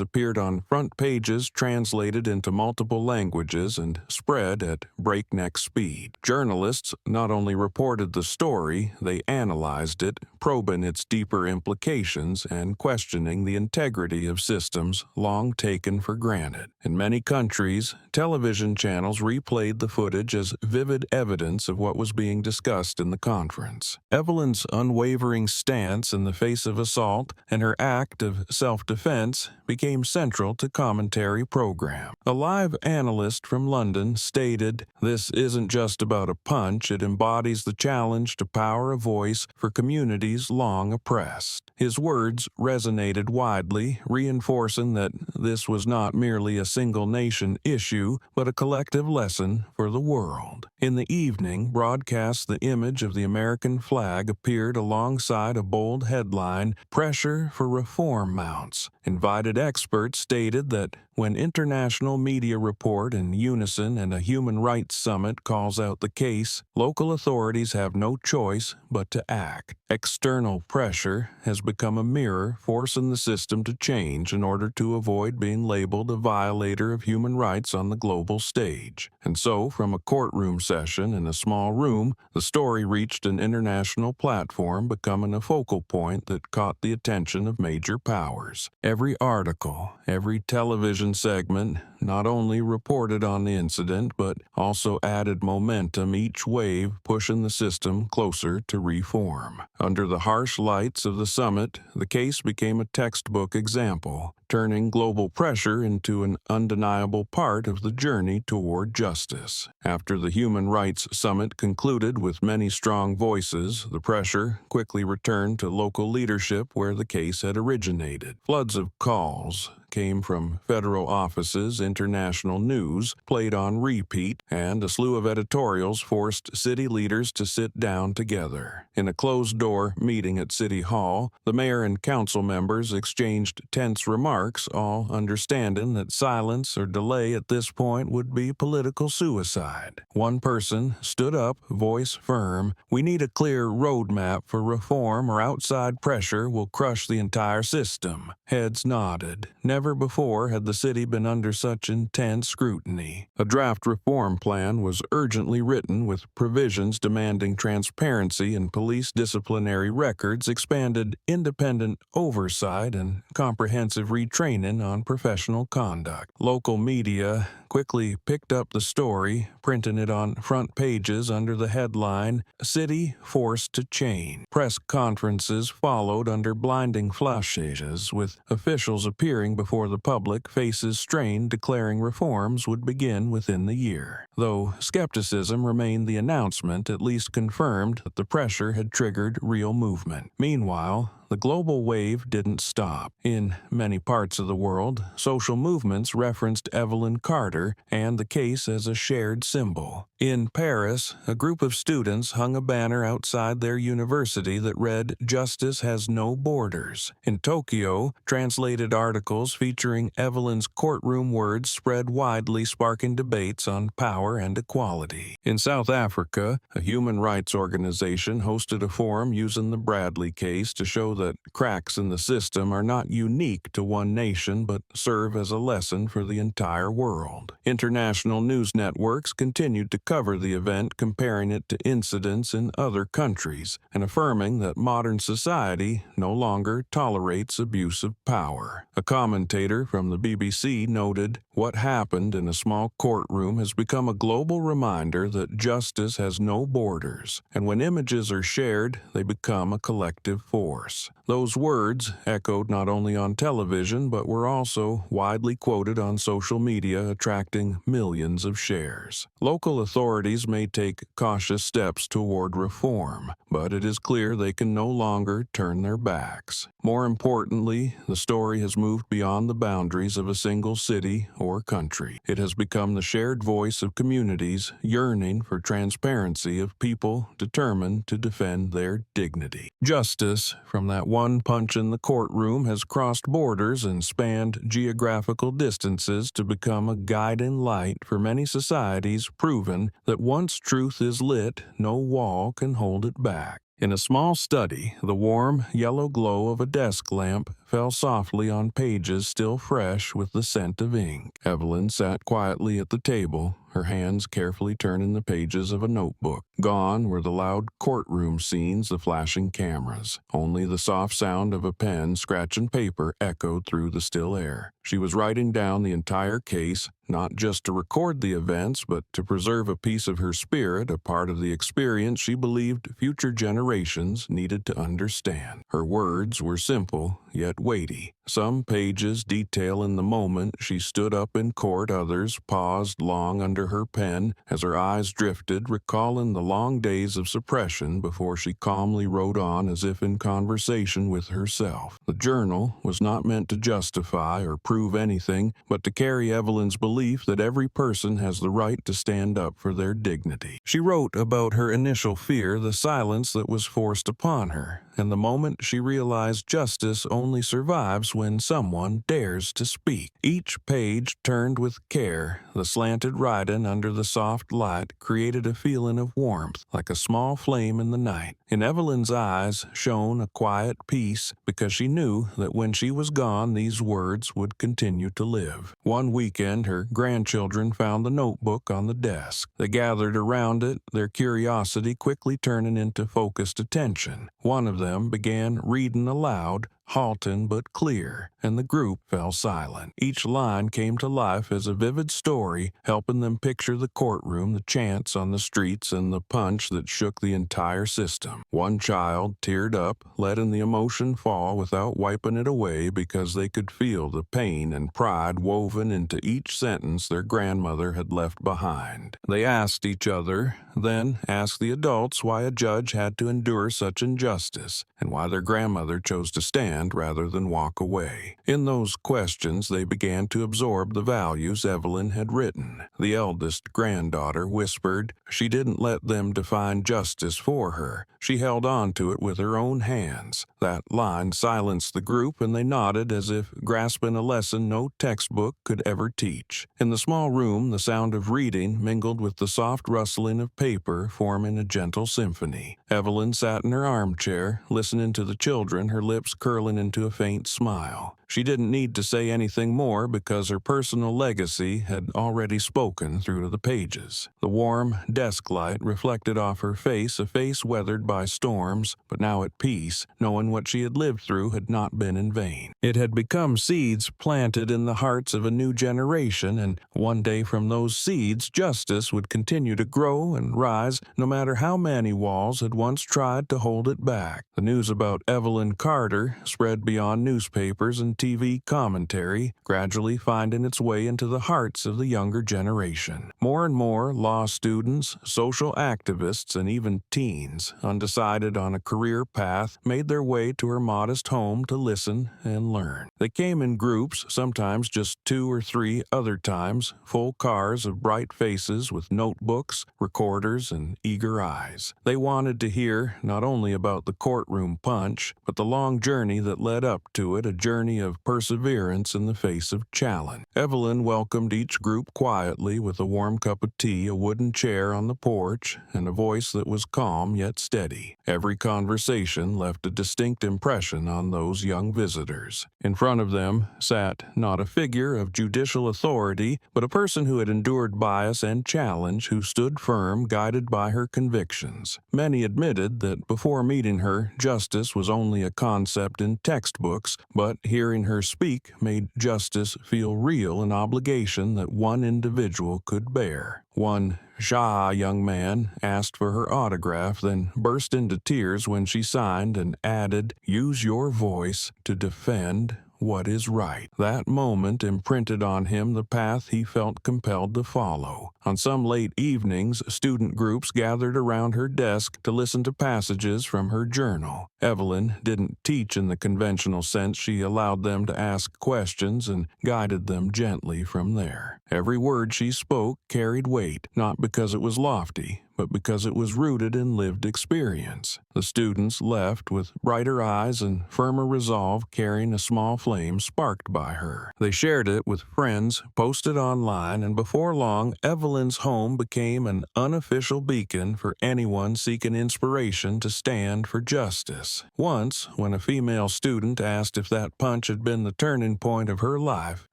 A: appeared on front pages, translated into multiple languages, and spread at breakneck speed. Journalists not only reported the story, they analyzed it, it, probing its deeper implications and questioning the integrity of systems long taken for granted. In many countries, television channels replayed the footage as vivid evidence of what was being discussed in the conference. Evelyn's unwavering stance in the face of assault and her act of self-defense became central to commentary program. A live analyst from London stated, "This isn't just about a punch, it embodies the challenge to power a voice for communities long oppressed." His words resonated widely, reinforcing that this was not merely a single-nation issue, but a collective lesson for the world. In the evening, broadcast the image of the American flag appeared alongside a bold headline, "Pressure for Reform Mounts." Invited experts stated that when international media report in unison and a human rights summit calls out the case, local authorities have no choice but to act. External pressure has become a mirror forcing the system to change in order to avoid being labeled a violator of human rights on the global stage. And so, from a courtroom session in a small room, the story reached an international platform, becoming a focal point that caught the attention of major powers. Every article, every television segment not only reported on the incident but also added momentum, each wave pushing the system closer to reform. Under the harsh lights of the summit, the case became a textbook example, turning global pressure into an undeniable part of the journey toward justice. After the Human Rights Summit concluded with many strong voices, the pressure quickly returned to local leadership where the case had originated. Floods of calls came from federal offices, international news played on repeat, and a slew of editorials forced city leaders to sit down together. In a closed-door meeting at City Hall, the mayor and council members exchanged tense remarks, all understanding that silence or delay at this point would be political suicide. One person stood up, voice firm, "We need a clear roadmap for reform or outside pressure will crush the entire system." Heads nodded. Never before had the city been under such intense scrutiny. A draft reform plan was urgently written with provisions demanding transparency in police disciplinary records, expanded independent oversight, and comprehensive retraining on professional conduct. Local media quickly picked up the story, printing it on front pages under the headline, "City Forced to Change." Press conferences followed under blinding flashes, with officials appearing before the public, faces strained, declaring reforms would begin within the year. Though skepticism remained, the announcement at least confirmed that the pressure had triggered real movement. Meanwhile, the global wave didn't stop. In many parts of the world, social movements referenced Evelyn Carter and the case as a shared symbol. In Paris, a group of students hung a banner outside their university that read, "Justice has no borders." In Tokyo, translated articles featuring Evelyn's courtroom words spread widely, sparking debates on power and equality. In South Africa, a human rights organization hosted a forum using the Bradley case to show that cracks in the system are not unique to one nation but serve as a lesson for the entire world. International news networks continued to cover the event, comparing it to incidents in other countries and affirming that modern society no longer tolerates abuse of power. A commentator from the BBC noted, "What happened in a small courtroom has become a global reminder that justice has no borders, and when images are shared, they become a collective force." Those words echoed not only on television but were also widely quoted on social media, attracting millions of shares. Local authorities may take cautious steps toward reform, but it is clear they can no longer turn their backs. More importantly, the story has moved beyond the boundaries of a single city or country. It has become the shared voice of communities yearning for transparency, of people determined to defend their dignity. Justice, from that one punch in the courtroom, has crossed borders and spanned geographical distances to become a guiding light for many societies, proving that once truth is lit, no wall can hold it back. In a small study, the warm, yellow glow of a desk lamp fell softly on pages still fresh with the scent of ink. Evelyn sat quietly at the table, her hands carefully turning the pages of a notebook. Gone were the loud courtroom scenes, the flashing cameras. Only the soft sound of a pen scratching paper echoed through the still air. She was writing down the entire case, not just to record the events, but to preserve a piece of her spirit, a part of the experience she believed future generations needed to understand. Her words were simple, yet weighty. Some pages detail in the moment she stood up in court, others paused long under her pen as her eyes drifted, recalling the long days of suppression before she calmly wrote on as if in conversation with herself. The journal was not meant to justify or prove anything, but to carry Evelyn's belief that every person has the right to stand up for their dignity. She wrote about her initial fear, the silence that was forced upon her, and the moment she realized justice only survives when someone dares to speak. Each page turned with care. The slanted writing under the soft light created a feeling of warmth, like a small flame in the night. In Evelyn's eyes shone a quiet peace, because she knew that when she was gone, these words would continue to live. One weekend, her grandchildren found the notebook on the desk. They gathered around it, their curiosity quickly turning into focused attention. One of them began reading aloud, halting but clear, and the group fell silent. Each line came to life as a vivid story, helping them picture the courtroom, the chants on the streets, and the punch that shook the entire system. One child teared up, letting the emotion fall without wiping it away because they could feel the pain and pride woven into each sentence their grandmother had left behind. They asked each other, then asked the adults, why a judge had to endure such injustice, and why their grandmother chose to stand rather than walk away. In those questions, they began to absorb the values Evelyn had written. The eldest granddaughter whispered she didn't let them define justice for her. She held on to it with her own hands. That line silenced the group, and they nodded as if grasping a lesson no textbook could ever teach. In the small room, the sound of reading mingled with the soft rustling of paper, forming a gentle symphony. Evelyn sat in her armchair, listening to the children, her lips curling into a faint smile. She didn't need to say anything more because her personal legacy had already spoken through the pages. The warm desk light reflected off her face, a face weathered by storms, but now at peace, knowing what she had lived through had not been in vain. It had become seeds planted in the hearts of a new generation, and one day from those seeds, justice would continue to grow and rise, no matter how many walls had once tried to hold it back. The news about Evelyn Carter spread beyond newspapers and TV commentary, gradually finding its way into the hearts of the younger generation. More and more law students, social activists, and even teens, undecided on a career path, made their way to her modest home to listen and learn. They came in groups, sometimes just 2 or 3, other times full cars of bright faces with notebooks, recorders, and eager eyes. They wanted to hear not only about the courtroom punch, but the long journey that led up to it, a journey of perseverance in the face of challenge. Evelyn welcomed each group quietly with a warm cup of tea, a wooden chair on the porch, and a voice that was calm yet steady. Every conversation left a distinct impression on those young visitors. In front of them sat not a figure of judicial authority, but a person who had endured bias and challenge, who stood firm, guided by her convictions. Many admitted that before meeting her, justice was only a concept in textbooks, but hearing her speak made justice feel real, an obligation that one individual could bear. One shy young man asked for her autograph, then burst into tears when she signed and added, "Use your voice to defend what is right." That moment imprinted on him the path he felt compelled to follow. On some late evenings, student groups gathered around her desk to listen to passages from her journal. Evelyn didn't teach in the conventional sense. She allowed them to ask questions and guided them gently from there. Every word she spoke carried weight, not because it was lofty, but because it was rooted in lived experience. The students left with brighter eyes and firmer resolve, carrying a small flame sparked by her. They shared it with friends, posted online, and before long, Evelyn's home became an unofficial beacon for anyone seeking inspiration to stand for justice. Once, when a female student asked if that punch had been the turning point of her life,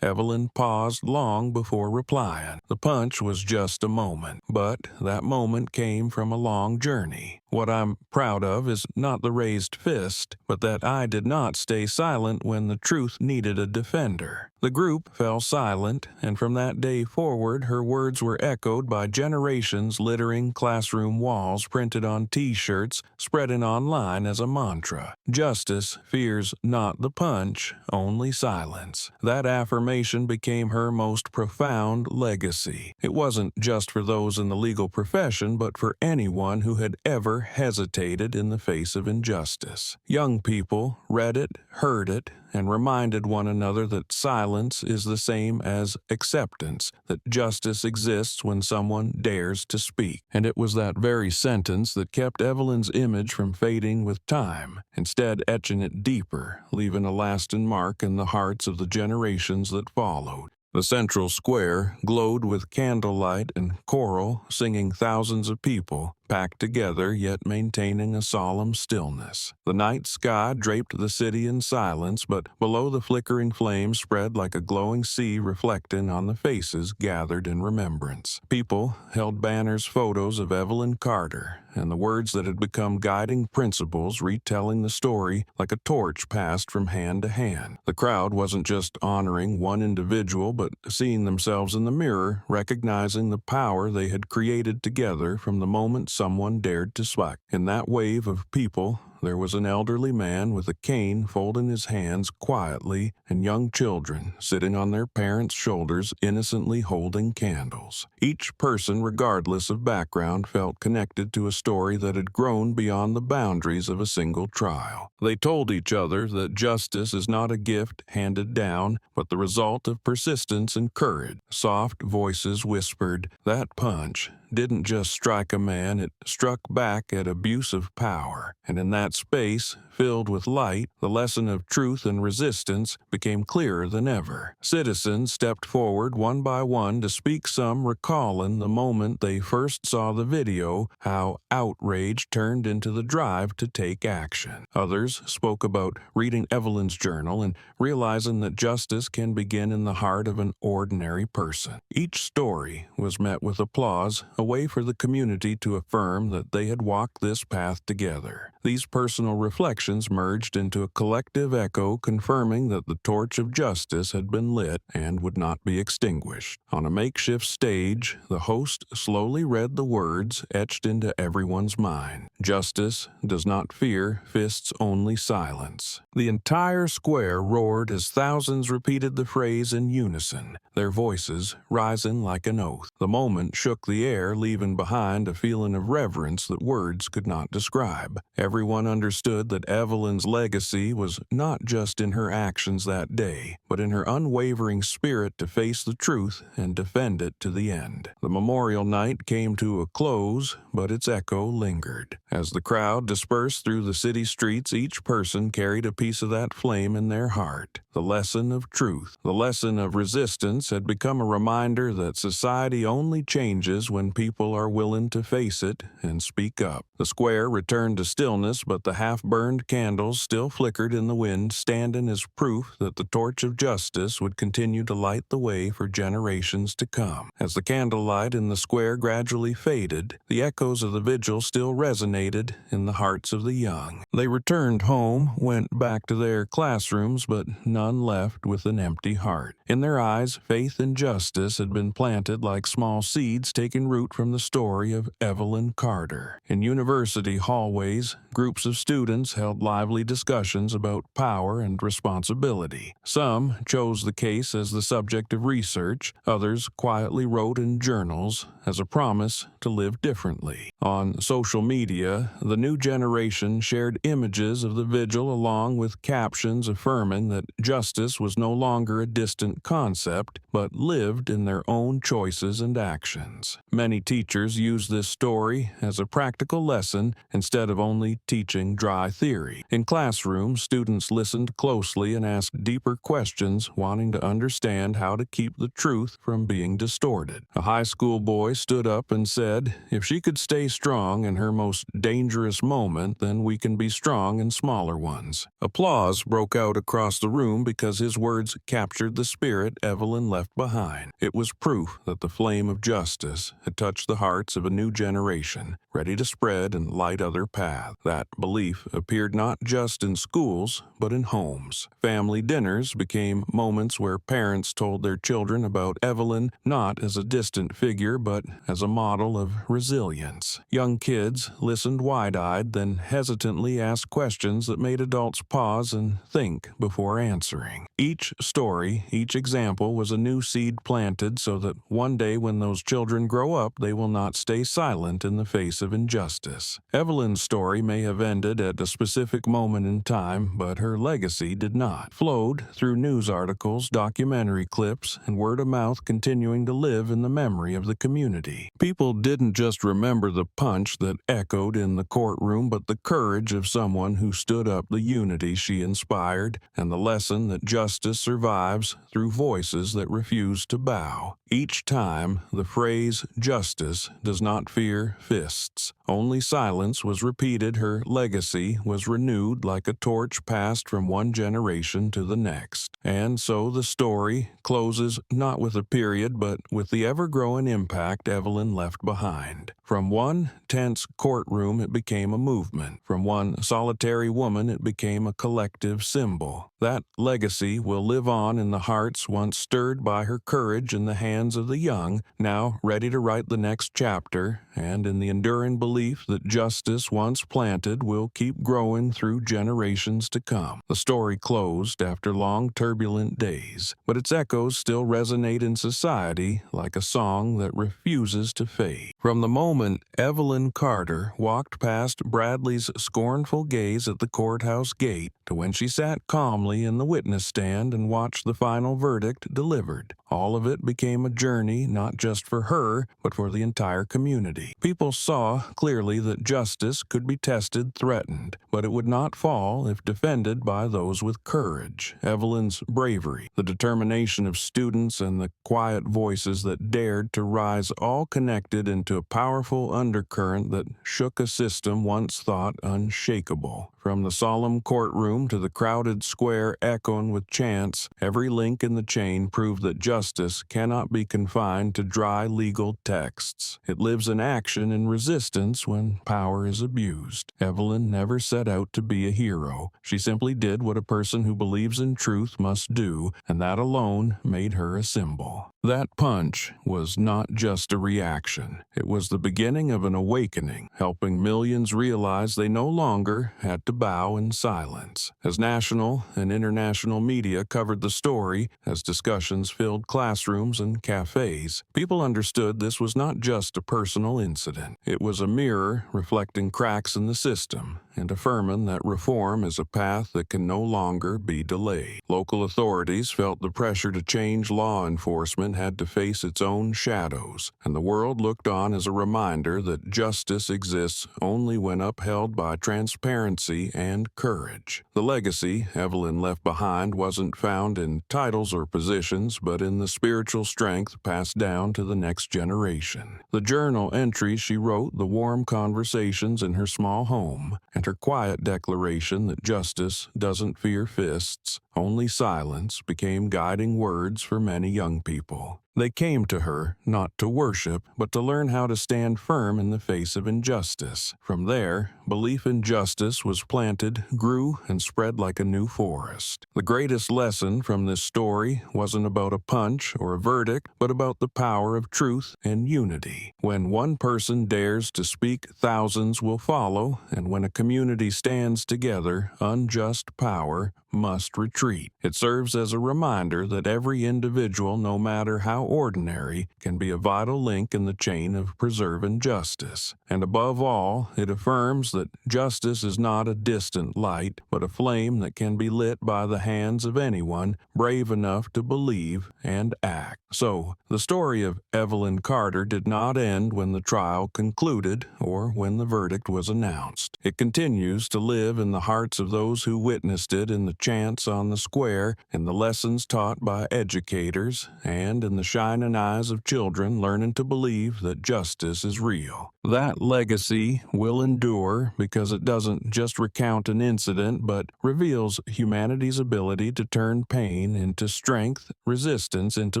A: Evelyn paused long before replying. The punch was just a moment, but that moment came from a long journey. What I'm proud of is not the raised fist, but that I did not stay silent when the truth needed a defender. The group fell silent, and from that day forward, her words were echoed by generations, littering classroom walls, printed on T-shirts, spreading online as a mantra. Justice fears not the punch, only silence. That affirmation became her most profound legacy. It wasn't just for those in the legal profession, but for anyone who had ever hesitated in the face of injustice. Young people read it, heard it, and reminded one another that silence is the same as acceptance, that justice exists when someone dares to speak. And it was that very sentence that kept Evelyn's image from fading with time, instead etching it deeper, leaving a lasting mark in the hearts of the generations that followed. The central square glowed with candlelight and choral, singing thousands of people, packed together yet maintaining a solemn stillness. The night sky draped the city in silence, but below the flickering flames spread like a glowing sea, reflecting on the faces gathered in remembrance. People held banners, photos of Evelyn Carter, and the words that had become guiding principles, retelling the story like a torch passed from hand to hand. The crowd wasn't just honoring one individual, but seeing themselves in the mirror, recognizing the power they had created together from the moment someone dared to speak. In that wave of people, there was an elderly man with a cane folding his hands quietly, and young children sitting on their parents' shoulders innocently holding candles. Each person, regardless of background, felt connected to a story that had grown beyond the boundaries of a single trial. They told each other that justice is not a gift handed down, but the result of persistence and courage. Soft voices whispered, "That punch didn't just strike a man, it struck back at abuse of power." And in that space, filled with light, the lesson of truth and resistance became clearer than ever. Citizens stepped forward one by one to speak, some recalling the moment they first saw the video, how outrage turned into the drive to take action. Others spoke about reading Evelyn's journal and realizing that justice can begin in the heart of an ordinary person. Each story was met with applause, a way for the community to affirm that they had walked this path together. These personal reflections merged into a collective echo, confirming that the torch of justice had been lit and would not be extinguished. On a makeshift stage, the host slowly read the words etched into everyone's mind. Justice does not fear fists, only silence. The entire square roared as thousands repeated the phrase in unison, their voices rising like an oath. The moment shook the air, leaving behind a feeling of reverence that words could not describe. Everyone understood that Evelyn's legacy was not just in her actions that day, but in her unwavering spirit to face the truth and defend it to the end. The memorial night came to a close, but its echo lingered. As the crowd dispersed through the city streets, each person carried a piece of that flame in their heart. The lesson of truth, the lesson of resistance, had become a reminder that society only changes when people are willing to face it and speak up. The square returned to stillness, but the half-burned candles still flickered in the wind, standing as proof that the torch of justice would continue to light the way for generations to come. As the candlelight in the square gradually faded, the echoes of the vigil still resonated in the hearts of the young. They returned home, went back to their classrooms, but none left with an empty heart. In their eyes, faith and justice had been planted like small seeds taking root from the story of Evelyn Carter. In university hallways, groups of students held lively discussions about power and responsibility. Some chose the case as the subject of research, others quietly wrote in journals as a promise to live differently. On social media, the new generation shared images of the vigil along with captions affirming that justice was no longer a distant concept, but lived in their own choices and actions. Many Many teachers use this story as a practical lesson instead of only teaching dry theory. In classrooms, students listened closely and asked deeper questions, wanting to understand how to keep the truth from being distorted. A high school boy stood up and said, "If she could stay strong in her most dangerous moment, then we can be strong in smaller ones." Applause broke out across the room because his words captured the spirit Evelyn left behind. It was proof that the flame of justice had touched the hearts of a new generation, ready to spread and light other paths. That belief appeared not just in schools, but in homes. Family dinners became moments where parents told their children about Evelyn not as a distant figure, but as a model of resilience. Young kids listened wide-eyed, then hesitantly asked questions that made adults pause and think before answering. Each story, each example was a new seed planted so that one day when those children grow up, they will not stay silent in the face of injustice. Evelyn's story may have ended at a specific moment in time, but her legacy did not. Flowed through news articles, documentary clips, and word of mouth, continuing to live in the memory of the community. People didn't just remember the punch that echoed in the courtroom, but the courage of someone who stood up, the unity she inspired, and the lesson that justice survives through voices that refuse to bow. Each time, the phrase "justice does not fear fists." Only silence was repeated. Her legacy was renewed like a torch passed from one generation to the next. And so the story closes not with a period, but with the ever-growing impact Evelyn left behind. From one tense courtroom, it became a movement. From one solitary woman, it became a collective symbol. That legacy will live on in the hearts once stirred by her courage, in the hands of the young, now ready to write the next chapter, and in the enduring belief that justice once planted will keep growing through generations to come. The story closed after long turbulent days, but its echoes still resonate in society like a song that refuses to fade. From the moment Evelyn Carter walked past Bradley's scornful gaze at the courthouse gate to when she sat calmly in the witness stand and watched the final verdict delivered, all of it became a journey not just for her, but for the entire community. People saw clearly that justice could be tested, threatened, but it would not fall if defended by those with courage. Evelyn's bravery, the determination of students, and the quiet voices that dared to rise all connected into a powerful undercurrent that shook a system once thought unshakable. From the solemn courtroom to the crowded square echoing with chants, every link in the chain proved that justice cannot be confined to dry legal texts. It lives in action and resistance when power is abused. Evelyn never set out to be a hero. She simply did what a person who believes in truth must do, and that alone made her a symbol. That punch was not just a reaction. It was the beginning of an awakening, helping millions realize they no longer had to bow in silence. As national and international media covered the story, as discussions filled classrooms and cafes, people understood this was not just a personal incident. It was a mirror reflecting cracks in the system and affirming that reform is a path that can no longer be delayed. Local authorities felt the pressure to change law enforcement had to face its own shadows, and the world looked on as a reminder that justice exists only when upheld by transparency and courage. The legacy Evelyn left behind wasn't found in titles or positions, but in the spiritual strength passed down to the next generation. The journal entries she wrote, the warm conversations in her small home, and her quiet declaration that justice doesn't fear fists, only silence, became guiding words for many young people. They came to her not to worship, but to learn how to stand firm in the face of injustice. From there, belief in justice was planted, grew, and spread like a new forest. The greatest lesson from this story wasn't about a punch or a verdict, but about the power of truth and unity. When one person dares to speak, thousands will follow, and when a community stands together, unjust power must retreat. retreat. It serves as a reminder that every individual, no matter how ordinary, can be a vital link in the chain of preserving justice. And above all, it affirms that justice is not a distant light, but a flame that can be lit by the hands of anyone brave enough to believe and act. So, the story of Evelyn Carter did not end when the trial concluded or when the verdict was announced. It continues to live in the hearts of those who witnessed it, in the chants on the square, in the lessons taught by educators, and in the shining eyes of children learning to believe that justice is real. That legacy will endure because it doesn't just recount an incident, but reveals humanity's ability to turn pain into strength, resistance into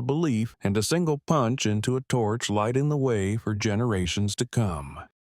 A: belief, and a single punch into a torch lighting the way for generations to come.